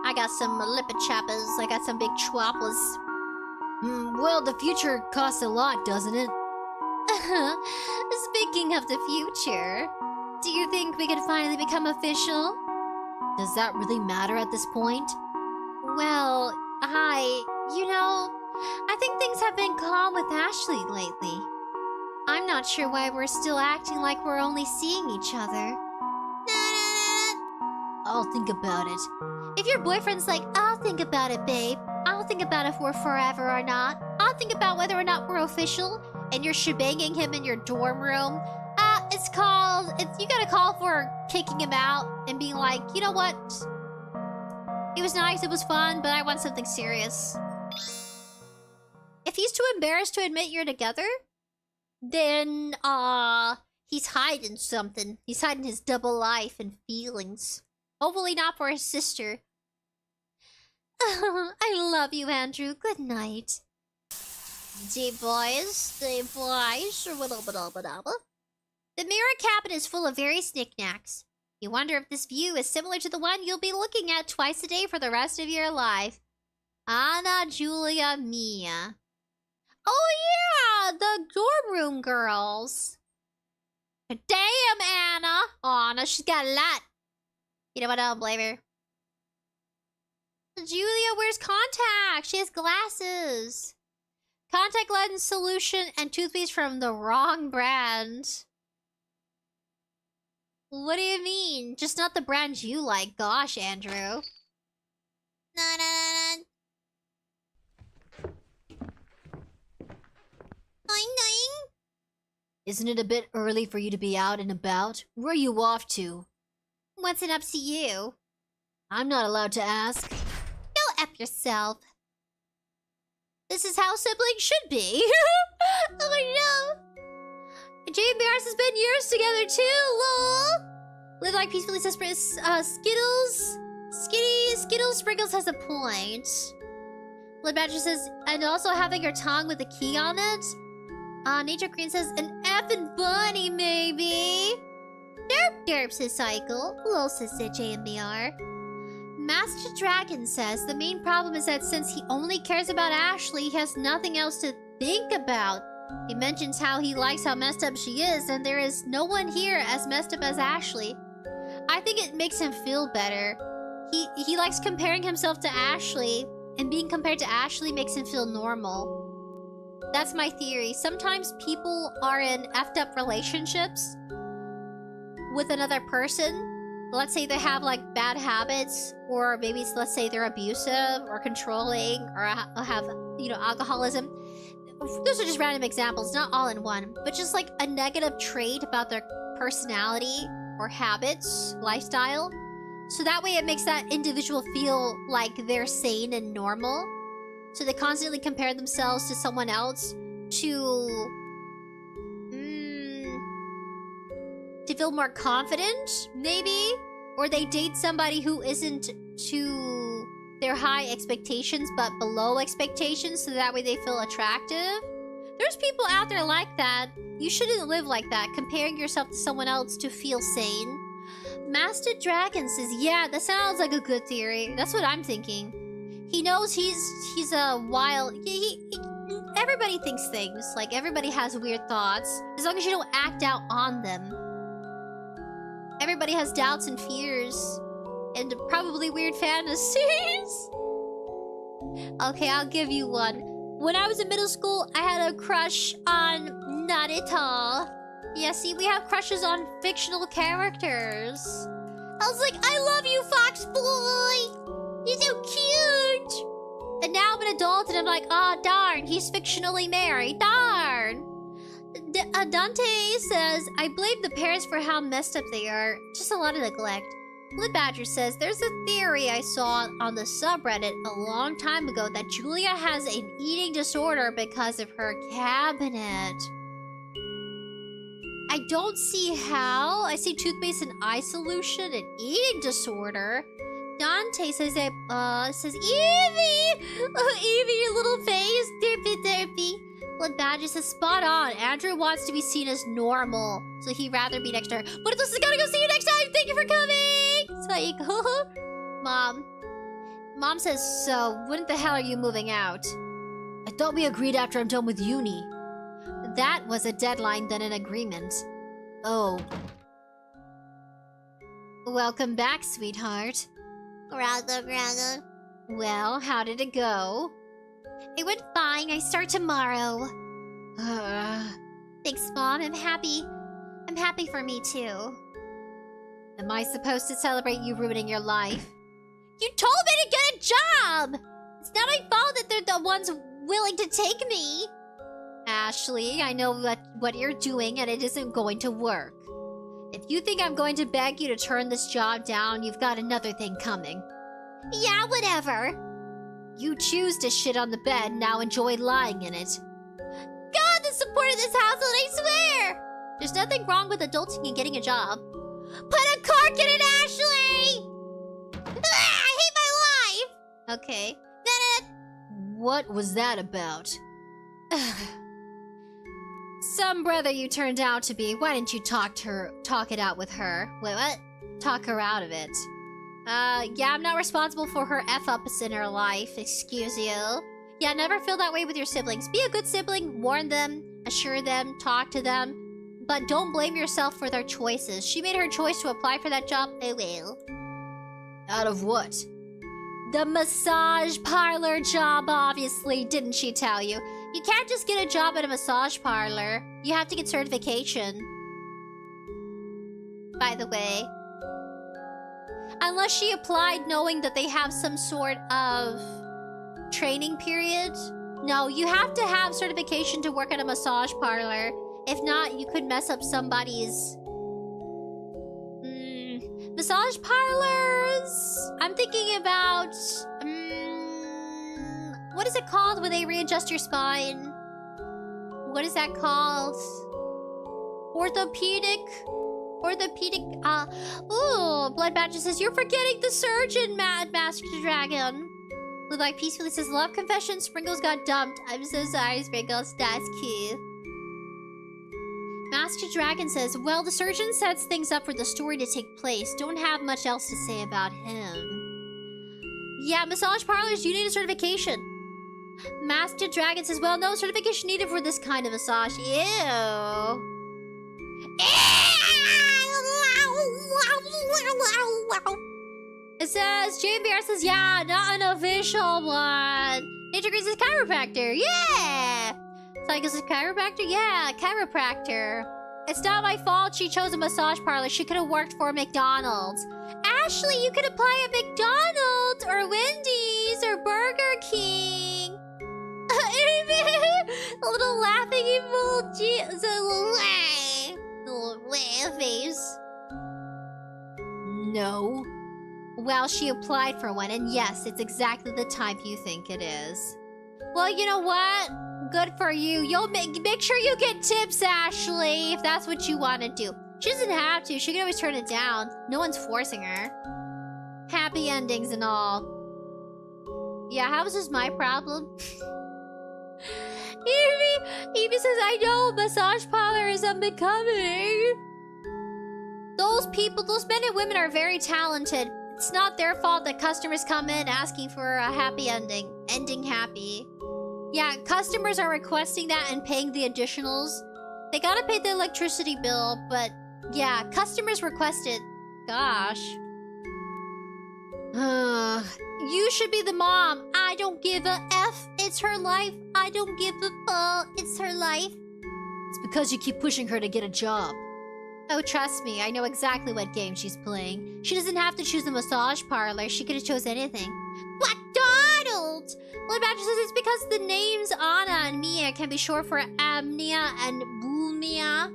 I got some lipid chappers. I got some big chwappers. Well, the future costs a lot, doesn't it? Speaking of the future, do you think we could finally become official? Does that really matter at this point? Well, I think things have been calm with Ashley lately. I'm not sure why we're still acting like we're only seeing each other. I'll think about it. If your boyfriend's like, I'll think about it, babe. I'll think about if we're forever or not. I'll think about whether or not we're official. And you're shebanging him in your dorm room. You gotta call for kicking him out and being like, you know what? It was nice, it was fun, but I want something serious. If he's too embarrassed to admit you're together, then, he's hiding something. He's hiding his double life and feelings. Hopefully not for his sister. I love you, Andrew. Good night. boys. The mirror cabinet is full of various knickknacks. You wonder if this view is similar to the one you'll be looking at twice a day for the rest of your life. Anna, Julia, Mia. Oh yeah, the dorm room girls. Damn, Anna, she's got a lot. You know what, I don't blame her. Julia wears contacts. She has glasses. Contact lens solution and toothpaste from the wrong brand. What do you mean? Just not the brand you like. Gosh, Andrew. Isn't it a bit early for you to be out and about? Where are you off to? What's it up to you? I'm not allowed to ask. Go F yourself. This is how siblings should be. Oh no. 𝑗_BRS has been years together too, lol! Live like peacefully, says Skittles. Skittles Sprinkles has a point. Blood Badger says, and also having your tongue with a key on it. Nature Queen says, an effing bunny, maybe. Derp, says Cycle. Lol, says JMBR. Master Dragon says, the main problem is that since he only cares about Ashley, he has nothing else to think about. He mentions how he likes how messed up she is, and there is no one here as messed up as Ashley. I think it makes him feel better. He likes comparing himself to Ashley, and being compared to Ashley makes him feel normal. That's my theory. Sometimes people are in effed up relationships with another person. Let's say they have like bad habits, or maybe let's say they're abusive or controlling, or have, you know, alcoholism. Those are just random examples, not all in one, but just like a negative trait about their personality or habits, lifestyle. So that way it makes that individual feel like they're sane and normal. So they constantly compare themselves to someone else to feel more confident, maybe? Or they date somebody who isn't to their high expectations, but below expectations, so that way they feel attractive. There's people out there like that. You shouldn't live like that, comparing yourself to someone else to feel sane. Master Dragon says, yeah, that sounds like a good theory. That's what I'm thinking. He knows he's a wild... everybody thinks things. Like, everybody has weird thoughts. As long as you don't act out on them. Everybody has doubts and fears. And probably weird fantasies. Okay, I'll give you one. When I was in middle school, I had a crush on Narita. Yeah, see, we have crushes on fictional characters. I was like, I love you, Fox Boy! You're so cute! And now I'm an adult and I'm like, oh, darn, he's fictionally married. Darn! Dante says, I blame the parents for how messed up they are. Just a lot of neglect. Blood Badger says, there's a theory I saw on the subreddit a long time ago that Julia has an eating disorder because of her cabinet. I don't see how. I see toothpaste and eye solution and eating disorder. Dante says that, says, Evie! Oh, Evie, your little face. Derpy. Blood Badger says, spot on. Andrew wants to be seen as normal, so he'd rather be next to her. But this is gonna go see you next time. Thank you for coming. Psycho. Mom says, so when the hell are you moving out? I thought we agreed after I'm done with uni. That was a deadline, then an agreement. Oh. Welcome back, sweetheart. Graga. Well, how did it go? It went fine. I start tomorrow. Thanks, Mom. I'm happy. I'm happy for me, too. Am I supposed to celebrate you ruining your life? You told me to get a job! It's not my fault that they're the ones willing to take me. Ashley, I know what you're doing and it isn't going to work. If you think I'm going to beg you to turn this job down, you've got another thing coming. Yeah, whatever. You choose to shit on the bed, now enjoy lying in it. God, the support of this household, I swear! There's nothing wrong with adulting and getting a job. Put a cork in it, Ashley! I hate my life! Okay. What was that about? Some brother you turned out to be. Why didn't you talk it out with her? Wait, what? Talk her out of it. Yeah, I'm not responsible for her F-ups in her life. Excuse you. Yeah, never feel that way with your siblings. Be a good sibling, warn them, assure them, talk to them. But don't blame yourself for their choices. She made her choice to apply for that job. Oh well. Out of what? The massage parlor job, obviously. Didn't she tell you? You can't just get a job at a massage parlor. You have to get certification. By the way. Unless she applied knowing that they have some sort of training period. No, you have to have certification to work at a massage parlor. If not, you could mess up somebody's... massage parlors? I'm thinking about... what is it called when they readjust your spine? What is that called? Orthopedic, ooh, Blood Badger says, you're forgetting the surgeon, Master Dragon. Leyley peacefully says, love confession, Sprinkles got dumped. I'm so sorry, Sprinkles, that's cute. Master Dragon says, well, the surgeon sets things up for the story to take place. Don't have much else to say about him. Yeah, massage parlors, you need a certification. Master Dragon says, well, no certification needed for this kind of massage. Ew. It says, JBR says, yeah, not an official one. Integrates says, chiropractor, yeah. Psycho says, chiropractor, yeah, chiropractor. It's not my fault she chose a massage parlor. She could have worked for McDonald's. Ashley, you could apply at McDonald's or Wendy's or Burger King. A little laughing emoji. It's a little face. No. Well, she applied for one, and yes, it's exactly the type you think it is. Well, you know what? Good for you. You'll make sure you get tips, Ashley, if that's what you want to do. She doesn't have to. She can always turn it down. No one's forcing her. Happy endings and all. Yeah, how is this my problem? Evie says, I know, massage parlor is unbecoming. Those people, those men and women are very talented. It's not their fault that customers come in asking for a happy ending. Ending happy. Yeah, customers are requesting that and paying the additionals. They gotta pay the electricity bill, but yeah, customers request it. Gosh. You should be the mom. I don't give a F. It's her life. I don't give a fuck. It's her life. It's because you keep pushing her to get a job. Oh, trust me. I know exactly what game she's playing. She doesn't have to choose a massage parlor. She could have chose anything. McDonald's! Blood Badger says it's because the names Anna and Mia can be short for Amnia and Bulmia.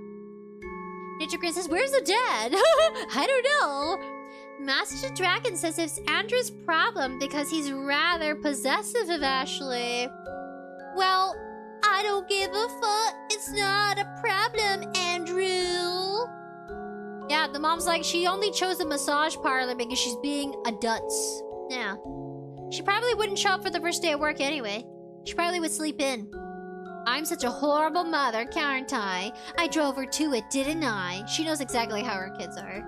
Ninja Grin says, where's the dad? I don't know. Master Dragon says it's Andrew's problem because he's rather possessive of Ashley. Well, I don't give a fuck. It's not a problem, Andrew. Yeah, the mom's like, she only chose a massage parlor because she's being a dutz. Yeah. She probably wouldn't show up for the first day of work anyway. She probably would sleep in. I'm such a horrible mother, can't I? I drove her to it, didn't I? She knows exactly how her kids are.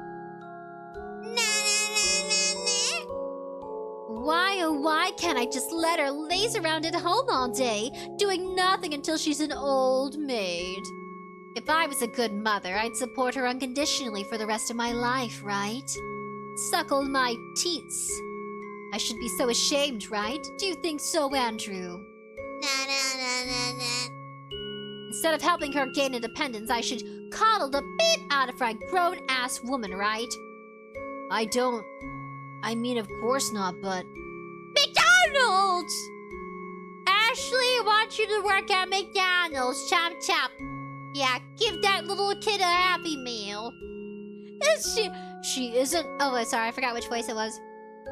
Why, oh why can't I just let her laze around at home all day, doing nothing until she's an old maid? If I was a good mother, I'd support her unconditionally for the rest of my life, right? Suckle my teats. I should be so ashamed, right? Do you think so, Andrew? Instead of helping her gain independence, I should coddle the beat out of her a grown-ass woman, right? I don't... I mean, of course not, but... McDonald's! Ashley wants you to work at McDonald's, chop chop. Yeah, give that little kid a Happy Meal. She isn't... Oh, sorry, I forgot which voice it was.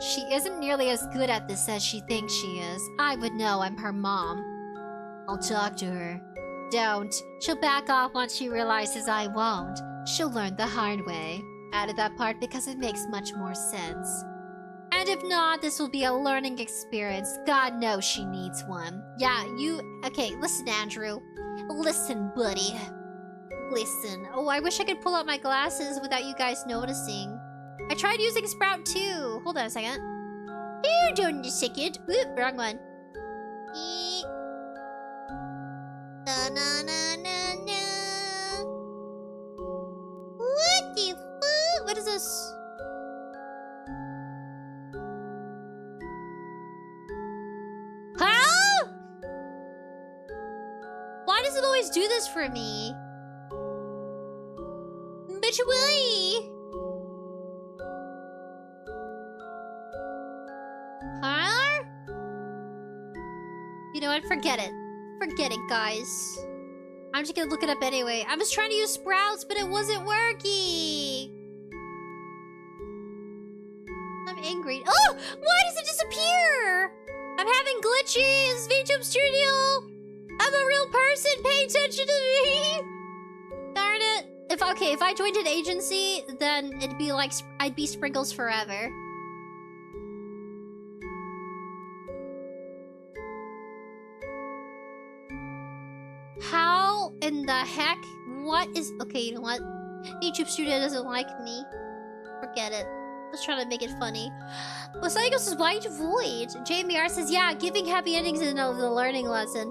She isn't nearly as good at this as she thinks she is. I would know, I'm her mom. I'll talk to her. Don't. She'll back off once she realizes I won't. She'll learn the hard way. Added that part because it makes much more sense. And if not, this will be a learning experience. God knows she needs one. Yeah, you... Okay, listen, Andrew. Listen, buddy. Listen. Oh, I wish I could pull out my glasses without you guys noticing. I tried using Sprout too. Hold on a second. Hold on a second. Oop, wrong one. Na na na na na. What the fuck? What is this? Huh? Why does it always do this for me? Bitch, why? Huh? You know what? Forget it. Forget it, guys. I'm just gonna look it up anyway. I was trying to use Sprouts, but it wasn't working. I'm angry. Oh! Why does it disappear? I'm having glitches. VTube Studio. I'm a real person. Pay attention to me. Darn it. if I joined an agency, then it'd be like I'd be Sprinkles forever. How in the heck? What is... Okay, you know what? YouTube Studio doesn't like me. Forget it. Let's try to make it funny. Lasagos is white void. JMR says, yeah, giving happy endings is the learning lesson.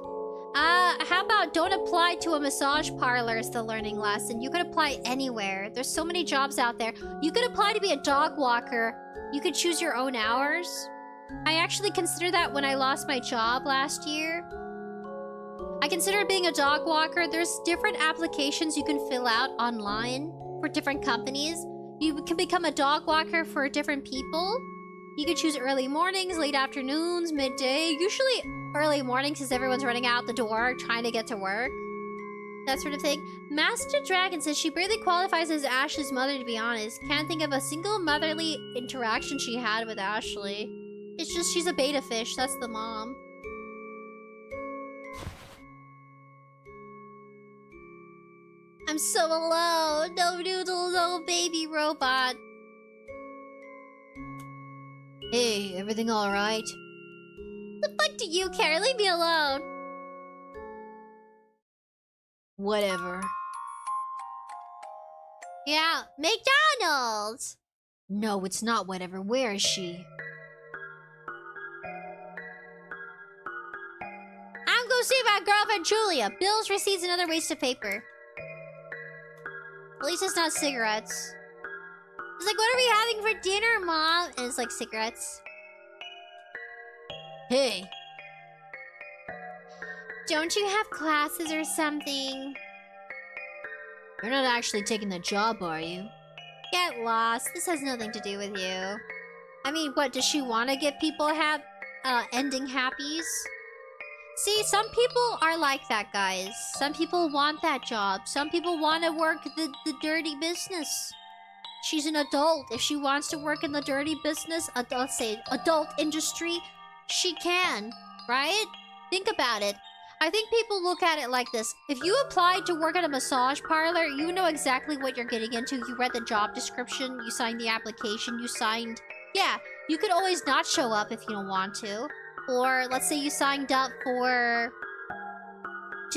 How about don't apply to a massage parlor is the learning lesson. You could apply anywhere. There's so many jobs out there. You could apply to be a dog walker. You could choose your own hours. I actually considered that when I lost my job last year. I considered being a dog walker. There's different applications you can fill out online for different companies. You can become a dog walker for different people. You could choose early mornings, late afternoons, midday. Usually early mornings because everyone's running out the door trying to get to work. That sort of thing. Master Dragon says she barely qualifies as Ashley's mother, to be honest. Can't think of a single motherly interaction she had with Ashley. It's just she's a beta fish. That's the mom. I'm so alone. No noodle, no baby robot. Hey, everything alright? The fuck do you care? Leave me alone. Whatever. Yeah, McDonald's. No, it's not whatever. Where is she? I'm gonna see my girlfriend Julia. Bills, receipts, and other waste of paper. At least it's not cigarettes. It's like, what are we having for dinner, Mom? And it's like cigarettes. Hey. Don't you have classes or something? You're not actually taking the job, are you? Get lost. This has nothing to do with you. I mean, what, does she want to get people ending happies? See, some people are like that, guys. Some people want that job. Some people want to work the dirty business. She's an adult. If she wants to work in the dirty business, let's say adult industry, she can, right? Think about it. I think people look at it like this. If you applied to work at a massage parlor, you know exactly what you're getting into. You read the job description, you signed the application, you signed... Yeah, you could always not show up if you don't want to. Or let's say you signed up to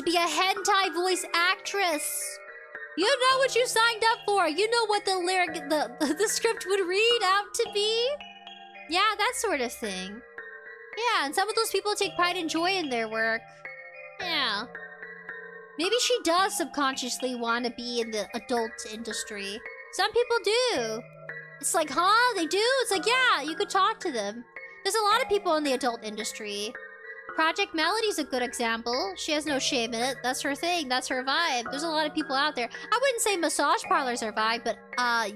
be a hentai voice actress. You know what you signed up for. You know what the script would read out to be. Yeah, that sort of thing. Yeah, and some of those people take pride and joy in their work. Yeah. Maybe she does subconsciously want to be in the adult industry. Some people do. It's like, huh? They do? It's like, yeah, you could talk to them. There's a lot of people in the adult industry. Project Melody's a good example. She has no shame in it. That's her thing. That's her vibe. There's a lot of people out there. I wouldn't say massage parlors are vibe, but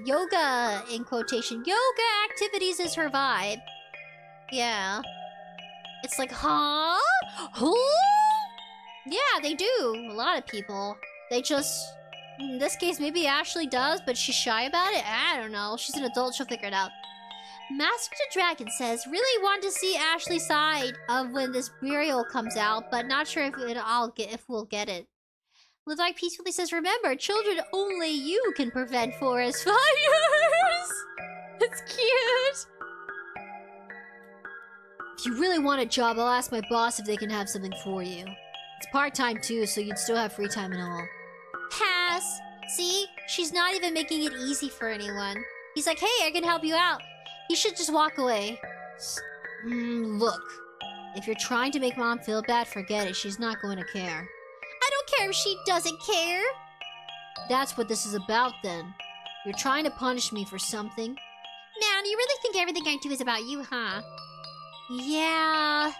yoga, in quotation. Yoga activities is her vibe. Yeah. It's like, huh? Who? Yeah, they do. A lot of people. They just... In this case, maybe Ashley does, but she's shy about it? I don't know. She's an adult. She'll figure it out. Master Dragon says, really want to see Ashley's side of when this burial comes out, but not sure if we'll get it. Live Like Peacefully says, remember, children only you can prevent forest fires. It's cute. If you really want a job, I'll ask my boss if they can have something for you. It's part-time too, so you'd still have free time and all. Pass. See? She's not even making it easy for anyone. He's like, hey, I can help you out. He should just walk away. Look. If you're trying to make Mom feel bad, forget it. She's not going to care. I don't care if she doesn't care. That's what this is about, then. You're trying to punish me for something. Man, you really think everything I do is about you, huh? Yeah.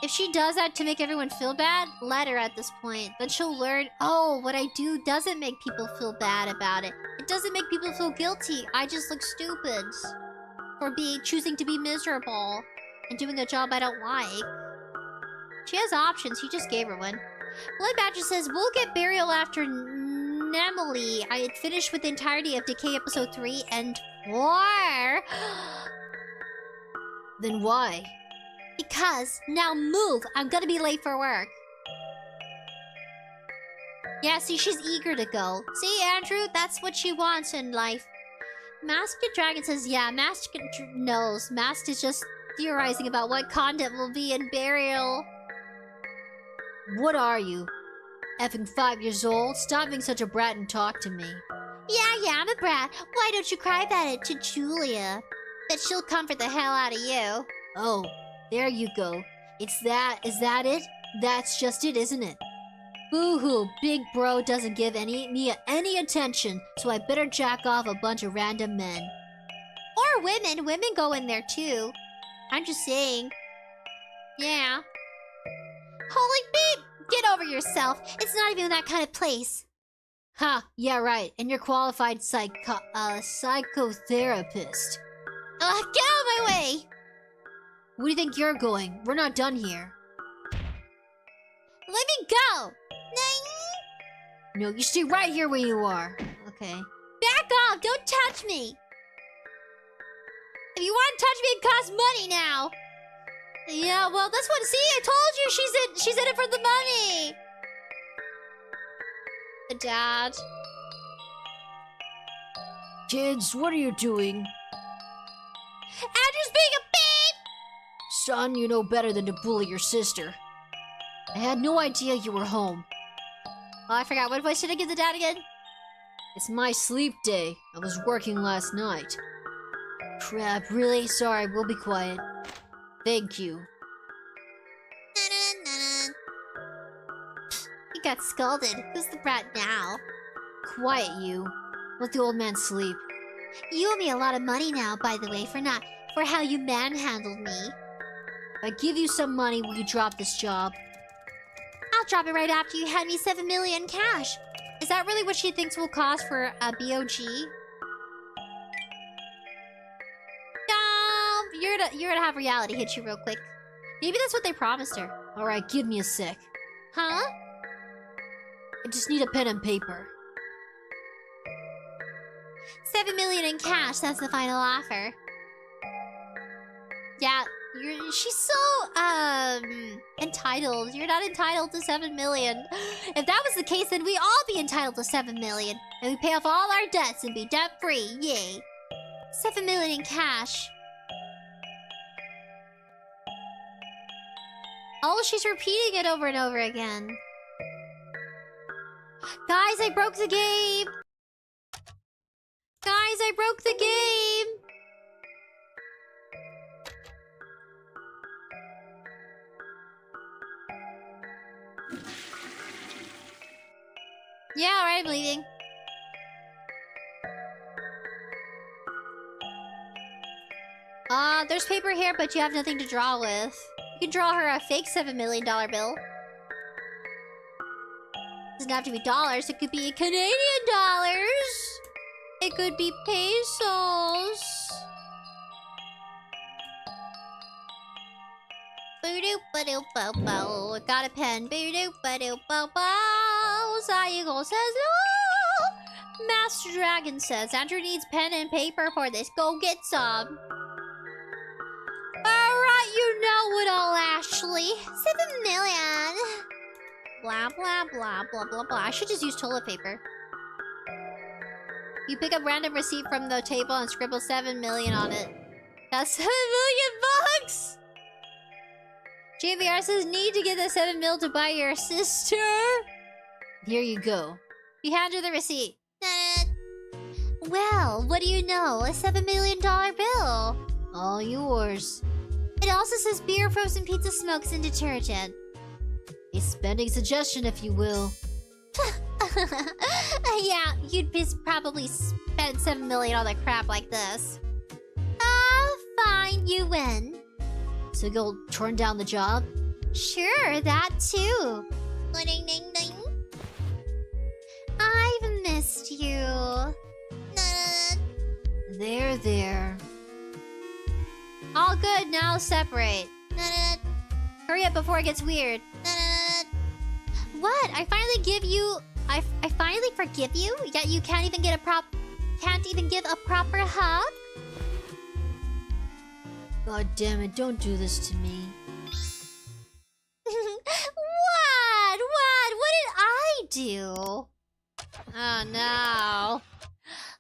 If she does that to make everyone feel bad, let her at this point. Then she'll learn, oh, what I do doesn't make people feel bad about it. It doesn't make people feel guilty. I just look stupid. For choosing to be miserable. And doing a job I don't like. She has options. He just gave her one. Blood Badger says, we'll get burial after Nemily. I had finished with the entirety of Decay episode 3 and 4. Then why? Because, now move! I'm gonna be late for work. Yeah, see, she's eager to go. See, Andrew, that's what she wants in life. Masked Dragon says, yeah, Masked knows. Masked is just theorizing about what content will be in burial. What are you? Effing 5 years old? Stop being such a brat and talk to me. Yeah, I'm a brat. Why don't you cry about it to Julia? That she'll comfort the hell out of you. Oh, there you go. Is that it? That's just it, isn't it? Boo-hoo, big bro doesn't give me any attention, so I better jack off a bunch of random men. Or women. Women go in there too. I'm just saying. Yeah. Holy beep! Get over yourself. It's not even that kind of place. Ha, yeah right, and you're qualified psychotherapist. Get out of my way! Where do you think you're going? We're not done here. Let me go! No, you stay right here where you are. Okay. Back off! Don't touch me! If you want to touch me, it costs money now! Yeah, well, that's what... See, I told you she's in it for the money! The dad. Kids, what are you doing? Andrew's being a babe! Son, you know better than to bully your sister. I had no idea you were home. Oh, I forgot. What voice should I give the dad again? It's my sleep day. I was working last night. Crap, really? Sorry, we'll be quiet. Thank you. He got scolded. Who's the brat now? Quiet, you. Let the old man sleep. You owe me a lot of money now, by the way, for how you manhandled me. If I give you some money, will you drop this job? I'll drop it right after you hand me 7 million cash. Is that really what she thinks will cost for a BOG? You're gonna have reality hit you real quick. Maybe that's what they promised her. Alright, give me a sec. Huh? I just need a pen and paper. 7 million in cash, that's the final offer. Yeah, she's so, entitled. You're not entitled to 7 million. If that was the case, then we'd all be entitled to 7 million. And we pay off all our debts and be debt-free, yay. 7 million in cash. Oh, she's repeating it over and over again. Guys, I broke the game! Guys, I broke the game! Yeah, alright, I'm leaving. There's paper here, but you have nothing to draw with. You can draw her a fake $7 million bill. Doesn't have to be dollars, it could be Canadian dollars. It could be pesos. Boo-doo-ba-doo-bo-bo. Got a pen. Boo-doo-ba-doo-bo-bo. 𝐿 says no. Master Dragon says Andrew needs pen and paper for this. Go get some. Alright, you know it all, Ashley. 7 million. Blah, blah, blah, blah, blah, blah. I should just use toilet paper. You pick up random receipt from the table and scribble 7 million on it. That's 7 million bucks! JVR says, need to get the 7 mil to buy your sister. Here you go. You hand her the receipt. Well, what do you know? A $7 million bill. All yours. It also says beer, frozen pizza, smokes, and detergent. A spending suggestion, if you will. Yeah, you'd probably spend 7 million on that crap like this. Fine, you win. So you'll turn down the job? Sure, that too. Ding, ding, ding. I've missed you. There, there. All good, now separate. Hurry up before it gets weird. What? I finally give you... I finally forgive you? Yet you can't even give a proper hug? God damn it, don't do this to me. What? What? What did I do? Oh no.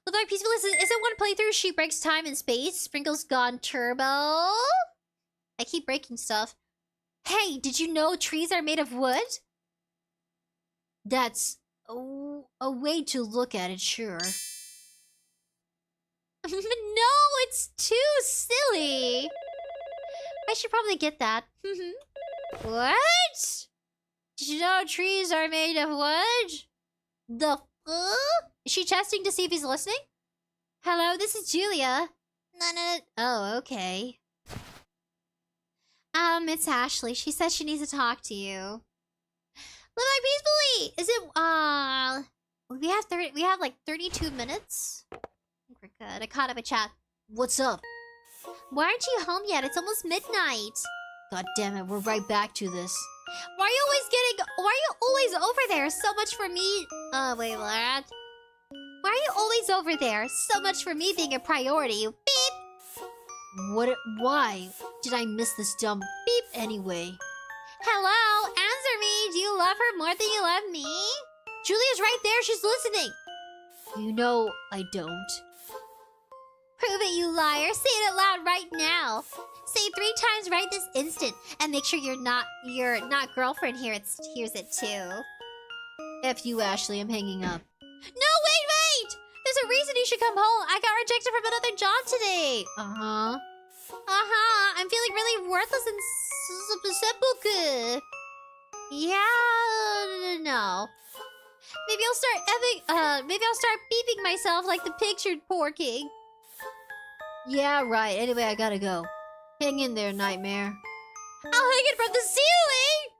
Look like peaceful. Is it one playthrough? She breaks time and space. Sprinkles gone turbo. I keep breaking stuff. Hey, did you know trees are made of wood? That's a way to look at it, sure. No, it's too silly. I should probably get that. What? Did you know trees are made of wood? The Is she testing to see if he's listening? Hello, this is Julia. No. Oh, okay. It's Ashley. She says she needs to talk to you. Live like peacefully. Is it we have like 32 minutes? I think we're good. I caught up a chat. What's up? Why aren't you home yet? It's almost midnight. God damn it, we're right back to this. Why are you always over there? So much for me. Oh, wait, what? Why are you always over there? So much for me being a priority. Beep. Why did I miss this dumb beep anyway? Hello, answer me. Do you love her more than you love me? Julia's right there. She's listening. You know I don't. Prove it, you liar. Say it out loud right now. Say it 3 times right this instant, and make sure your not girlfriend hears it too. F you, Ashley. I'm hanging up. No, wait! There's a reason you should come home. I got rejected from another job today. I'm feeling really worthless and 𝒏𝒆𝒅. Yeah, no. Maybe I'll start beeping myself like the pictured poor king. Yeah, right. Anyway, I gotta go. Hang in there, nightmare. I'll hang it from the ceiling!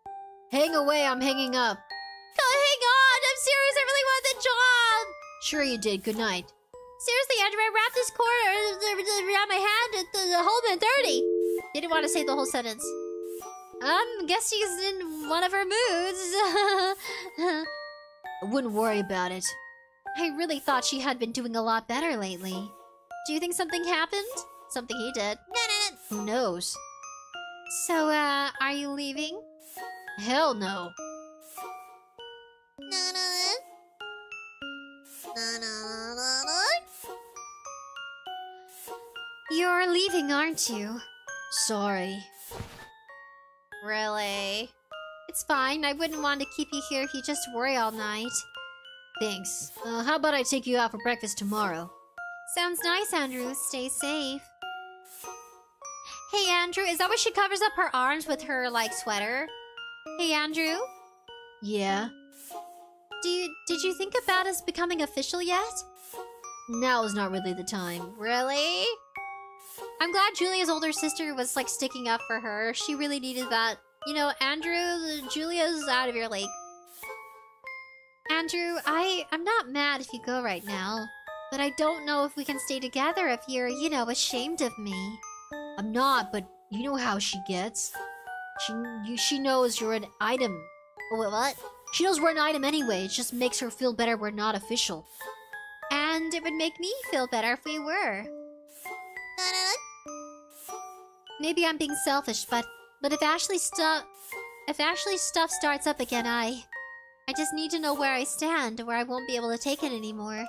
Hang away, I'm hanging up. Hang on! I'm serious, I really want the job! Sure you did. Good night. Seriously, Andrew, I wrapped this cord around my hand at the whole 30. Didn't want to say the whole sentence. Guess she's in one of her moods. I wouldn't worry about it. I really thought she had been doing a lot better lately. Do you think something happened? Something he did. Who knows? So, are you leaving? Hell no. You're leaving, aren't you? Sorry. Really? It's fine. I wouldn't want to keep you here if you just worry all night. Thanks. How about I take you out for breakfast tomorrow? Sounds nice, Andrew. Stay safe. Hey, Andrew, is that why she covers up her arms with her, like, sweater? Hey, Andrew? Yeah? Did you think about us becoming official yet? Now is not really the time. Really? I'm glad Julia's older sister was, like, sticking up for her. She really needed that. You know, Andrew, Julia's out of your league. Andrew, I'm not mad if you go right now. But I don't know if we can stay together if you're, you know, ashamed of me. I'm not, but you know how she gets. She knows you're an item. What? She knows we're an item anyway. It just makes her feel better we're not official. And it would make me feel better if we were. Maybe I'm being selfish, but if Ashley's stuff starts up again, I just need to know where I stand, where I won't be able to take it anymore.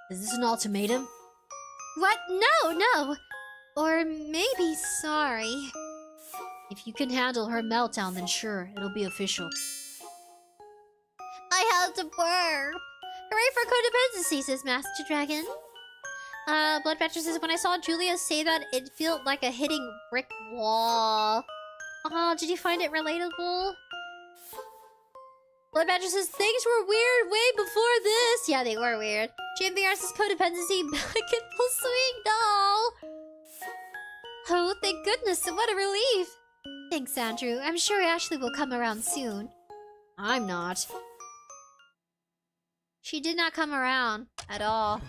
Is this an ultimatum? What? No. Or maybe sorry. If you can handle her meltdown, then sure, it'll be official. I had to burp. Hooray for codependency, says Master Dragon. Bloodbatcher says, when I saw Julia say that, it felt like a hitting brick wall. Did you find it relatable? Bloodbatcher says, things were weird way before this. Yeah, they were weird. JMBR says, codependency back in full swing. No. Oh, thank goodness. What a relief. Thanks, Andrew. I'm sure Ashley will come around soon. I'm not. She did not come around at all.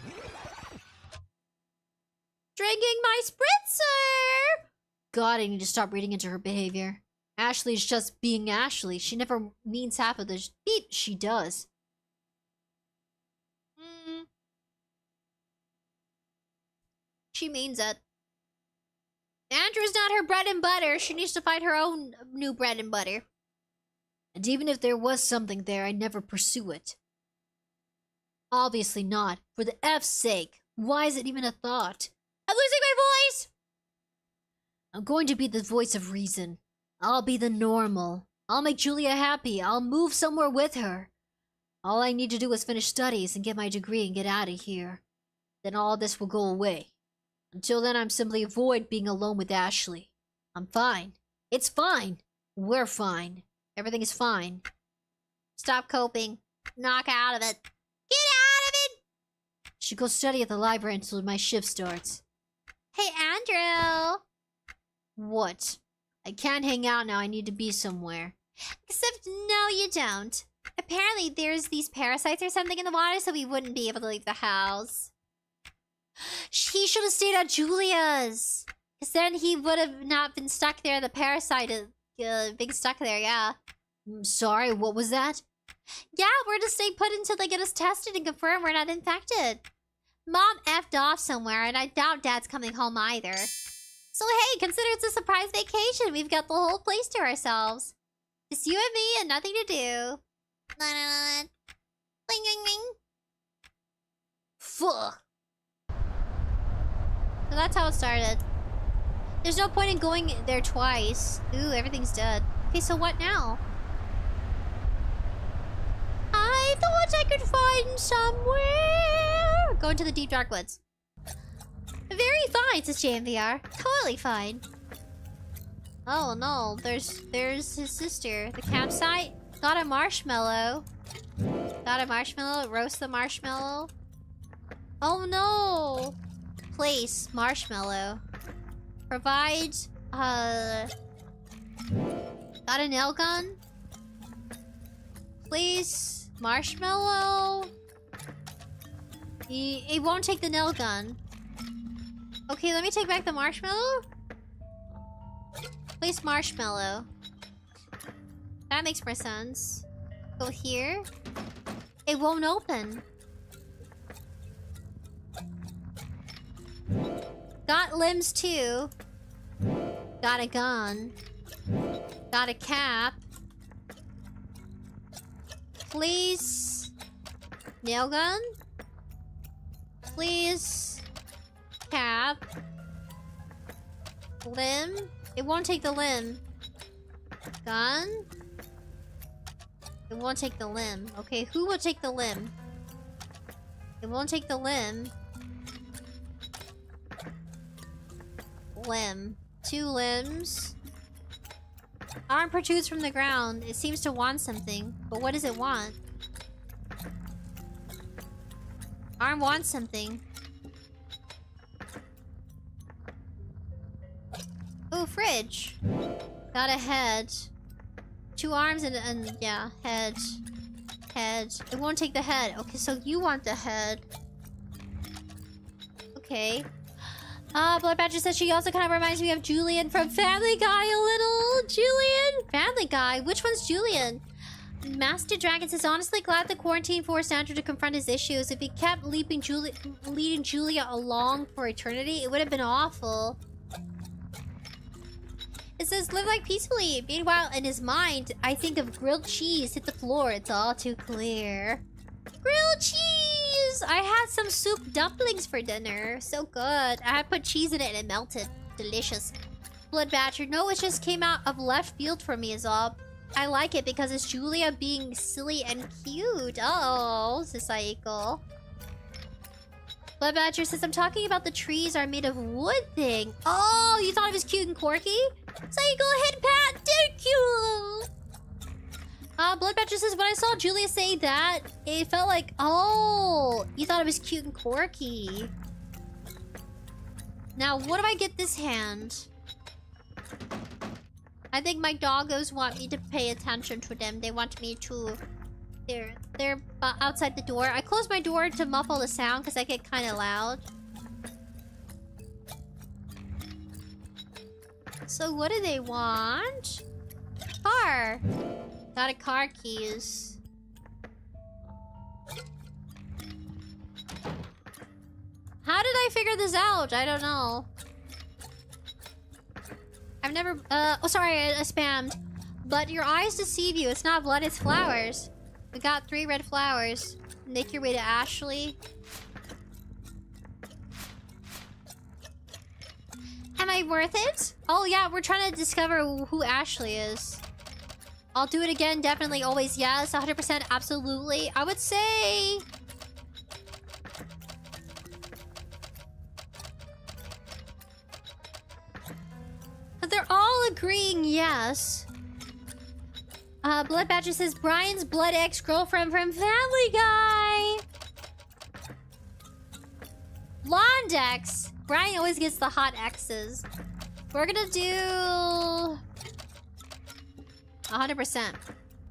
Drinking my spritzer! God, I need to stop reading into her behavior. Ashley's just being Ashley. She never means half of the beep she does. She means it. Andrew's not her bread and butter. She needs to find her own new bread and butter. And even if there was something there, I'd never pursue it. Obviously not. For the F's sake. Why is it even a thought? I'm losing my voice! I'm going to be the voice of reason. I'll be the normal. I'll make Julia happy. I'll move somewhere with her. All I need to do is finish studies and get my degree and get out of here. Then all this will go away. Until then, I'm simply avoid being alone with Ashley. I'm fine. It's fine. We're fine. Everything is fine. Stop coping. Knock out of it. Get out of it! Should go study at the library until my shift starts. Hey, Andrew! What? I can't hang out now. I need to be somewhere. Except, no, you don't. Apparently, there's these parasites or something in the water, so we wouldn't be able to leave the house. He should have stayed at Julia's. Because then he would have not been stuck there. The parasite is being stuck there, yeah. Sorry, what was that? Yeah, we're to stay put until they get us tested and confirm we're not infected. Mom effed off somewhere, and I doubt Dad's coming home either. So hey, consider it's a surprise vacation. We've got the whole place to ourselves. Just you and me and nothing to do. Ring, ring, ring. Fuck. So that's how it started. There's no point in going there twice. Ooh, everything's dead. Okay, so what now? I thought I could find somewhere. Go into the deep dark woods. Very fine, says JMVR. Totally fine. Oh no, there's his sister. The campsite. Got a marshmallow. Got a marshmallow. Roast the marshmallow. Oh no. Place marshmallow. Provide got a nail gun. Place marshmallow. He won't take the nail gun. Okay, let me take back the marshmallow. Place marshmallow. That makes more sense. Go here. It won't open. Got limbs too. Got a gun. Got a cap. Please. Nail gun. Please. Cap. Limb. It won't take the limb. Gun. It won't take the limb. Okay, who will take the limb? It won't take the limb. Limb. 2 limbs. Arm protrudes from the ground. It seems to want something. But what does it want? Arm wants something. Ooh, fridge. Got a head. 2 arms and yeah, head. Head. It won't take the head. Okay, so you want the head. Okay. Blood Badger says she also kind of reminds me of Julian from Family Guy a little. Julian? Family Guy? Which one's Julian? Master Dragon says, honestly glad the quarantine forced Andrew to confront his issues. If he kept leading Julia along for eternity, it would have been awful. It says, live like peacefully. Meanwhile, in his mind, I think of grilled cheese hit the floor. It's all too clear. Grilled cheese! I had some soup dumplings for dinner. So good. I had put cheese in it and it melted. Delicious. Blood Badger. No, it just came out of left field for me is all. I like it because it's Julia being silly and cute. Oh, 𝑗𝑆 Blood Badger says, I'm talking about the trees are made of wood thing. Oh, you thought it was cute and quirky? 𝑗𝑆, head pat. Thank you. Blood Badger says, when I saw Julia say that, it felt like, oh, you thought it was cute and quirky. Now, what do I get this hand? I think my doggos want me to pay attention to them. They want me to... They're outside the door. I closed my door to muffle the sound because I get kind of loud. So what do they want? Car. Got a car keys. How did I figure this out? I don't know. I've never... oh, sorry, I spammed. But your eyes deceive you. It's not blood, it's flowers. We got 3 red flowers. Make your way to Ashley. Am I worth it? Oh yeah, we're trying to discover who Ashley is. I'll do it again, definitely, always, yes. 100%, absolutely. I would say... They're all agreeing yes. Blood Badger says, Brian's blood ex-girlfriend from Family Guy! Londex! Brian always gets the hot X's. We're gonna do... 100%.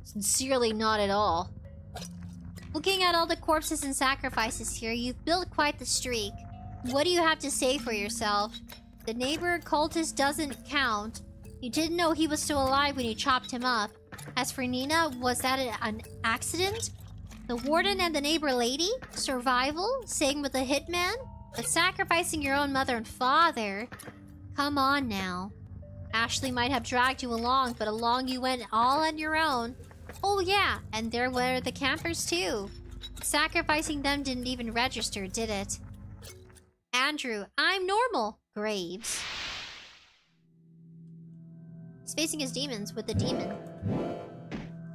Sincerely not at all. Looking at all the corpses and sacrifices here, you've built quite the streak. What do you have to say for yourself? The neighbor cultist doesn't count. You didn't know he was still alive when you chopped him up. As for Nina, was that an accident? The warden and the neighbor lady? Survival? Staying with the hitman? But sacrificing your own mother and father? Come on now. Ashley might have dragged you along, but along you went all on your own. Oh yeah, and there were the campers too. Sacrificing them didn't even register, did it? Andrew, I'm normal. Graves. He's facing his demons with the demon.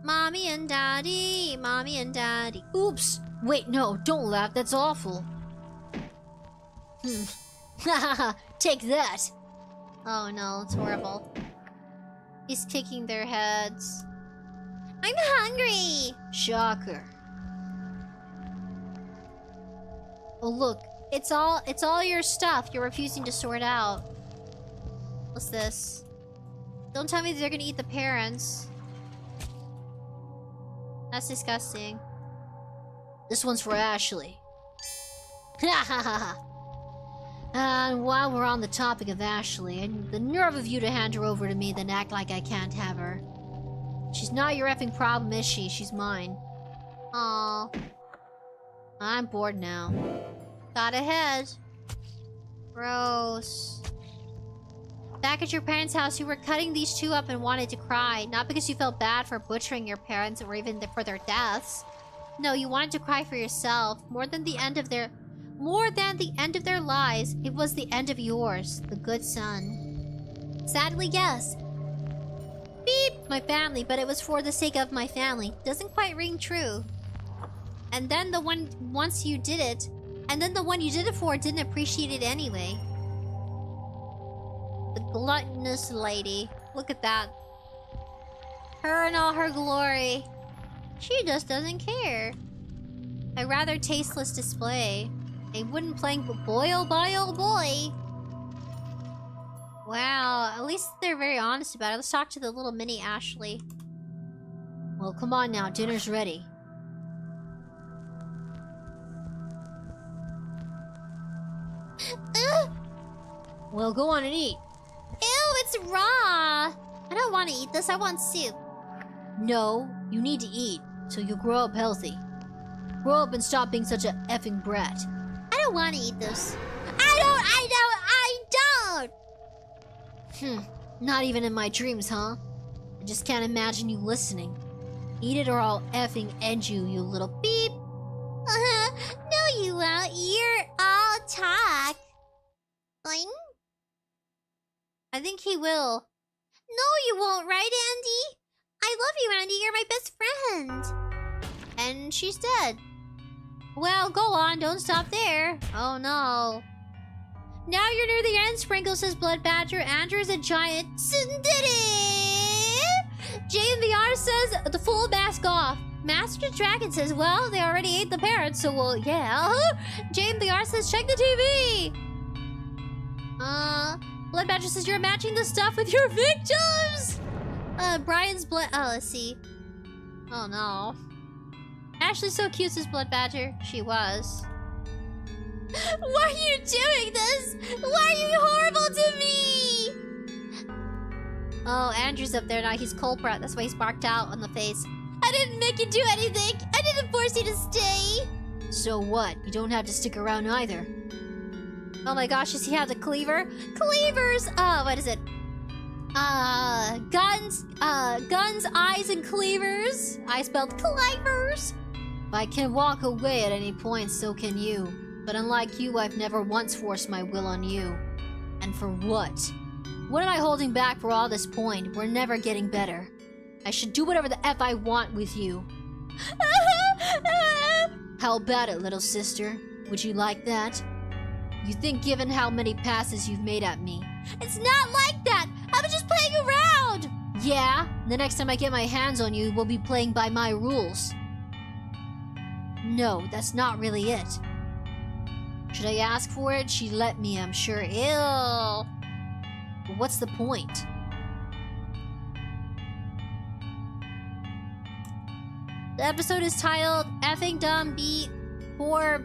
Mommy and Daddy, Mommy and Daddy. Oops! Wait, no, don't laugh, that's awful. Hahaha, take that! Oh no, it's horrible. He's kicking their heads. I'm hungry! Shocker. Oh look, it's all your stuff you're refusing to sort out. What's this? Don't tell me they're gonna eat the parents. That's disgusting. This one's for Ashley. And while we're on the topic of Ashley, and the nerve of you to hand her over to me, then act like I can't have her. She's not your effing problem, is she? She's mine. Aww. I'm bored now. Got ahead. Gross. Back at your parents' house, you were cutting these two up and wanted to cry. Not because you felt bad for butchering your parents or even for their deaths. No, you wanted to cry for yourself. More than the end of their lives, it was the end of yours, the good son. Sadly, yes. Beep! My family, but it was for the sake of my family. Doesn't quite ring true. And then the one you did it for didn't appreciate it anyway. The gluttonous lady. Look at that. Her and all her glory. She just doesn't care. A rather tasteless display. A wooden plank, but boy oh boy. Wow, at least they're very honest about it. Let's talk to the little mini Ashley. Well, come on now, dinner's ready. Well, go on and eat. Ew, it's raw. I don't want to eat this. I want soup. No, you need to eat, so you'll grow up healthy. Grow up and stop being such a effing brat. I don't want to eat this. I don't! Not even in my dreams, huh? I just can't imagine you listening. Eat it or I'll effing end you, you little beep. No you won't. You're all talk. Boing. I think he will. No you won't, right Andy? I love you, Andy. You're my best friend. And she's dead. Well, go on. Don't stop there. Oh, no. Now you're near the end, Sprinkle, says Blood Badger. Andrew is a giant. 𝑗𝑉R says the full mask off. Master Dragon says, well, they already ate the parents, so well, yeah. 𝑗𝑉R says, check the TV. Blood Badger says, you're matching the stuff with your victims. Brian's blood. Oh, let's see. Oh, no. Ashley's so cute, says Blood Badger. She was. Why are you doing this? Why are you horrible to me? Oh, Andrew's up there now. He's culprit. That's why he's marked out on the face. I didn't make you do anything. I didn't force you to stay. So what? You don't have to stick around either. Oh my gosh, does he have the cleaver? Cleavers! Oh, what is it? Guns, eyes, and cleavers. I spelled Clivers. If I can walk away at any point, so can you. But unlike you, I've never once forced my will on you. And for what? What am I holding back for all this point? We're never getting better. I should do whatever the F I want with you. How about it, little sister? Would you like that? You think given how many passes you've made at me. It's not like that! I was just playing around! Yeah? The next time I get my hands on you, we'll be playing by my rules. No, that's not really it. Should I ask for it? She let me, I'm sure. Ew. But what's the point? The episode is titled Effing Dumb Beat for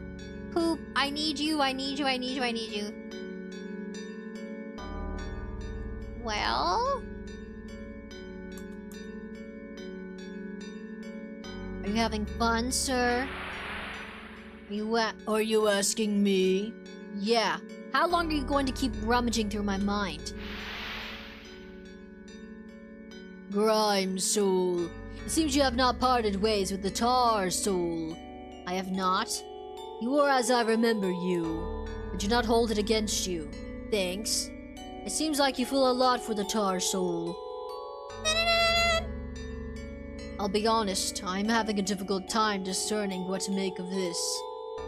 Poop. I need you, I need you, I need you, I need you. Well? Are you having fun, sir? Are you asking me? Yeah. How long are you going to keep rummaging through my mind? Grime soul. It seems you have not parted ways with the tar soul. I have not. You are as I remember you. I do not hold it against you. Thanks. It seems like you feel a lot for the tar soul. I'll be honest, I'm having a difficult time discerning what to make of this.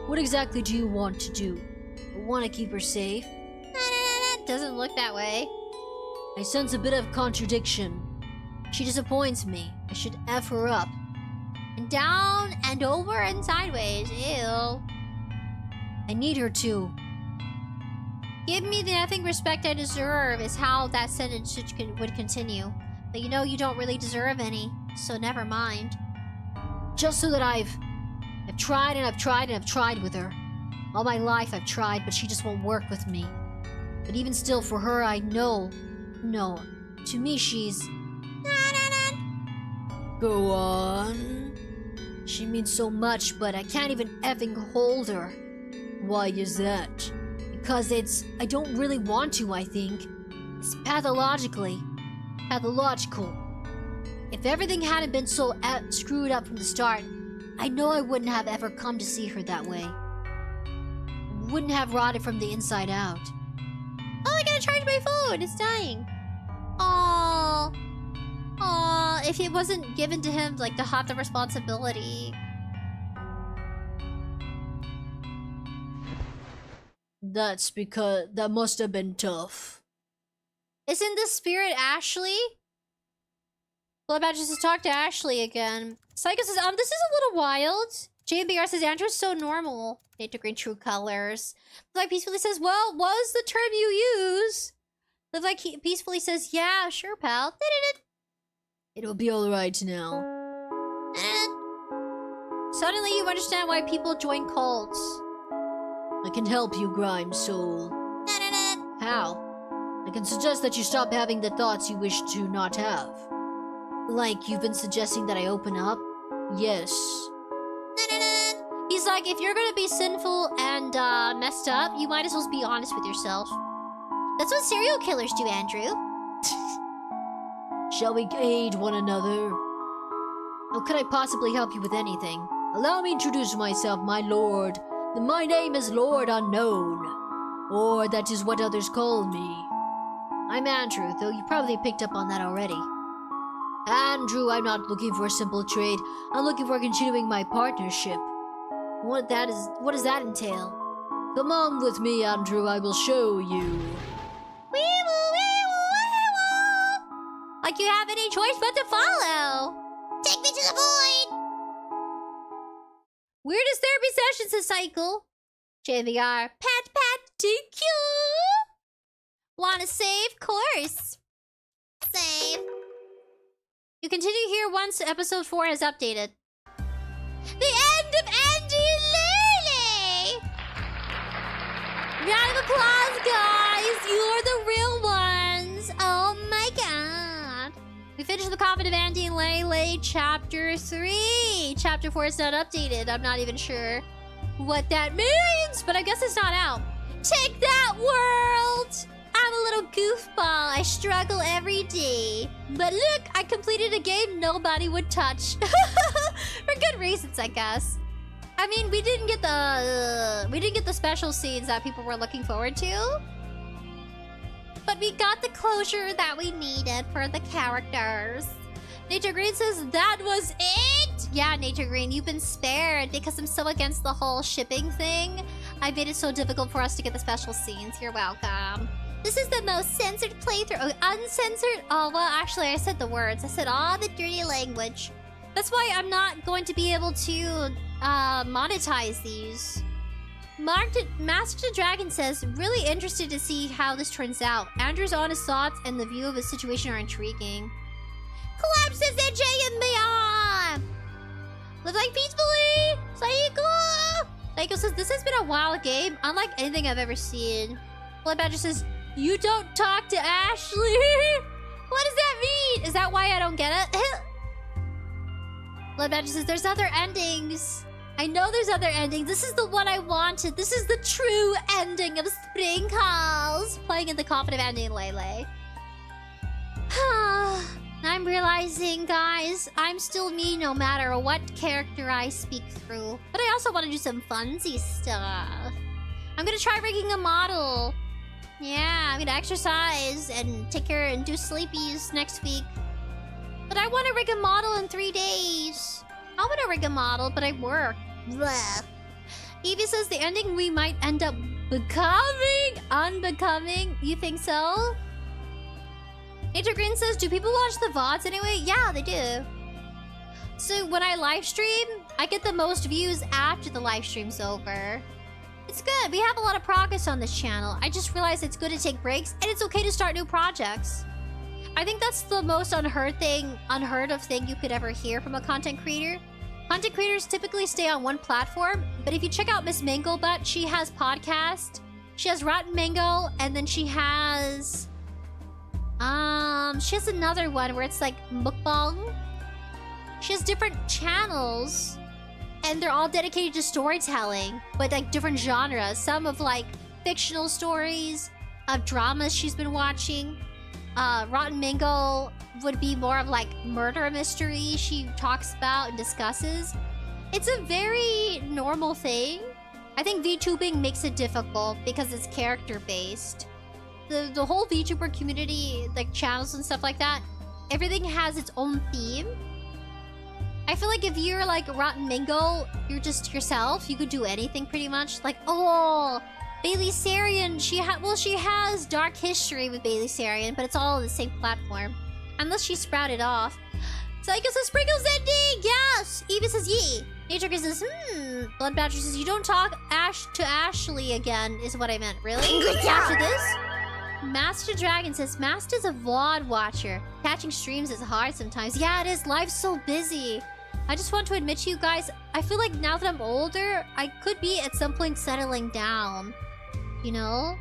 What exactly do you want to do? I want to keep her safe. Doesn't look that way. I sense a bit of contradiction. She disappoints me. I should F her up. And down and over and sideways. Ew. I need her to. Give me the effing respect I deserve is how that sentence would continue. But you know you don't really deserve any, so never mind. Just so that I've tried and I've tried and I've tried with her. All my life I've tried, but she just won't work with me. But even still, for her, I know. No. To me, she's... Go on. She means so much, but I can't even effing hold her. Why is that? Because I don't really want to, I think. It's pathological. If everything hadn't been so screwed up from the start, I know I wouldn't have ever come to see her that way. Wouldn't have rotted from the inside out. Oh, I gotta charge my phone! It's dying. Aww. Aww, if it wasn't given to him, like, to have the responsibility. That's because that must have been tough. Isn't the spirit Ashley? Well, about just to talk to Ashley again. Psycho says, this is a little wild. JBR says, Andrew's so normal. Nature Green True Colors. Live Like Peacefully says, well, what was the term you use? Live Like Peacefully says, yeah, sure, pal. It'll be alright now. Suddenly you understand why people join cults. I can help you, Grime Soul. How? I can suggest that you stop having the thoughts you wish to not have. Like, you've been suggesting that I open up? Yes. He's like, if you're gonna be sinful and messed up, you might as well be honest with yourself. That's what serial killers do, Andrew. Shall we aid one another? How could I possibly help you with anything? Allow me to introduce myself, my lord. My name is Lord Unknown. Or that is what others call me. I'm Andrew, though you probably picked up on that already. Andrew, I'm not looking for a simple trade. I'm looking for continuing my partnership. What does that entail? Come on with me, Andrew, I will show you. Like you have any choice but to follow. Take me to the void. Weirdest therapy sessions to cycle. JVR. Pat DQ. Wanna save? Course. Save. You continue here once episode 4 has updated. The end of Andy and Leyley! Round of applause, guys! You're the real ones! Oh my god! We finished the Coffin of Andy and Leyley, Chapter 3. Chapter 4 is not updated. I'm not even sure what that means, but I guess it's not out. Take that, world! I'm a little goofball. I struggle every day. But look, I completed a game nobody would touch. For good reasons, I guess. I mean, we didn't get the special scenes that people were looking forward to. But we got the closure that we needed for the characters. Nature Green says, that was it? Yeah, Nature Green, you've been spared because I'm so against the whole shipping thing. I made it so difficult for us to get the special scenes. You're welcome. This is the most censored playthrough. Oh, uncensored? Oh, well, actually, I said the words. I said all the dirty language. That's why I'm not going to be able to monetize these. Master Dragon says, really interested to see how this turns out. Andrew's honest thoughts and the view of his situation are intriguing. Collapses AJ and beyond! Live like peacefully! Saiko! Saiko says, this has been a wild game, unlike anything I've ever seen. Blood Badger says, you don't talk to Ashley! What does that mean? Is that why I don't get it? Blood Badger says, there's other endings. I know there's other endings. This is the one I wanted. This is the true ending of Spring Calls. Playing in the Coffin ending, Leyley. I'm realizing, guys, I'm still me no matter what character I speak through. But I also want to do some funsy stuff. I'm gonna try rigging a model. Yeah, I'm gonna exercise and take care and do sleepies next week. But I want to rig a model in 3 days. I want to rig a model, but I work. Blah. Evie says the ending we might end up becoming unbecoming. You think so? Nature Green says, do people watch the VODs anyway? Yeah, they do. So when I live stream, I get the most views after the live stream's over. It's good. We have a lot of progress on this channel. I just realized it's good to take breaks and it's okay to start new projects. I think that's the most unheard of thing you could ever hear from a content creator. Content creators typically stay on one platform, but if you check out Miss Mangobutt, she has podcast, she has Rotten Mango, and then she has another one where it's like mukbang. She has different channels, and they're all dedicated to storytelling, but like different genres. Some of like fictional stories, of dramas she's been watching. Rotten Mango would be more of like murder mystery she talks about and discusses. It's a very normal thing. I think VTubing makes it difficult because it's character-based. The whole VTuber community, like channels and stuff like that, everything has its own theme. I feel like if you're like Rotten Mango, you're just yourself. You could do anything pretty much. Like, oh, 𝑣𝒣𝒐𝒻, she has dark history with 𝑣𝒣𝒐𝒻, but it's all on the same platform. Unless she sprouted off. Psycho says, Sprinkles ending! Yes! Eva says, yee! Nature Girl says, Blood Badger says, you don't talk to Ashley again, is what I meant. Really? After this? Master Dragon says, Master's a VOD watcher. Catching streams is hard sometimes. Yeah, it is. Life's so busy. I just want to admit to you guys, I feel like now that I'm older, I could be at some point settling down. You know?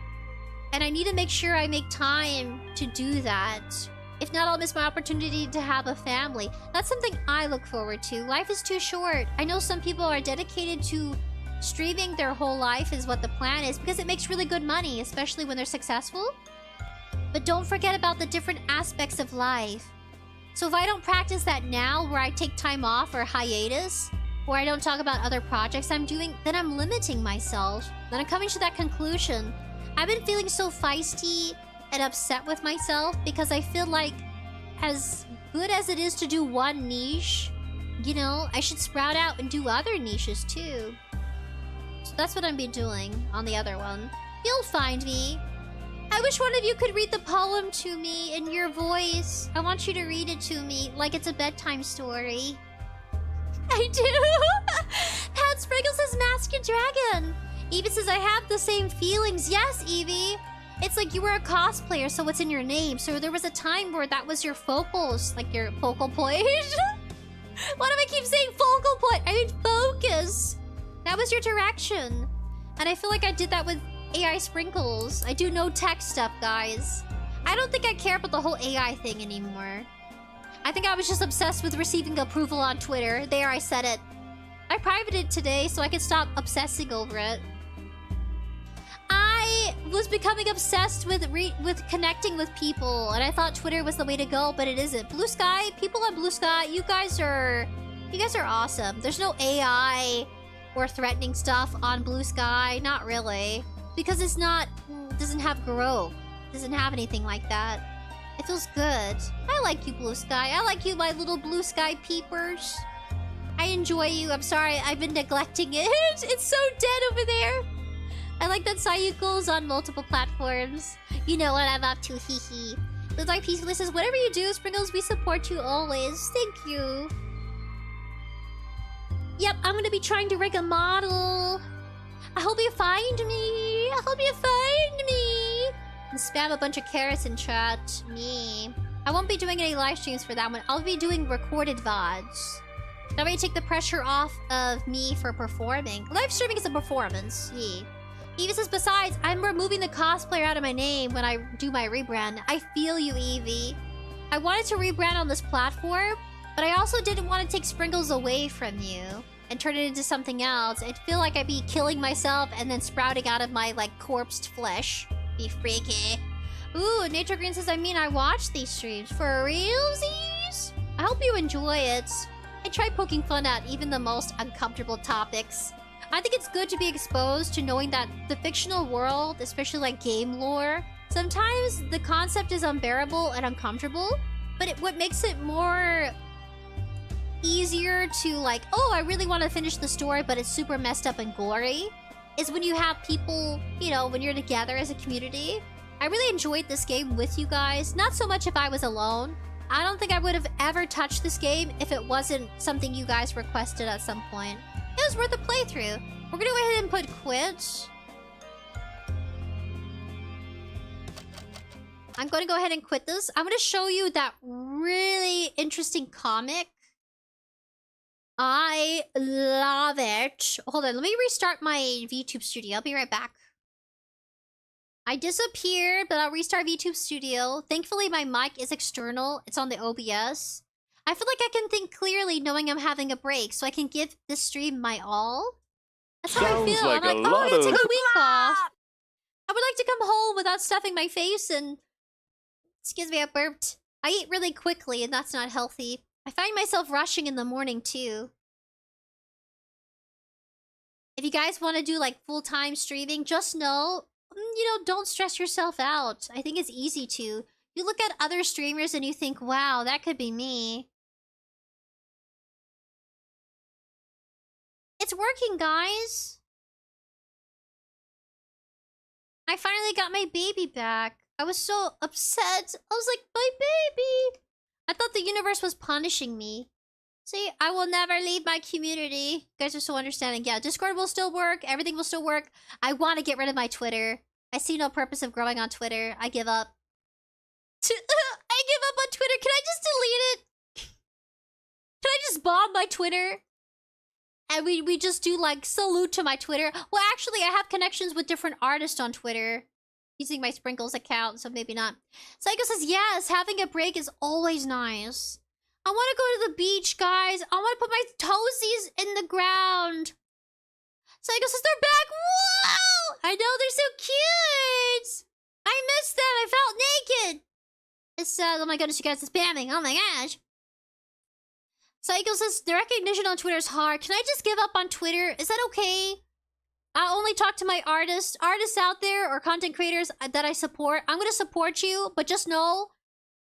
And I need to make sure I make time to do that. If not, I'll miss my opportunity to have a family. That's something I look forward to. Life is too short. I know some people are dedicated to streaming their whole life is what the plan is because it makes really good money, especially when they're successful. But don't forget about the different aspects of life. So if I don't practice that now, where I take time off or hiatus, or I don't talk about other projects I'm doing, then I'm limiting myself. Then I'm coming to that conclusion. I've been feeling so feisty and upset with myself because I feel like as good as it is to do one niche, you know, I should sprout out and do other niches too. So that's what I'm be doing on the other one. You'll find me. I wish one of you could read the poem to me in your voice. I want you to read it to me like it's a bedtime story. I do. Pat Sprinkle says Master Dragon. Evie says I have the same feelings. Yes, Evie. It's like you were a cosplayer, so what's in your name? So there was a time where that was your focus, like your focal point. Why do I keep saying focal point? I mean focus. That was your direction. And I feel like I did that with AI Sprinkles. I do no tech stuff, guys. I don't think I care about the whole AI thing anymore. I think I was just obsessed with receiving approval on Twitter. There, I said it. I privated today so I could stop obsessing over it. I was becoming obsessed with connecting with people, and I thought Twitter was the way to go, but it isn't. Blue Sky, people on Blue Sky, you guys are awesome. There's no AI or threatening stuff on Blue Sky, not really, because it's not doesn't have growth, doesn't have anything like that. It feels good. I like you, Blue Sky. I like you, my little Blue Sky peepers. I enjoy you. I'm sorry, I've been neglecting it. It's so dead over there. I like that 𝑠ayuko's on multiple platforms. You know what I'm up to, hee hee. The Dark Peacefully says, whatever you do, Sprinkles, we support you always. Thank you. Yep, I'm gonna be trying to rig a model. I hope you find me. I hope you find me. And spam a bunch of carrots in chat. Me. I won't be doing any live streams for that one. I'll be doing recorded VODs. That way you take the pressure off of me for performing. Live streaming is a performance. Yeah. Evie says, besides, I'm removing the cosplayer out of my name when I do my rebrand. I feel you, Evie. I wanted to rebrand on this platform, but I also didn't want to take Sprinkles away from you and turn it into something else. I feel like I'd be killing myself and then sprouting out of my, like, corpsed flesh. Be freaky. Ooh, Nature Green says, I watch these streams. For realsies? I hope you enjoy it. I try poking fun at even the most uncomfortable topics. I think it's good to be exposed to knowing that the fictional world, especially like game lore, sometimes the concept is unbearable and uncomfortable, but what makes it more easier to like, oh, I really want to finish the story, but it's super messed up and gory, is when you have people, you know, when you're together as a community. I really enjoyed this game with you guys. Not so much if I was alone. I don't think I would have ever touched this game if it wasn't something you guys requested at some point. It was worth a playthrough. We're gonna go ahead and put quit. I'm gonna go ahead and quit this. I'm gonna show you that really interesting comic. I love it. Hold on, let me restart my VTube Studio. I'll be right back. I disappeared, but I'll restart VTube Studio. Thankfully, my mic is external. It's on the OBS. I feel like I can think clearly knowing I'm having a break, so I can give this stream my all. That's how I feel. Like I'm like, oh, I'm gonna take a week off. I would like to come home without stuffing my face and... Excuse me, I burped. I eat really quickly, and that's not healthy. I find myself rushing in the morning, too. If you guys want to do, like, full-time streaming, just know, you know, don't stress yourself out. I think it's easy to. You look at other streamers and you think, wow, that could be me. It's working, guys. I finally got my baby back. I was so upset. I was like, my baby. I thought the universe was punishing me. See, I will never leave my community. You guys are so understanding. Yeah, Discord will still work. Everything will still work. I want to get rid of my Twitter. I see no purpose of growing on Twitter. I give up. I give up on Twitter. Can I just delete it? Can I just bomb my Twitter? And we just do, like, salute to my Twitter. Well, actually, I have connections with different artists on Twitter. Using my Sprinkles account, so maybe not. Psycho says, yes, having a break is always nice. I want to go to the beach, guys. I want to put my toesies in the ground. Psycho says, they're back. Whoa! I know, they're so cute. I missed them. I felt naked. It's oh my goodness, you guys are spamming. Oh my gosh. Psycho says, the recognition on Twitter is hard. Can I just give up on Twitter? Is that okay? I only talk to my artists out there or content creators that I support. I'm gonna support you, but just know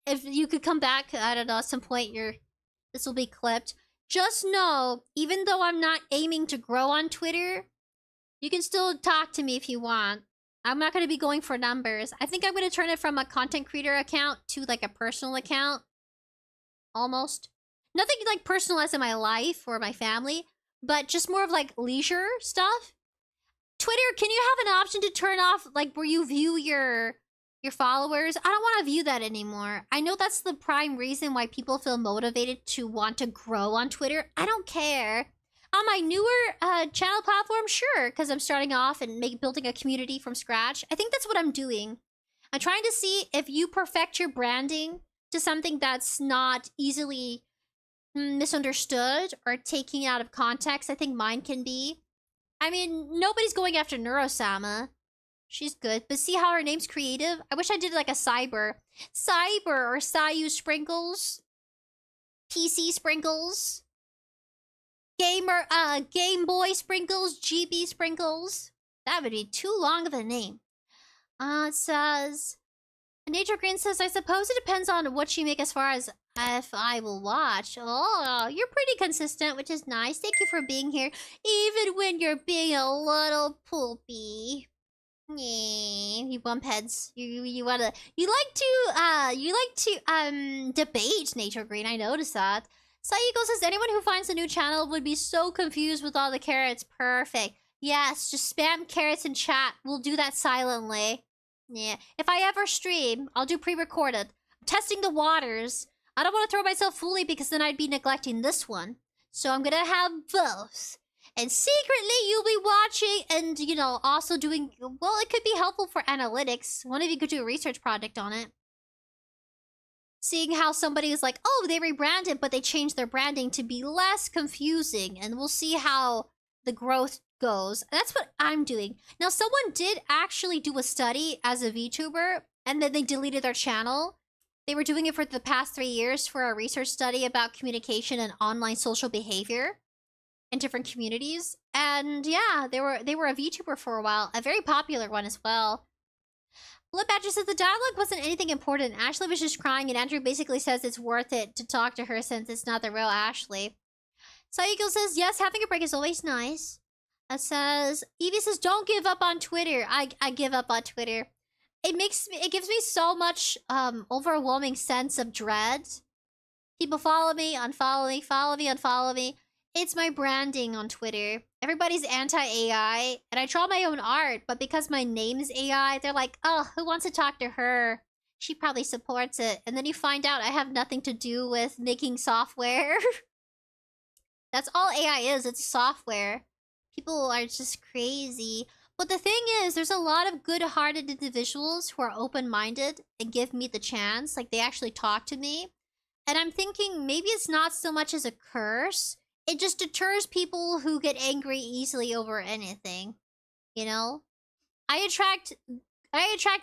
if you could come back, I don't know, at some point this will be clipped. Just know, even though I'm not aiming to grow on Twitter, you can still talk to me if you want. I'm not gonna be going for numbers. I think I'm gonna turn it from a content creator account to like a personal account. Almost. Nothing like personal as in my life or my family, but just more of like leisure stuff. Twitter, can you have an option to turn off, like, where you view your followers? I don't want to view that anymore. I know that's the prime reason why people feel motivated to want to grow on Twitter. I don't care. On my newer channel platform, sure, because I'm starting off and building a community from scratch. I think that's what I'm doing. I'm trying to see if you perfect your branding to something that's not easily misunderstood or taken out of context. I think mine can be. I mean, nobody's going after Neurosama. She's good. But see how her name's creative? I wish I did like a cyber. Cyber or Sayu Sprinkles. PC Sprinkles. Game Boy Sprinkles. GB Sprinkles. That would be too long of a name. It says... Nature Green says, I suppose it depends on what you make as far as if I will watch. Oh, you're pretty consistent, which is nice. Thank you for being here, even when you're being a little poopy. Yeah, you bump heads. You like to debate, Nature Green. I noticed that. Sayiko says, anyone who finds a new channel would be so confused with all the carrots. Perfect. Yes, just spam carrots in chat. We'll do that silently. Yeah. If I ever stream, I'll do pre-recorded. I'm testing the waters. I don't want to throw myself fully because then I'd be neglecting this one. So I'm gonna have both. And secretly, you'll be watching and, you know, also doing... Well, it could be helpful for analytics. One of you could do a research project on it. Seeing how somebody is like, oh, they rebranded, but they changed their branding to be less confusing. And we'll see how the growth goes. That's what I'm doing. Now, someone did actually do a study as a VTuber, and then they deleted their channel. They were doing it for the past 3 years for a research study about communication and online social behavior in different communities. And yeah, they were a VTuber for a while, a very popular one as well. Lip Badger says the dialogue wasn't anything important. Ashley was just crying, and Andrew basically says it's worth it to talk to her since it's not the real Ashley. Sayiko says, yes, having a break is always nice. It says, Evie says, don't give up on Twitter. I give up on Twitter. It gives me so much overwhelming sense of dread. People follow me, unfollow me, follow me, unfollow me. It's my branding on Twitter. Everybody's anti-AI, and I draw my own art, but because my name is AI, they're like, oh, who wants to talk to her? She probably supports it. And then you find out I have nothing to do with making software. That's all AI is, it's software. People are just crazy. But the thing is, there's a lot of good-hearted individuals who are open-minded and give me the chance. Like, they actually talk to me. And I'm thinking maybe it's not so much as a curse. It just deters people who get angry easily over anything. You know? I attract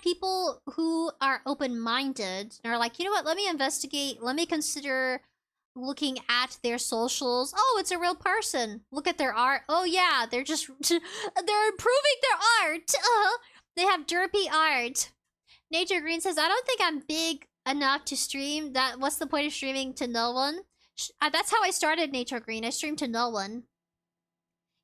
people who are open-minded and are like, you know what, let me investigate, let me consider looking at their socials. Oh, it's a real person. Look at their art. Oh yeah, they're just they're improving their art. They have derpy art. Nature Green says, I don't think I'm big enough to stream. What's the point of streaming to no one? That's how I started, Nature Green. I streamed to no one.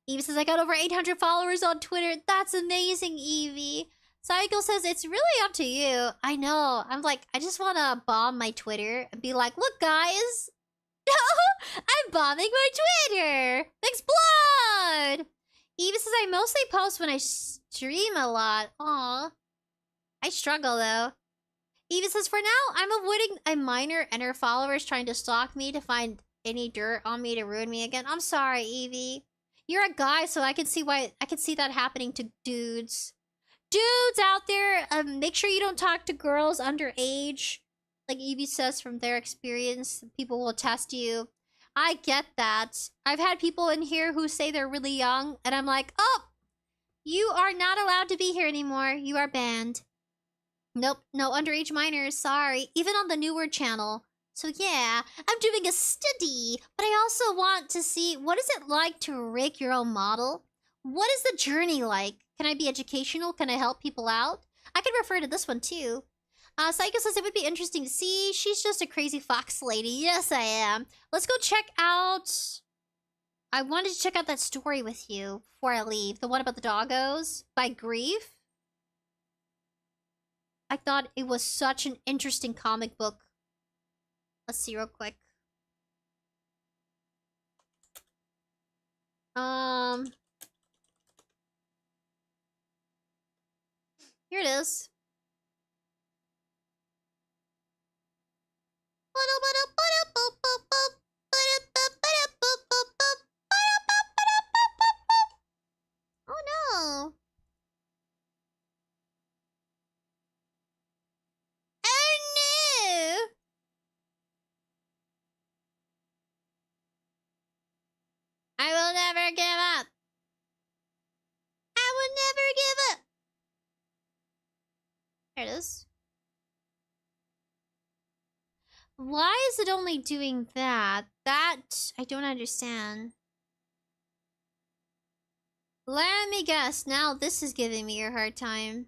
Evie says, I got over 800 followers on Twitter. That's amazing, Evie. Cycle says, it's really up to you. I know. I'm like, I just want to bomb my Twitter and be like, look, guys. I'm bombing my Twitter. Explode. Evie says, I mostly post when I stream a lot. Aw. I struggle, though. Evie says, for now, I'm avoiding a minor and her followers trying to stalk me to find any dirt on me to ruin me again. I'm sorry, Evie. You're a guy, so I can see that happening to dudes. Dudes out there, make sure you don't talk to girls underage. Like Evie says, from their experience, people will test you. I get that. I've had people in here who say they're really young, and I'm like, oh, you are not allowed to be here anymore. You are banned. Nope, no underage minors, sorry. Even on the newer channel. So yeah, I'm doing a study, but I also want to see, what is it like to rig your own model? What is the journey like? Can I be educational? Can I help people out? I could refer to this one too. Psycho says it would be interesting to see. She's just a crazy fox lady. Yes, I am. Let's go check out... I wanted to check out that story with you before I leave. The one about the doggos by Grief. I thought it was such an interesting comic book. Let's see real quick. Here it is. Oh no. Oh no. I will never give up. I will never give up. There it is. Why is it only doing that? That I don't understand. Let me guess. Now this is giving me a hard time.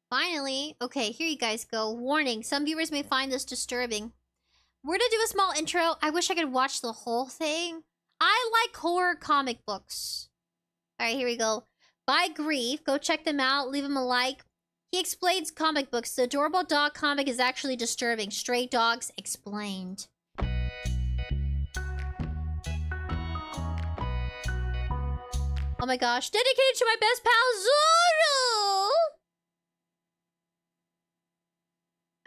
Finally. Okay, here you guys go. Warning. Some viewers may find this disturbing. We're gonna do a small intro. I wish I could watch the whole thing. I like horror comic books. Alright, here we go. By Grief. Go check them out. Leave them a like. He explains comic books. The adorable dog comic is actually disturbing. Stray Dogs Explained. Oh my gosh. Dedicated to my best pal, Zoro!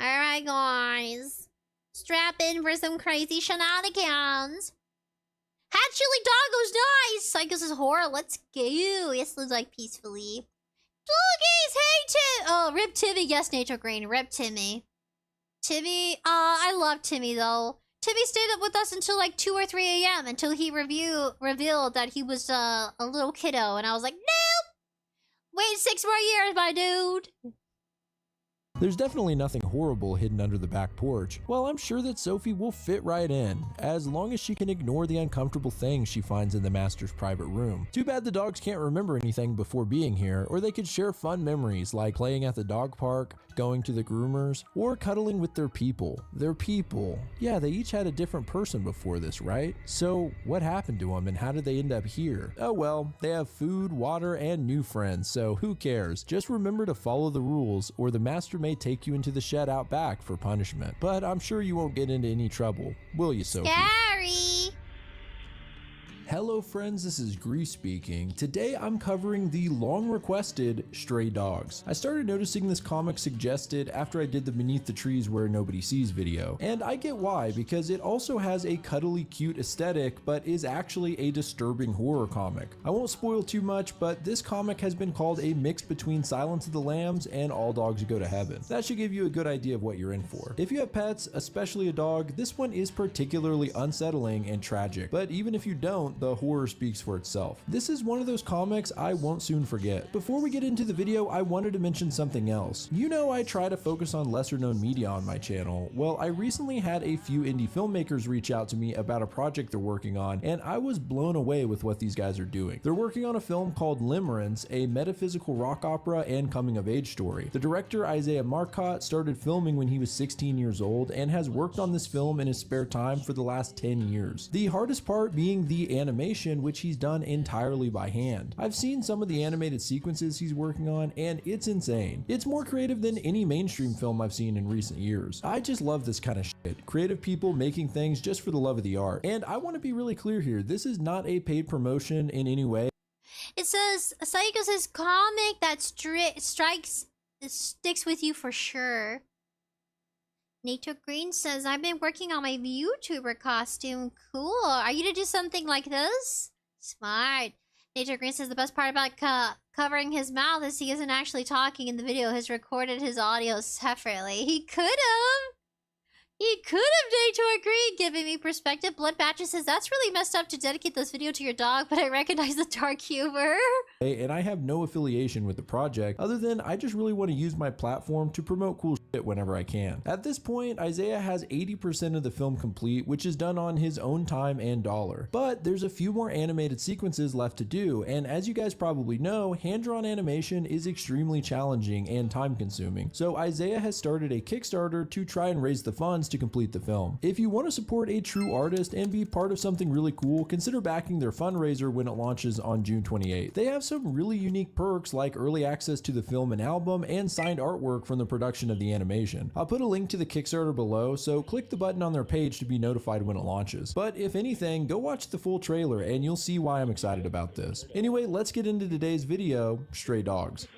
Alright, guys. Strap in for some crazy shenanigans. Hat chili doggo's nice! Psychos is horror. Let's go. Yes, lives like peacefully. Doggies, hey Tim! Oh, rip Timmy. Yes, Nature Green. Rip Timmy. Timmy, I love Timmy though. Timmy stayed up with us until like 2 or 3 a.m. until he revealed that he was a little kiddo. And I was like, nope! Wait 6 more years, my dude! There's definitely nothing horrible hidden under the back porch. Well, I'm sure that Sophie will fit right in, as long as she can ignore the uncomfortable things she finds in the master's private room. Too bad the dogs can't remember anything before being here, or they could share fun memories like playing at the dog park, going to the groomers, or cuddling with their people. Their people. Yeah, they each had a different person before this, right? So what happened to them and how did they end up here? Oh well, they have food, water, and new friends, so who cares? Just remember to follow the rules, or the master may take you into the shed out back for punishment. But I'm sure you won't get into any trouble, will you, Sophie? Scary! Hello friends, this is 𝑔𝒆 speaking. Today I'm covering the long requested Stray Dogs. I started noticing this comic suggested after I did the Beneath the Trees Where Nobody Sees video. And I get why, because it also has a cuddly cute aesthetic, but is actually a disturbing horror comic. I won't spoil too much, but this comic has been called a mix between Silence of the Lambs and All Dogs Go to Heaven. That should give you a good idea of what you're in for. If you have pets, especially a dog, this one is particularly unsettling and tragic. But even if you don't, the horror speaks for itself. This is one of those comics I won't soon forget. Before we get into the video, I wanted to mention something else. You know I try to focus on lesser known media on my channel. Well, I recently had a few indie filmmakers reach out to me about a project they're working on, and I was blown away with what these guys are doing. They're working on a film called Limerence, a metaphysical rock opera and coming of age story. The director Isaiah Marcotte started filming when he was 16 years old and has worked on this film in his spare time for the last 10 years. The hardest part being the animation, which he's done entirely by hand. I've seen some of the animated sequences he's working on, and it's insane. It's more creative than any mainstream film I've seen in recent years. I just love this kind of shit. Creative people making things just for the love of the art. And I want to be really clear here, this is not a paid promotion in any way. It says, Psycho says, comic that sticks with you for sure. Nature Green says, I've been working on my VTuber costume. Cool. Are you to do something like this? Smart. Nature Green says, the best part about covering his mouth is he isn't actually talking in the video. He's recorded his audio separately. He could have. He could have, Nature Green, giving me perspective. Blood Batcher says, that's really messed up to dedicate this video to your dog, but I recognize the dark humor. And I have no affiliation with the project, other than I just really want to use my platform to promote cool shit whenever I can. At this point, Isaiah has 80% of the film complete, which is done on his own time and dollar. But there's a few more animated sequences left to do, and as you guys probably know, hand-drawn animation is extremely challenging and time-consuming. So Isaiah has started a Kickstarter to try and raise the funds to complete the film. If you want to support a true artist and be part of something really cool, consider backing their fundraiser when it launches on June 28th. They have some really unique perks like early access to the film and album and signed artwork from the production of the animation. I'll put a link to the Kickstarter below, so click the button on their page to be notified when it launches. But if anything, go watch the full trailer and you'll see why I'm excited about this. Anyway, let's get into today's video, Stray Dogs.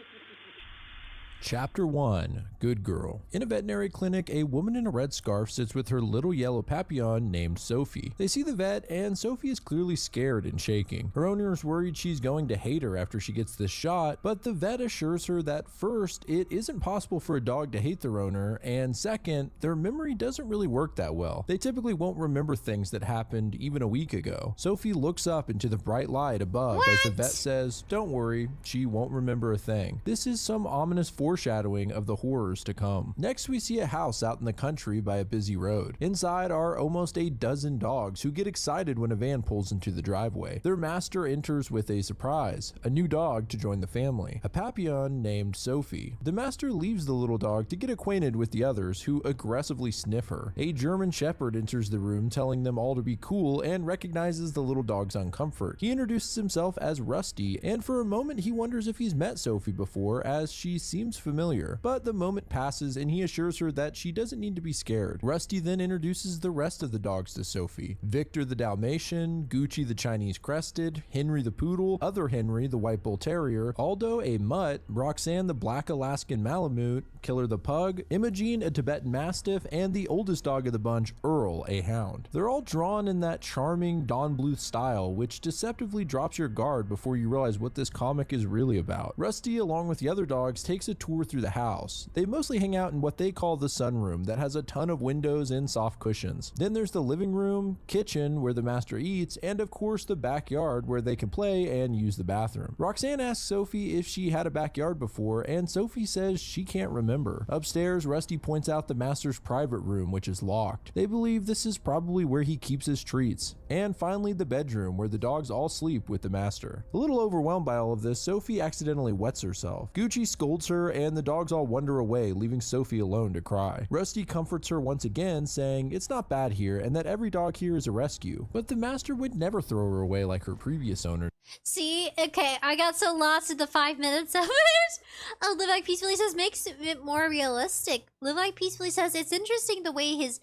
Chapter 1, Good Girl. In a veterinary clinic, a woman in a red scarf sits with her little yellow papillon named Sophie. They see the vet, and Sophie is clearly scared and shaking. Her owner is worried she's going to hate her after she gets this shot, but the vet assures her that first, it isn't possible for a dog to hate their owner, and second, their memory doesn't really work that well. They typically won't remember things that happened even a week ago. Sophie looks up into the bright light above as the vet says, "Don't worry, she won't remember a thing." This is some ominous foreshadowing of the horrors to come. Next, we see a house out in the country by a busy road. Inside are almost a dozen dogs who get excited when a van pulls into the driveway. Their master enters with a surprise, a new dog to join the family, a papillon named Sophie. The master leaves the little dog to get acquainted with the others, who aggressively sniff her. A German shepherd enters the room, telling them all to be cool, and recognizes the little dog's uncomfort. He introduces himself as Rusty, and for a moment he wonders if he's met Sophie before, as she seems familiar, but the moment passes and he assures her that she doesn't need to be scared. Rusty then introduces the rest of the dogs to Sophie: Victor the Dalmatian, Gucci the Chinese Crested, Henry the Poodle, Other Henry the White Bull Terrier, Aldo a Mutt, Roxanne the Black Alaskan Malamute, Killer the Pug, Imogen a Tibetan Mastiff, and the oldest dog of the bunch, Earl a Hound. They're all drawn in that charming Don Bluth style, which deceptively drops your guard before you realize what this comic is really about. Rusty, along with the other dogs, takes a tour through the house. They mostly hang out in what they call the sunroom that has a ton of windows and soft cushions. Then there's the living room, kitchen where the master eats, and of course the backyard where they can play and use the bathroom. Roxanne asks Sophie if she had a backyard before, and Sophie says she can't remember. Upstairs, Rusty points out the master's private room, which is locked. They believe this is probably where he keeps his treats. And finally, the bedroom where the dogs all sleep with the master. A little overwhelmed by all of this, Sophie accidentally wets herself. Gucci scolds her, and the dogs all wander away, leaving Sophie alone to cry. Rusty comforts her once again, saying it's not bad here and that every dog here is a rescue, but the master would never throw her away like her previous owner. See, okay, I got so lost in the 5 minutes of it. Oh, Live Like Peacefully says makes it more realistic. Live Like Peacefully says it's interesting the way his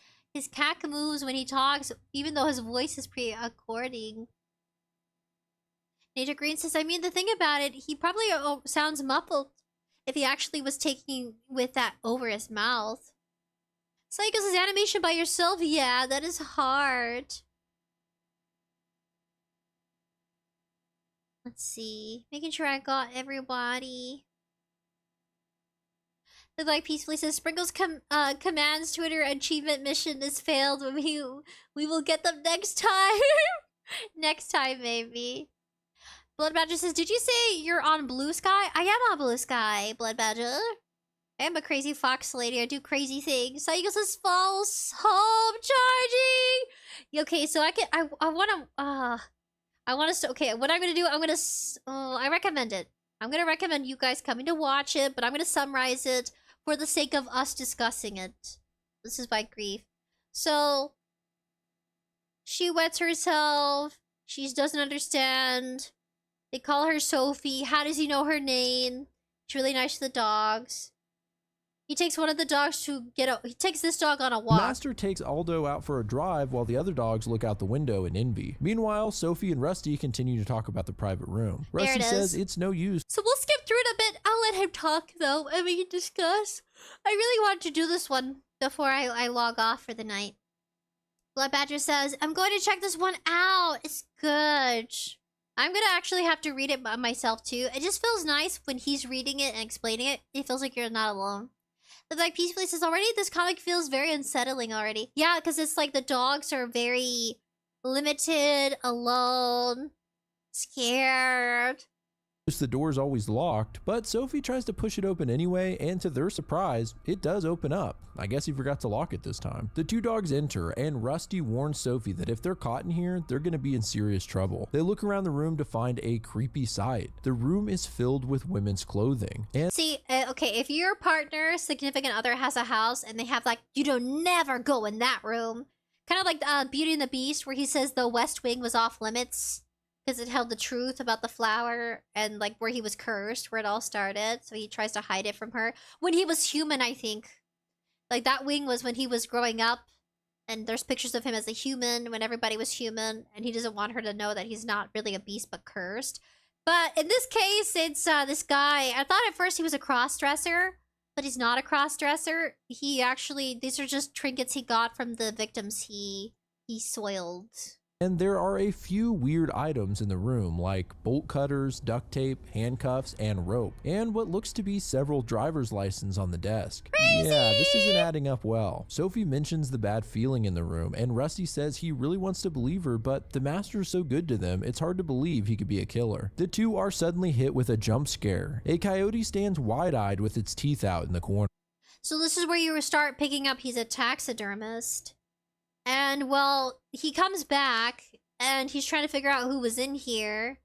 cat moves when he talks, even though his voice is pre-according. Nature Green says, I mean, the thing about it, he probably sounds muffled if he actually was taking with that over his mouth. Psycho says, animation by yourself? Yeah, that is hard. Let's see. Making sure I got everybody. Live Like Peacefully says, Sprinkles commands Twitter achievement mission is failed. We will get them next time. Next time, maybe. Blood Badger says, did you say you're on Blue Sky? I am on Blue Sky, Blood Badger. I am a crazy fox lady. I do crazy things. Psycho says, false home charging. Okay, so I want to, okay, what I'm going to do, I recommend it. I'm going to recommend you guys coming to watch it, but I'm going to summarize it for the sake of us discussing it. This is by Grief. So, she wets herself. She doesn't understand. They call her Sophie. How does he know her name? She's really nice to the dogs. He takes one of the dogs to he takes this dog on a walk. Master takes Aldo out for a drive while the other dogs look out the window in envy. Meanwhile, Sophie and Rusty continue to talk about the private room. Rusty says it's no use. So we'll skip through it a bit. I'll let him talk though, and we can discuss. I really wanted to do this one before I log off for the night. Blood Badger says, I'm going to check this one out. It's good. I'm gonna actually have to read it by myself too. It just feels nice when he's reading it and explaining it. It feels like you're not alone. But like Peacefully says, already this comic feels very unsettling already. Yeah, because it's like the dogs are very limited, alone, scared. The door is always locked, but Sophie tries to push it open anyway, and to their surprise, it does open up. I guess he forgot to lock it this time. The two dogs enter, and Rusty warns Sophie that if they're caught in here, they're gonna be in serious trouble. They look around the room to find a creepy sight. The room is filled with women's clothing. And see, okay, if your partner, significant other has a house and they have like, you don't never go in that room. Kind of like Beauty and the Beast, where he says the West Wing was off limits. Because it held the truth about the flower and like where he was cursed, where it all started. So he tries to hide it from her. When he was human, I think. Like that wing was when he was growing up. And there's pictures of him as a human when everybody was human. And he doesn't want her to know that he's not really a beast but cursed. But in this case, it's this guy. I thought at first he was a cross-dresser. But he's not a cross-dresser. He actually, these are just trinkets he got from the victims he soiled. And there are a few weird items in the room, like bolt cutters, duct tape, handcuffs, and rope, and what looks to be several driver's licenses on the desk. Crazy! Yeah, this isn't adding up well. Sophie mentions the bad feeling in the room, and Rusty says he really wants to believe her, but the master's so good to them, it's hard to believe he could be a killer. The two are suddenly hit with a jump scare. A coyote stands wide-eyed with its teeth out in the corner. So this is where you start picking up he's a taxidermist. And, well, he comes back, and he's trying to figure out who was in here.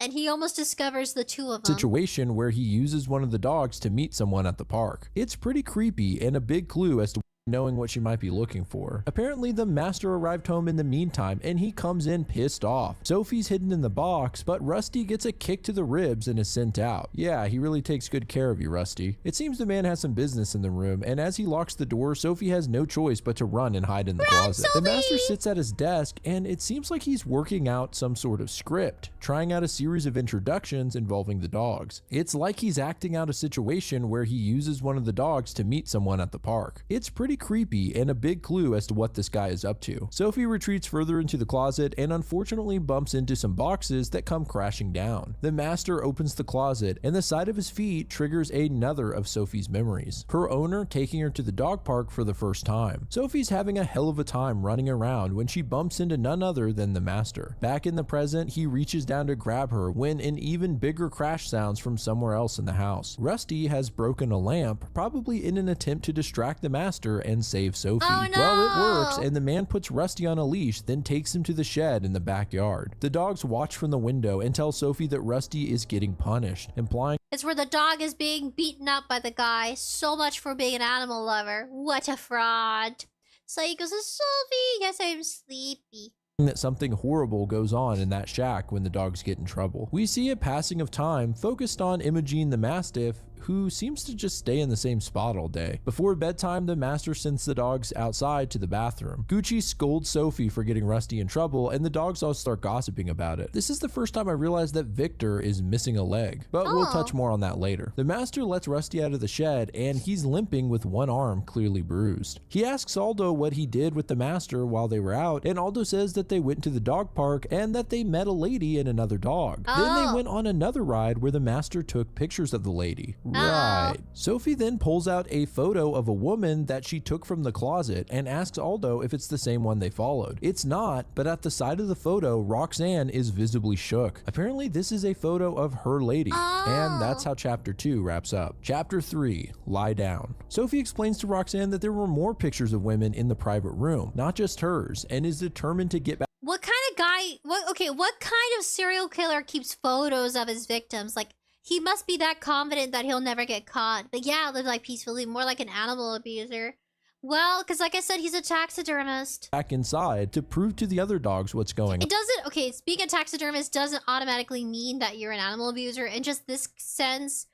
And he almost discovers the two of them. Situation where he uses one of the dogs to meet someone at the park. It's pretty creepy and a big clue as to knowing what she might be looking for. Apparently the master arrived home in the meantime and he comes in pissed off. Sophie's hidden in the box, but Rusty gets a kick to the ribs and is sent out. Yeah, he really takes good care of you, Rusty. It seems the man has some business in the room, and as he locks the door, Sophie has no choice but to run and hide in the closet. Sophie! The master sits at his desk and it seems like he's working out some sort of script, trying out a series of introductions involving the dogs. It's like he's acting out a situation where he uses one of the dogs to meet someone at the park. It's pretty creepy and a big clue as to what this guy is up to. Sophie retreats further into the closet and unfortunately bumps into some boxes that come crashing down. The master opens the closet and the sight of his feet triggers another of Sophie's memories. Her owner taking her to the dog park for the first time. Sophie's having a hell of a time running around when she bumps into none other than the master. Back in the present, he reaches down to grab her when an even bigger crash sounds from somewhere else in the house. Rusty has broken a lamp, probably in an attempt to distract the master and save Sophie. Oh, no! Well, it works, and the man puts Rusty on a leash, then takes him to the shed in the backyard. The dogs watch from the window and tell Sophie that Rusty is getting punished, implying It's where the dog is being beaten up by the guy. So much for being an animal lover. What a fraud. So he goes, Sophie, yes, I'm sleepy. that something horrible goes on in that shack when the dogs get in trouble. We see a passing of time focused on Imogen the Mastiff, who seems to just stay in the same spot all day. Before bedtime, the master sends the dogs outside to the bathroom. Gucci scolds Sophie for getting Rusty in trouble, and the dogs all start gossiping about it. This is the first time I realized that Victor is missing a leg, but we'll touch more on that later. The master lets Rusty out of the shed, and he's limping with one arm clearly bruised. He asks Aldo what he did with the master while they were out, and Aldo says that they went to the dog park and that they met a lady and another dog. Then they went on another ride where the master took pictures of the lady. Right. Sophie then pulls out a photo of a woman that she took from the closet and asks Aldo if it's the same one they followed. It's not, but at the side of the photo, Roxanne is visibly shook. Apparently this is a photo of her lady. And that's how chapter 2 wraps up. Chapter 3, Lie Down. Sophie explains to Roxanne that there were more pictures of women in the private room, not just hers, and is determined to get back. What kind of guy, what kind of serial killer keeps photos of his victims? Like, he must be that confident that he'll never get caught. But yeah, live like peacefully, more like an animal abuser. Well, because like I said, he's a taxidermist. Back inside to prove to the other dogs what's going on. It doesn't, okay, being a taxidermist doesn't automatically mean that you're an animal abuser. In just this sense,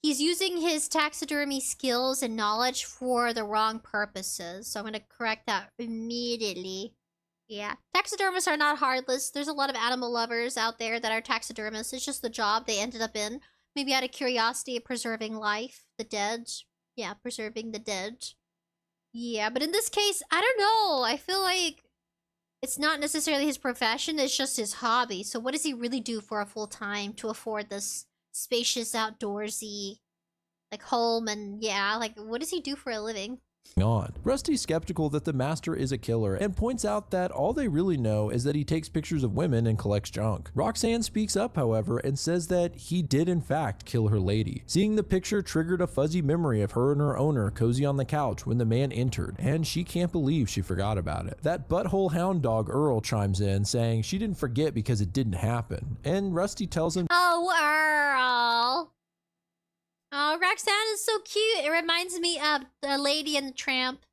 he's using his taxidermy skills and knowledge for the wrong purposes. So I'm going to correct that immediately. Yeah, taxidermists are not heartless. There's a lot of animal lovers out there that are taxidermists. It's just the job they ended up in. Maybe out of curiosity of preserving life, the dead. Yeah, preserving the dead. Yeah, but in this case, I don't know. I feel like it's not necessarily his profession. It's just his hobby. So what does he really do for a full time to afford this spacious, outdoorsy, like, home? And yeah, like, what does he do for a living? On. Rusty's skeptical that the master is a killer and points out that all they really know is that he takes pictures of women and collects junk. Roxanne speaks up, however, and says that he did in fact kill her lady. Seeing the picture triggered a fuzzy memory of her and her owner cozy on the couch when the man entered, and she can't believe she forgot about it. That butthole hound dog Earl chimes in, saying she didn't forget because it didn't happen, and Rusty tells him, "Oh, Earl. Oh, Roxanne is so cute. It reminds me of the Lady and the Tramp.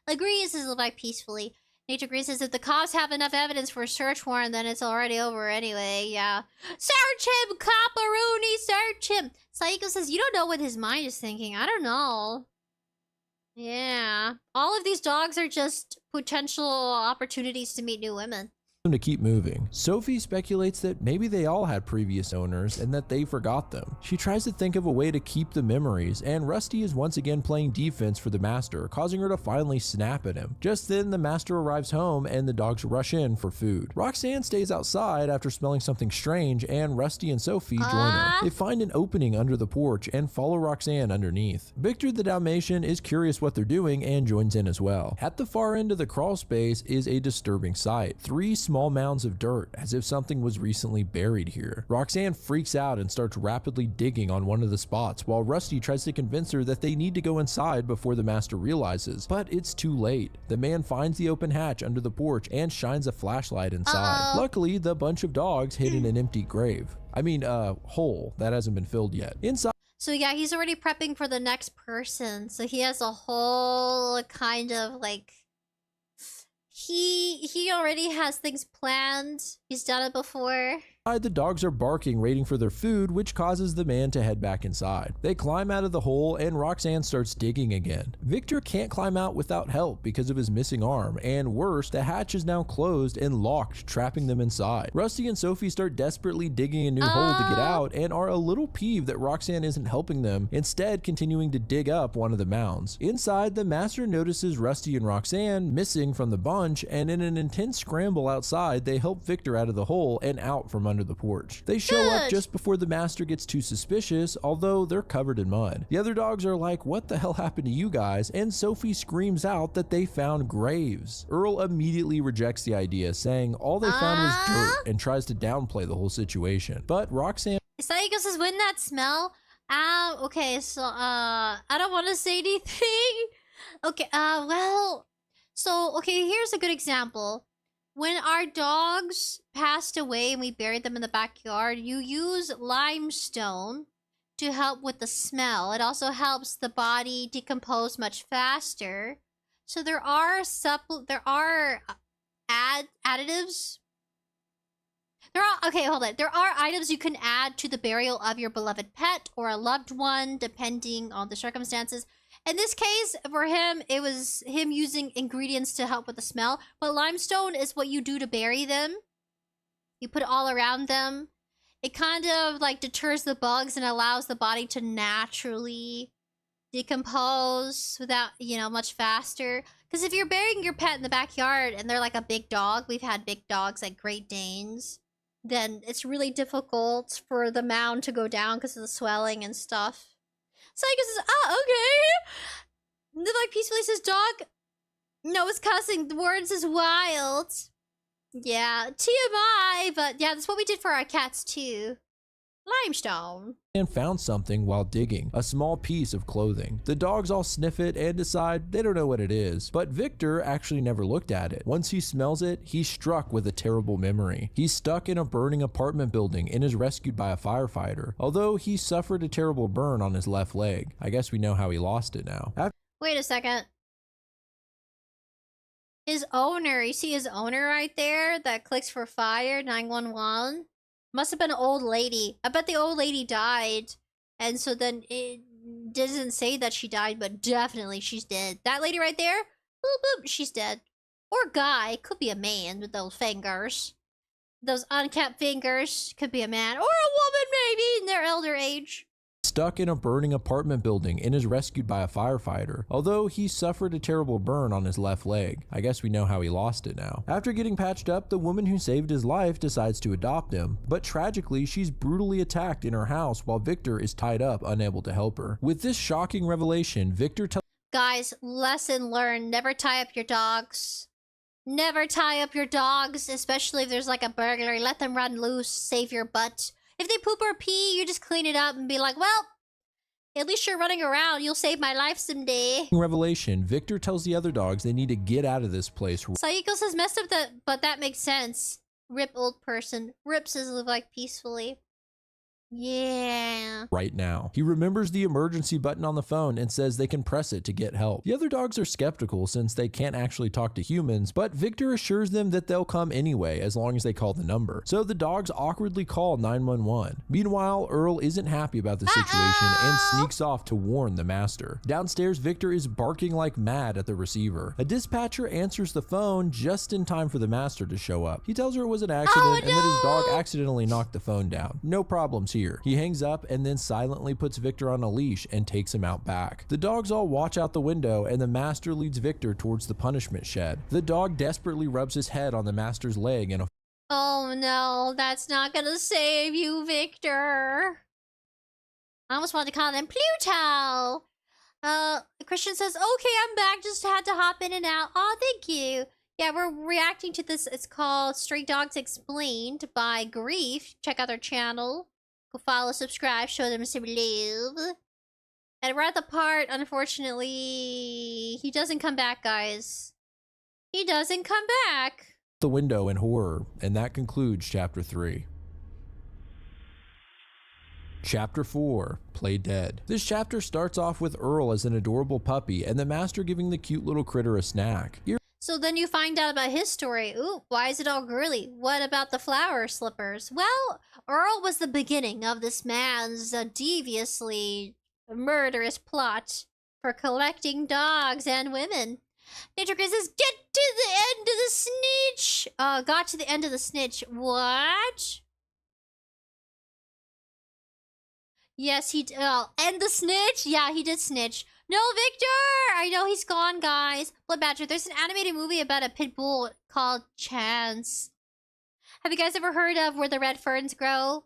Agrees to live life peacefully. Nature agrees says if the cops have enough evidence for a search warrant, then it's already over anyway. Yeah. Search him, Copperoni, search him. Saiko says you don't know what his mind is thinking. I don't know. Yeah. All of these dogs are just potential opportunities to meet new women. to keep moving. Sophie speculates that maybe they all had previous owners and that they forgot them. She tries to think of a way to keep the memories, and Rusty is once again playing defense for the master, causing her to finally snap at him. Just then, the master arrives home and the dogs rush in for food. Roxanne stays outside after smelling something strange, and Rusty and Sophie join her. They find an opening under the porch and follow Roxanne underneath. Victor the Dalmatian is curious what they're doing and joins in as well. At the far end of the crawl space is a disturbing sight. 3 small mounds of dirt, as if something was recently buried here. Roxanne freaks out and starts rapidly digging on one of the spots, while Rusty tries to convince her that they need to go inside before the master realizes, but it's too late. The man finds the open hatch under the porch and shines a flashlight inside. Luckily, the bunch of dogs hid in an empty grave. Hole that hasn't been filled yet. Inside. So yeah, he's already prepping for the next person. So he has a whole kind of like... He already has things planned. He's done it before. The dogs are barking, waiting for their food, which causes the man to head back inside. They climb out of the hole and Roxanne starts digging again. Victor can't climb out without help because of his missing arm, and worse, the hatch is now closed and locked, trapping them inside. Rusty and Sophie start desperately digging a new hole to get out and are a little peeved that Roxanne isn't helping them, instead continuing to dig up one of the mounds. Inside, the master notices Rusty and Roxanne missing from the bunch, and in an intense scramble outside, they help Victor out of the hole and out from under the porch. They show up just before the master gets too suspicious, although they're covered in mud. The other dogs are like, "What the hell happened to you guys?" And Sophie screams out that they found graves. Earl immediately rejects the idea, saying all they found was dirt, and tries to downplay the whole situation. But Roxanne... 𝑠'𝑎𝑦𝑔 says, "Wouldn't that smell?" Okay, so, I don't want to say anything. Okay, okay, here's a good example. When our dogs passed away and we buried them in the backyard, you use limestone to help with the smell. It also helps the body decompose much faster. So there are additives. There are items you can add to the burial of your beloved pet or a loved one, depending on the circumstances. In this case, for him, it was him using ingredients to help with the smell. But limestone is what you do to bury them. You put it all around them. It kind of like deters the bugs and allows the body to naturally decompose without, much faster. Because if you're burying your pet in the backyard and they're like a big dog, we've had big dogs like Great Danes, then it's really difficult for the mound to go down because of the swelling and stuff. 𝑠'𝑎𝑦𝑔 says, okay. The like peacefully says, "Dog, no, it's cussing. The words is wild." Yeah, TMI, but yeah, that's what we did for our cats too. Limestone. And found something while digging, a small piece of clothing. The dogs all sniff it and decide they don't know what it is, but Victor actually never looked at it. Once he smells it, he's struck with a terrible memory. He's stuck in a burning apartment building and is rescued by a firefighter, although he suffered a terrible burn on his left leg. I guess we know how he lost it now. Wait a second. His owner, you see his owner right there that clicks for fire, 911? Must have been an old lady. I bet the old lady died. And so then it doesn't say that she died, but definitely she's dead. That lady right there, boop, boop, she's dead. Or guy, could be a man with those fingers. Those unkept fingers, could be a man. Or a woman maybe in their elder age. Stuck in a burning apartment building and is rescued by a firefighter, although he suffered a terrible burn on his left leg. I guess we know how he lost it now. After getting patched up, the woman who saved his life decides to adopt him, but tragically she's brutally attacked in her house while Victor is tied up, unable to help her. With this shocking revelation, Victor tells... Guys, lesson learned. Never tie up your dogs. Never tie up your dogs, especially if there's like a burglary. Let them run loose, save your butt. If they poop or pee, you just clean it up and be like, well, at least you're running around. You'll save my life someday. Revelation, Victor tells the other dogs they need to get out of this place. 𝑠'𝑎𝑦𝑔 says, messed up but that makes sense. Rip old person. Rip says live like peacefully. Yeah. right now. He remembers the emergency button on the phone and says they can press it to get help. The other dogs are skeptical since they can't actually talk to humans, but Victor assures them that they'll come anyway as long as they call the number. So the dogs awkwardly call 911. Meanwhile, Earl isn't happy about the situation and sneaks off to warn the master. Downstairs, Victor is barking like mad at the receiver. A dispatcher answers the phone just in time for the master to show up. He tells her it was an accident and that his dog accidentally knocked the phone down. No problems here. He hangs up and then silently puts Victor on a leash and takes him out back. The dogs all watch out the window and the master leads Victor towards the punishment shed. The dog desperately rubs his head on the master's leg in a Oh no, that's not gonna save you, Victor. I almost wanted to call him Pluto. Christian says, okay, I'm back. Just had to hop in and out. Oh, thank you. Yeah, we're reacting to this. It's called Stray Dogs Explained by Grief. Check out their channel. Go follow, subscribe, show them some love. And we're at the part, unfortunately, he doesn't come back, guys. He doesn't come back. the window in horror, and that concludes Chapter 3. Chapter 4, Play Dead. This chapter starts off with Earl as an adorable puppy and the master giving the cute little critter a snack. So then you find out about his story. Ooh, why is it all girly? What about the flower slippers? Well, Earl was the beginning of this man's deviously murderous plot for collecting dogs and women. Nature Grizz says, get to the end of the snitch! Got to the end of the snitch. What? Yes, he did. End the snitch? Yeah, he did snitch. No, Victor! I know he's gone, guys. Blood Badger, there's an animated movie about a pit bull called Chance. Have you guys ever heard of Where the Red Ferns Grow?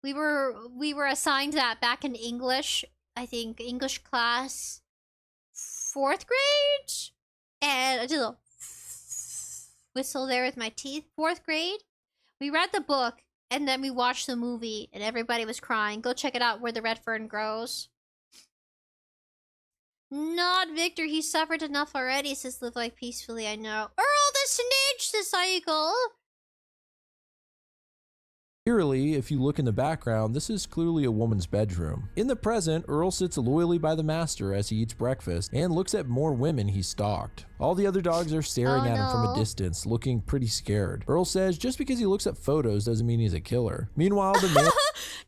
We were assigned that back in English. I think English class 4th grade? And I did a whistle there with my teeth. 4th grade? We read the book. And then we watched the movie, and everybody was crying. Go check it out, Where the Red Fern Grows. Not Victor. He suffered enough already, says Live Life Peacefully, I know. Earl the Snitch, the cycle. Eerily, if you look in the background, this is clearly a woman's bedroom. In the present, Earl sits loyally by the master as he eats breakfast and looks at more women he stalked. All the other dogs are staring at him from a distance, looking pretty scared. Earl says just because he looks at photos doesn't mean he's a killer. Meanwhile, the man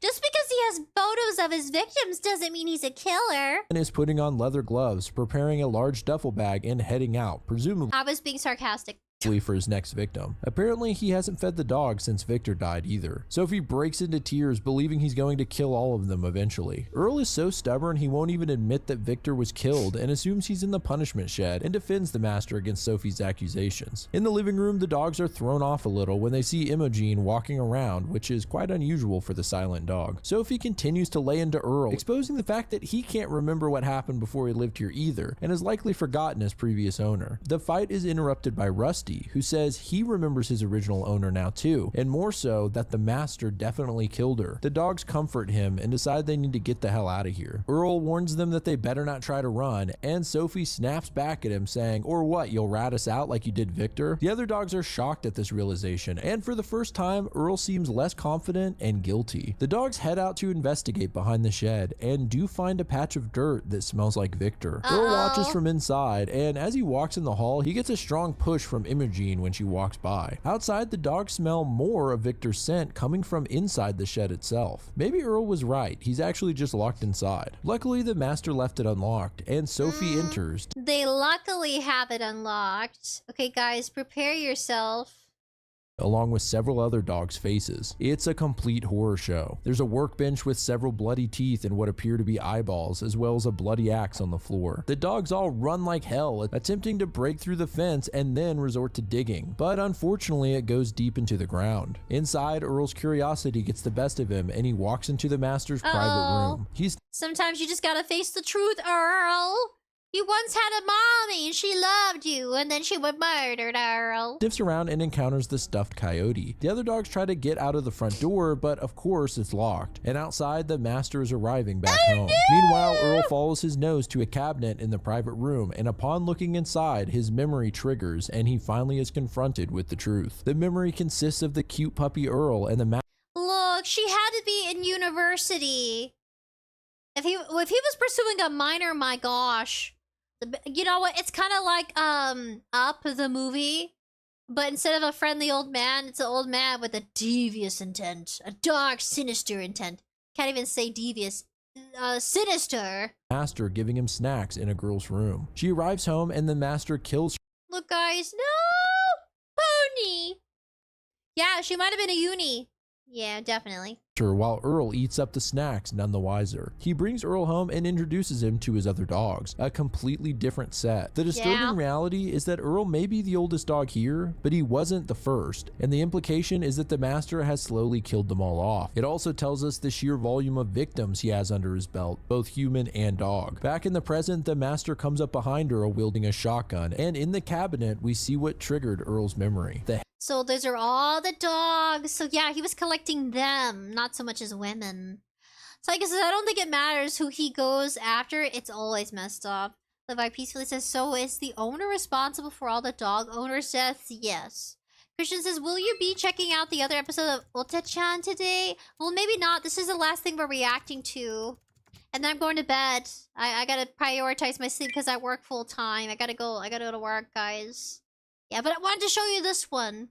just because he has photos of his victims doesn't mean he's a killer. Is putting on leather gloves, preparing a large duffel bag, and heading out, presumably I was being sarcastic. For his next victim. Apparently, he hasn't fed the dog since Victor died either. Sophie breaks into tears, believing he's going to kill all of them eventually. Earl is so stubborn he won't even admit that Victor was killed and assumes he's in the punishment shed and defends the master against Sophie's accusations. In the living room, the dogs are thrown off a little when they see Imogen walking around, which is quite unusual for the silent dog. Sophie continues to lay into Earl, exposing the fact that he can't remember what happened before he lived here either, and has likely forgotten his previous owner. The fight is interrupted by Rusty, who says he remembers his original owner now too, and more so that the master definitely killed her. The dogs comfort him and decide they need to get the hell out of here. Earl warns them that they better not try to run, and Sophie snaps back at him saying, "Or what, you'll rat us out like you did Victor?" The other dogs are shocked at this realization, and for the first time, Earl seems less confident and guilty. The dogs head out to investigate behind the shed, and do find a patch of dirt that smells like Victor. Earl watches from inside, and as he walks in the hall, he gets a strong push from Imogen when she walks by. Outside, the dogs smell more of Victor's scent coming from inside the shed itself. Maybe Earl was right. He's actually just locked inside. Luckily, the master left it unlocked, and Sophie enters. They luckily have it unlocked. Okay, guys, prepare yourself. Along with several other dogs' faces. It's a complete horror show. There's a workbench with several bloody teeth and what appear to be eyeballs, as well as a bloody axe on the floor. The dogs all run like hell, attempting to break through the fence and then resort to digging, but unfortunately it goes deep into the ground. Inside, Earl's curiosity gets the best of him and he walks into the master's private room. Sometimes you just gotta face the truth, Earl. You once had a mommy and she loved you, and then she was murdered, Earl. Sniffs around and encounters the stuffed coyote. The other dogs try to get out of the front door, but of course it's locked. And outside, the master is arriving back home. No! Meanwhile, Earl follows his nose to a cabinet in the private room, and upon looking inside, his memory triggers, and he finally is confronted with the truth. The memory consists of the cute puppy Earl and the Look, she had be in university. If he was pursuing a minor, my gosh. You know what? It's kind of like Up the movie, but instead of a friendly old man, it's an old man with a devious intent, a dark, sinister intent. Can't even say devious. Sinister. Master giving him snacks in a girl's room. She arrives home and the master kills Look, guys, no! Pony! Yeah, she might have been a uni. Yeah, definitely. her while Earl eats up the snacks, none the wiser. He brings Earl home and introduces him to his other dogs, a completely different set. The disturbing reality is that Earl may be the oldest dog here, but he wasn't the first, and the implication is that the master has slowly killed them all off. It also tells us the sheer volume of victims he has under his belt, both human and dog. Back in the present, the master comes up behind Earl wielding a shotgun, and in the cabinet we see what triggered Earl's memory. So those are all the dogs. So yeah, he was collecting them, not so much as women. So I guess I don't think it matters who he goes after. It's always messed up. Levi peacefully says, so is the owner responsible for all the dog owners' deaths? Yes. Christian says, will you be checking out the other episode of Ota-chan today? Well, maybe not. This is the last thing we're reacting to. And then I'm going to bed. I gotta prioritize my sleep because I work full time. I gotta go to work, guys. Yeah, but I wanted to show you this one.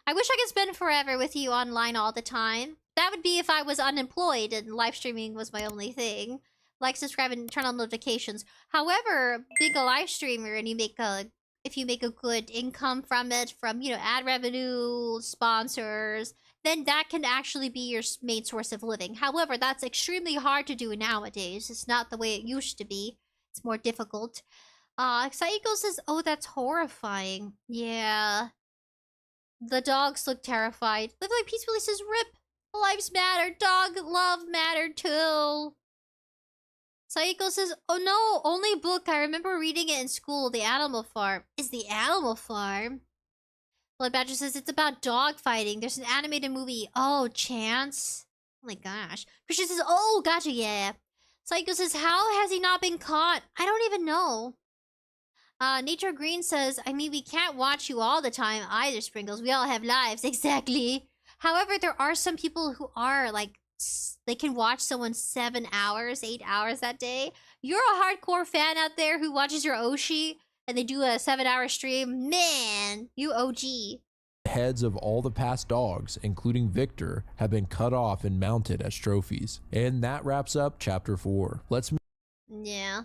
I wish I could spend forever with you online all the time. That would be if I was unemployed and live streaming was my only thing. Like, subscribe, and turn on notifications. However, being a live streamer and if you make a good income from it, from, you know, ad revenue, sponsors, then that can actually be your main source of living. However, that's extremely hard to do nowadays. It's not the way it used to be. It's more difficult. Saiko says, oh, that's horrifying. Yeah. The dogs look terrified. Live Like Peacefully says, rip. Lives matter. Dog love mattered too. Saiko says, oh no, only book. I remember reading it in school. The Animal Farm. Is the Animal Farm? Blood Badger says, it's about dog fighting. There's an animated movie. Oh, Chance. Oh my gosh. Christian says, oh, gotcha, yeah. Saiko says, how has he not been caught? I don't even know. Nature Green says, I mean, we can't watch you all the time either, Sprinkles. We all have lives. Exactly. However, there are some people who are, like, they can watch someone 7 hours, 8 hours that day. You're a hardcore fan out there who watches your Oshi and they do a 7-hour stream. Man, you OG. Heads of all the past dogs, including Victor, have been cut off and mounted as trophies. And that wraps up Chapter 4. Let's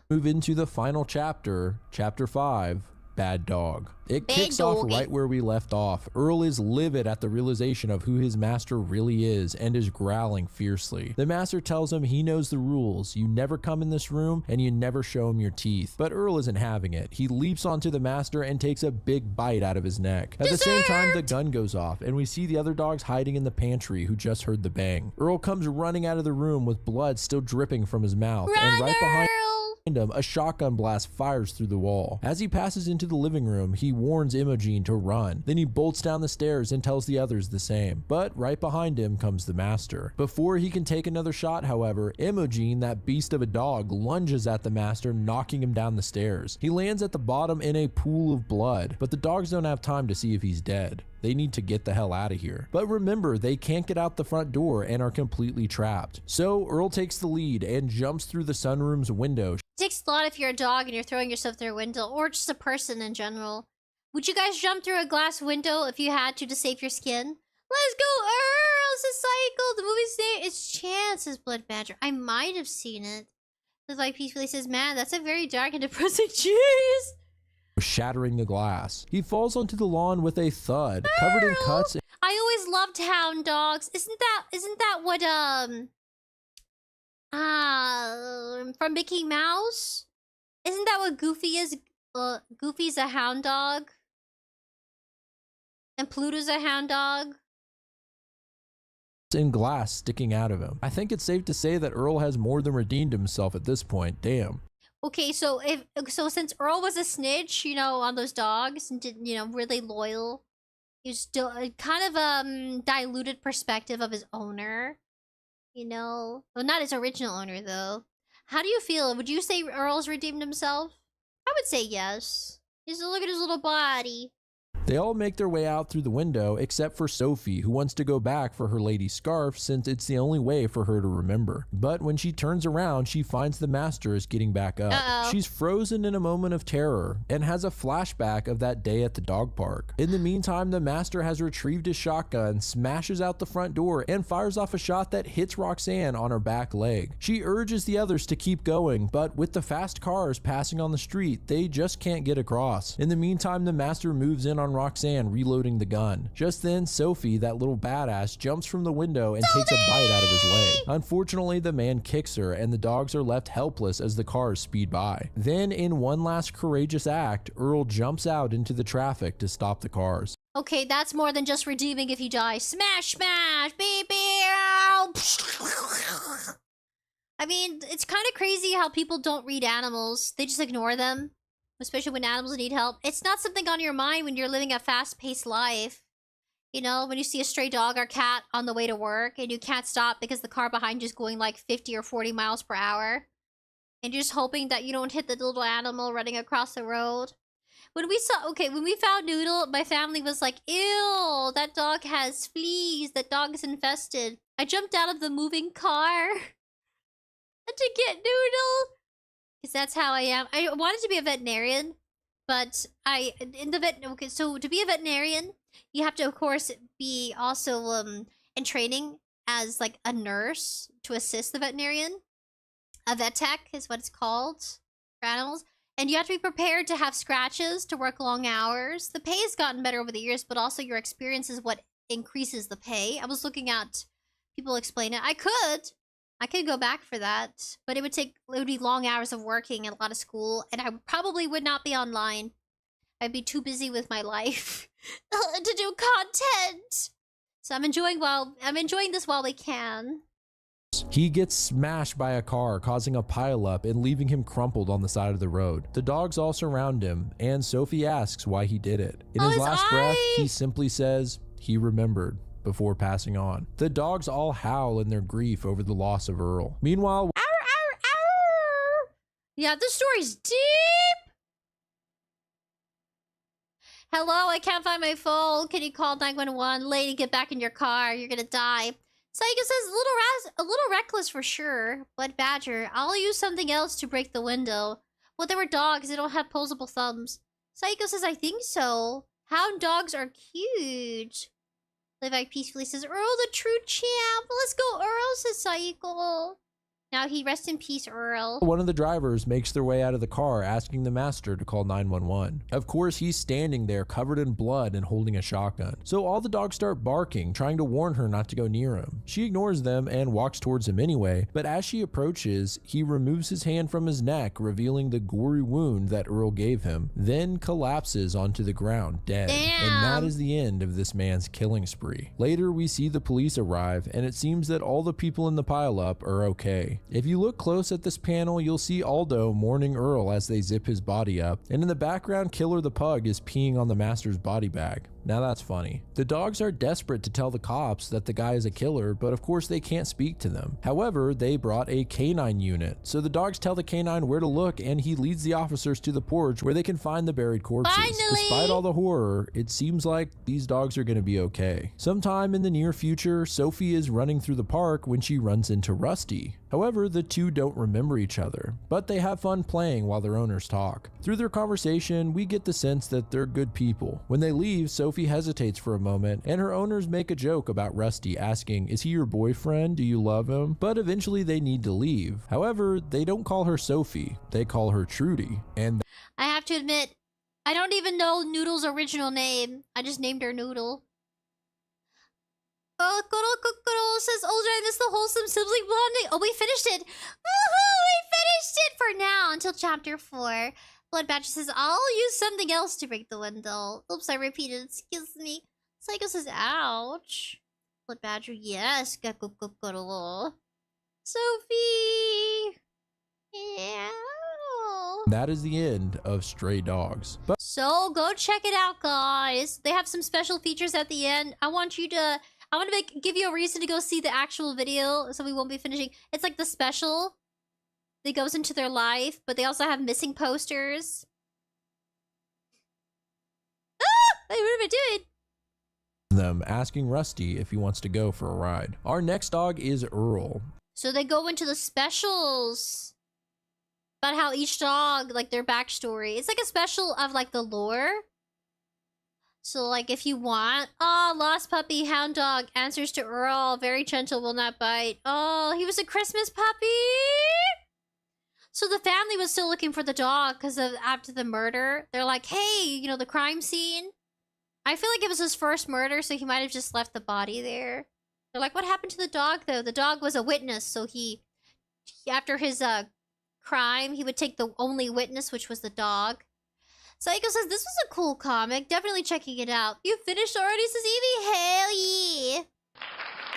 move into the final chapter, Chapter 5, Bad Dog. It kicks off right where we left off. Earl is livid at the realization of who his master really is and is growling fiercely. The master tells him he knows the rules. You never come in this room and you never show him your teeth. But Earl isn't having it. He leaps onto the master and takes a big bite out of his neck. At the same time, the gun goes off and we see the other dogs hiding in the pantry who just heard the bang. Earl comes running out of the room with blood still dripping from his mouth. And right behind him, a shotgun blast fires through the wall. As he passes into the living room, he warns Imogen to run. Then he bolts down the stairs and tells the others the same. But right behind him comes the master. Before he can take another shot, however, Imogen, that beast of a dog, lunges at the master, knocking him down the stairs. He lands at the bottom in a pool of blood, but the dogs don't have time to see if he's dead. They need to get the hell out of here. But remember, they can't get out the front door and are completely trapped. So Earl takes the lead and jumps through the sunroom's window. It takes a lot if you're a dog and you're throwing yourself through a window, or just a person in general. Would you guys jump through a glass window if you had to save your skin? Let's go, Earl! It's a cycle! The movie's name is Chance, says Blood Badger. I might have seen it. The Light Peacefully says, man, that's a very dark and depressing cheese! Shattering the glass. He falls onto the lawn with a thud, covered in cuts. I always loved hound dogs. Isn't that what from Mickey Mouse? Isn't that what Goofy is? Goofy's a hound dog. And Pluto's a hound dog. In glass sticking out of him. I think it's safe to say that Earl has more than redeemed himself at this point. Damn. Okay, so since Earl was a snitch, you know, on those dogs and did, you know, really loyal, he's still kind of diluted perspective of his owner, you know. Well, not his original owner though. How do you feel? Would you say Earl's redeemed himself? I would say yes. Just look at his little body. They all make their way out through the window except for Sophie, who wants to go back for her lady scarf since it's the only way for her to remember. But when she turns around, she finds the master is getting back up. She's frozen in a moment of terror and has a flashback of that day at the dog park. In the meantime, the master has retrieved his shotgun, smashes out the front door, and fires off a shot that hits Roxanne on her back leg. She urges the others to keep going, but with the fast cars passing on the street, they just can't get across. In the meantime, the master moves in on Roxanne, reloading the gun. Just then, Sophie, that little badass, jumps from the window and takes a bite out of his leg. Unfortunately, the man kicks her, and the dogs are left helpless as the cars speed by. Then, in one last courageous act, Earl jumps out into the traffic to stop the cars. Okay, that's more than just redeeming if you die. Smash, smash, beep, beep. I mean, it's kind of crazy how people don't read animals. They just ignore them. Especially when animals need help. It's not something on your mind when you're living a fast-paced life. You know, when you see a stray dog or cat on the way to work and you can't stop because the car behind you is going like 50 or 40 miles per hour. And you're just hoping that you don't hit the little animal running across the road. When we found Noodle, my family was like, ew, that dog has fleas. That dog is infested. I jumped out of the moving car to get Noodle. Because that's how I am. I wanted to be a veterinarian, but so to be a veterinarian, you have to, of course, be also in training as like a nurse to assist the veterinarian. A vet tech is what it's called for animals. And you have to be prepared to have scratches, to work long hours. The pay has gotten better over the years, but also your experience is what increases the pay. I was looking at people explain it. I could go back for that, but it would be long hours of working and a lot of school, and I probably would not be online. I'd be too busy with my life to do content. So I'm enjoying this while we can. He gets smashed by a car, causing a pileup and leaving him crumpled on the side of the road. The dogs all surround him, and Sophie asks why he did it. In his last breath, he simply says he remembered, before passing on. The dogs all howl in their grief over the loss of Earl. Meanwhile, yeah, this story's deep. Hello, I can't find my phone. Can you call 911? Lady, get back in your car. You're gonna die. Psycho says a little reckless for sure. Blood Badger, I'll use something else to break the window. Well, they were dogs. They don't have posable thumbs. Psycho says, I think so. Hound dogs are cute. Levi peacefully says, Earl, the true champ. Let's go, Earl, says Psycho. Now he rest in peace, Earl. one of the drivers makes their way out of the car, asking the master to call 911. Of course, he's standing there covered in blood and holding a shotgun. So all the dogs start barking, trying to warn her not to go near him. She ignores them and walks towards him anyway, but as she approaches, he removes his hand from his neck, revealing the gory wound that Earl gave him, then collapses onto the ground, dead. Damn. And that is the end of this man's killing spree. Later, we see the police arrive, and it seems that all the people in the pileup are okay. If you look close at this panel, you'll see Aldo mourning Earl as they zip his body up, and in the background, Killer the Pug is peeing on the master's body bag. Now that's funny. The dogs are desperate to tell the cops that the guy is a killer, but of course they can't speak to them. However, they brought a K9 unit, so the dogs tell the K9 where to look, and he leads the officers to the porch where they can find the buried corpses. Finally! Despite all the horror, it seems like these dogs are going to be okay. Sometime in the near future, Sophie is running through the park when she runs into Rusty. However, the two don't remember each other, but they have fun playing while their owners talk. Through their conversation, we get the sense that they're good people. When they leave, Sophie hesitates for a moment, and her owners make a joke about Rusty, asking, "Is he your boyfriend? Do you love him?" But eventually they need to leave. However, they don't call her Sophie, they call her Trudy, and I have to admit, I don't even know Noodle's original name. I just named her Noodle. Oh, Kuro says, Older, I miss the wholesome sibling bonding. Oh, we finished it. Woohoo! We finished it for now until chapter 4. Blood Badger says, I'll use something else to break the window. Oops, I repeated. Excuse me. Psycho says, ouch. Blood Badger, yes. Sophie. Yeah. that is the end of Stray Dogs. But So go check it out, guys. They have some special features at the end. I want to give you a reason to go see the actual video, so we won't be finishing. It's like the special that goes into their life, but they also have missing posters. Ah! Hey, what am I doing? Them asking Rusty if he wants to go for a ride. Our next dog is Earl. So they go into the specials about how each dog, like their backstory. It's like a special of like the lore. So like if you want, oh, lost puppy, hound dog, answers to Earl, very gentle, will not bite. Oh, he was a Christmas puppy. So the family was still looking for the dog because of after the murder. They're like, hey, you know, the crime scene. I feel like it was his first murder, so he might have just left the body there. They're like, what happened to the dog, though? The dog was a witness, so he after his crime, he would take the only witness, which was the dog. Psycho says, this was a cool comic. Definitely checking it out. You finished already, says Evie? Hell yeah.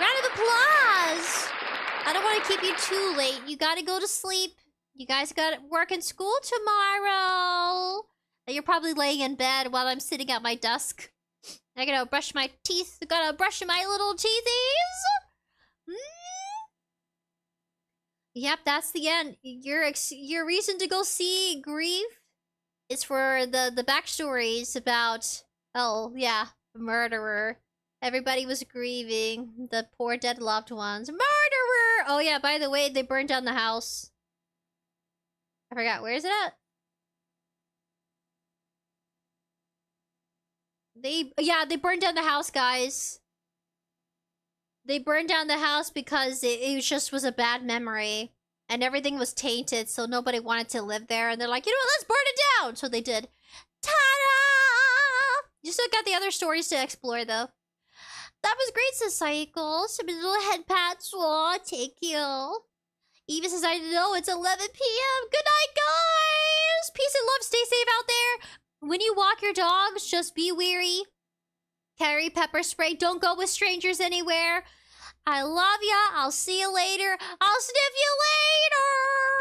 Round of applause. I don't want to keep you too late. You gotta go to sleep. You guys got work and school tomorrow. You're probably laying in bed while I'm sitting at my desk. I gotta brush my teeth. I gotta brush my little teethies. Yep, that's the end. Your reason to go see Grief is for the backstories about, oh yeah, the murderer. Everybody was grieving the poor dead loved ones. Murderer! Oh yeah, by the way, they burned down the house. I forgot, where is it at? They burned down the house, guys. They burned down the house because it just was a bad memory. And everything was tainted, so nobody wanted to live there. And they're like, you know what, let's burn it down! So they did. Ta-da! You still got the other stories to explore, though. That was great, says Cycle. Some little head pats. Aw, take you. Eva says, I know, it's 11 p.m. Good night, guys! Peace and love, stay safe out there. When you walk your dogs, just be wary. Carry pepper spray. Don't go with strangers anywhere. I love ya. I'll see you later. I'll sniff you later.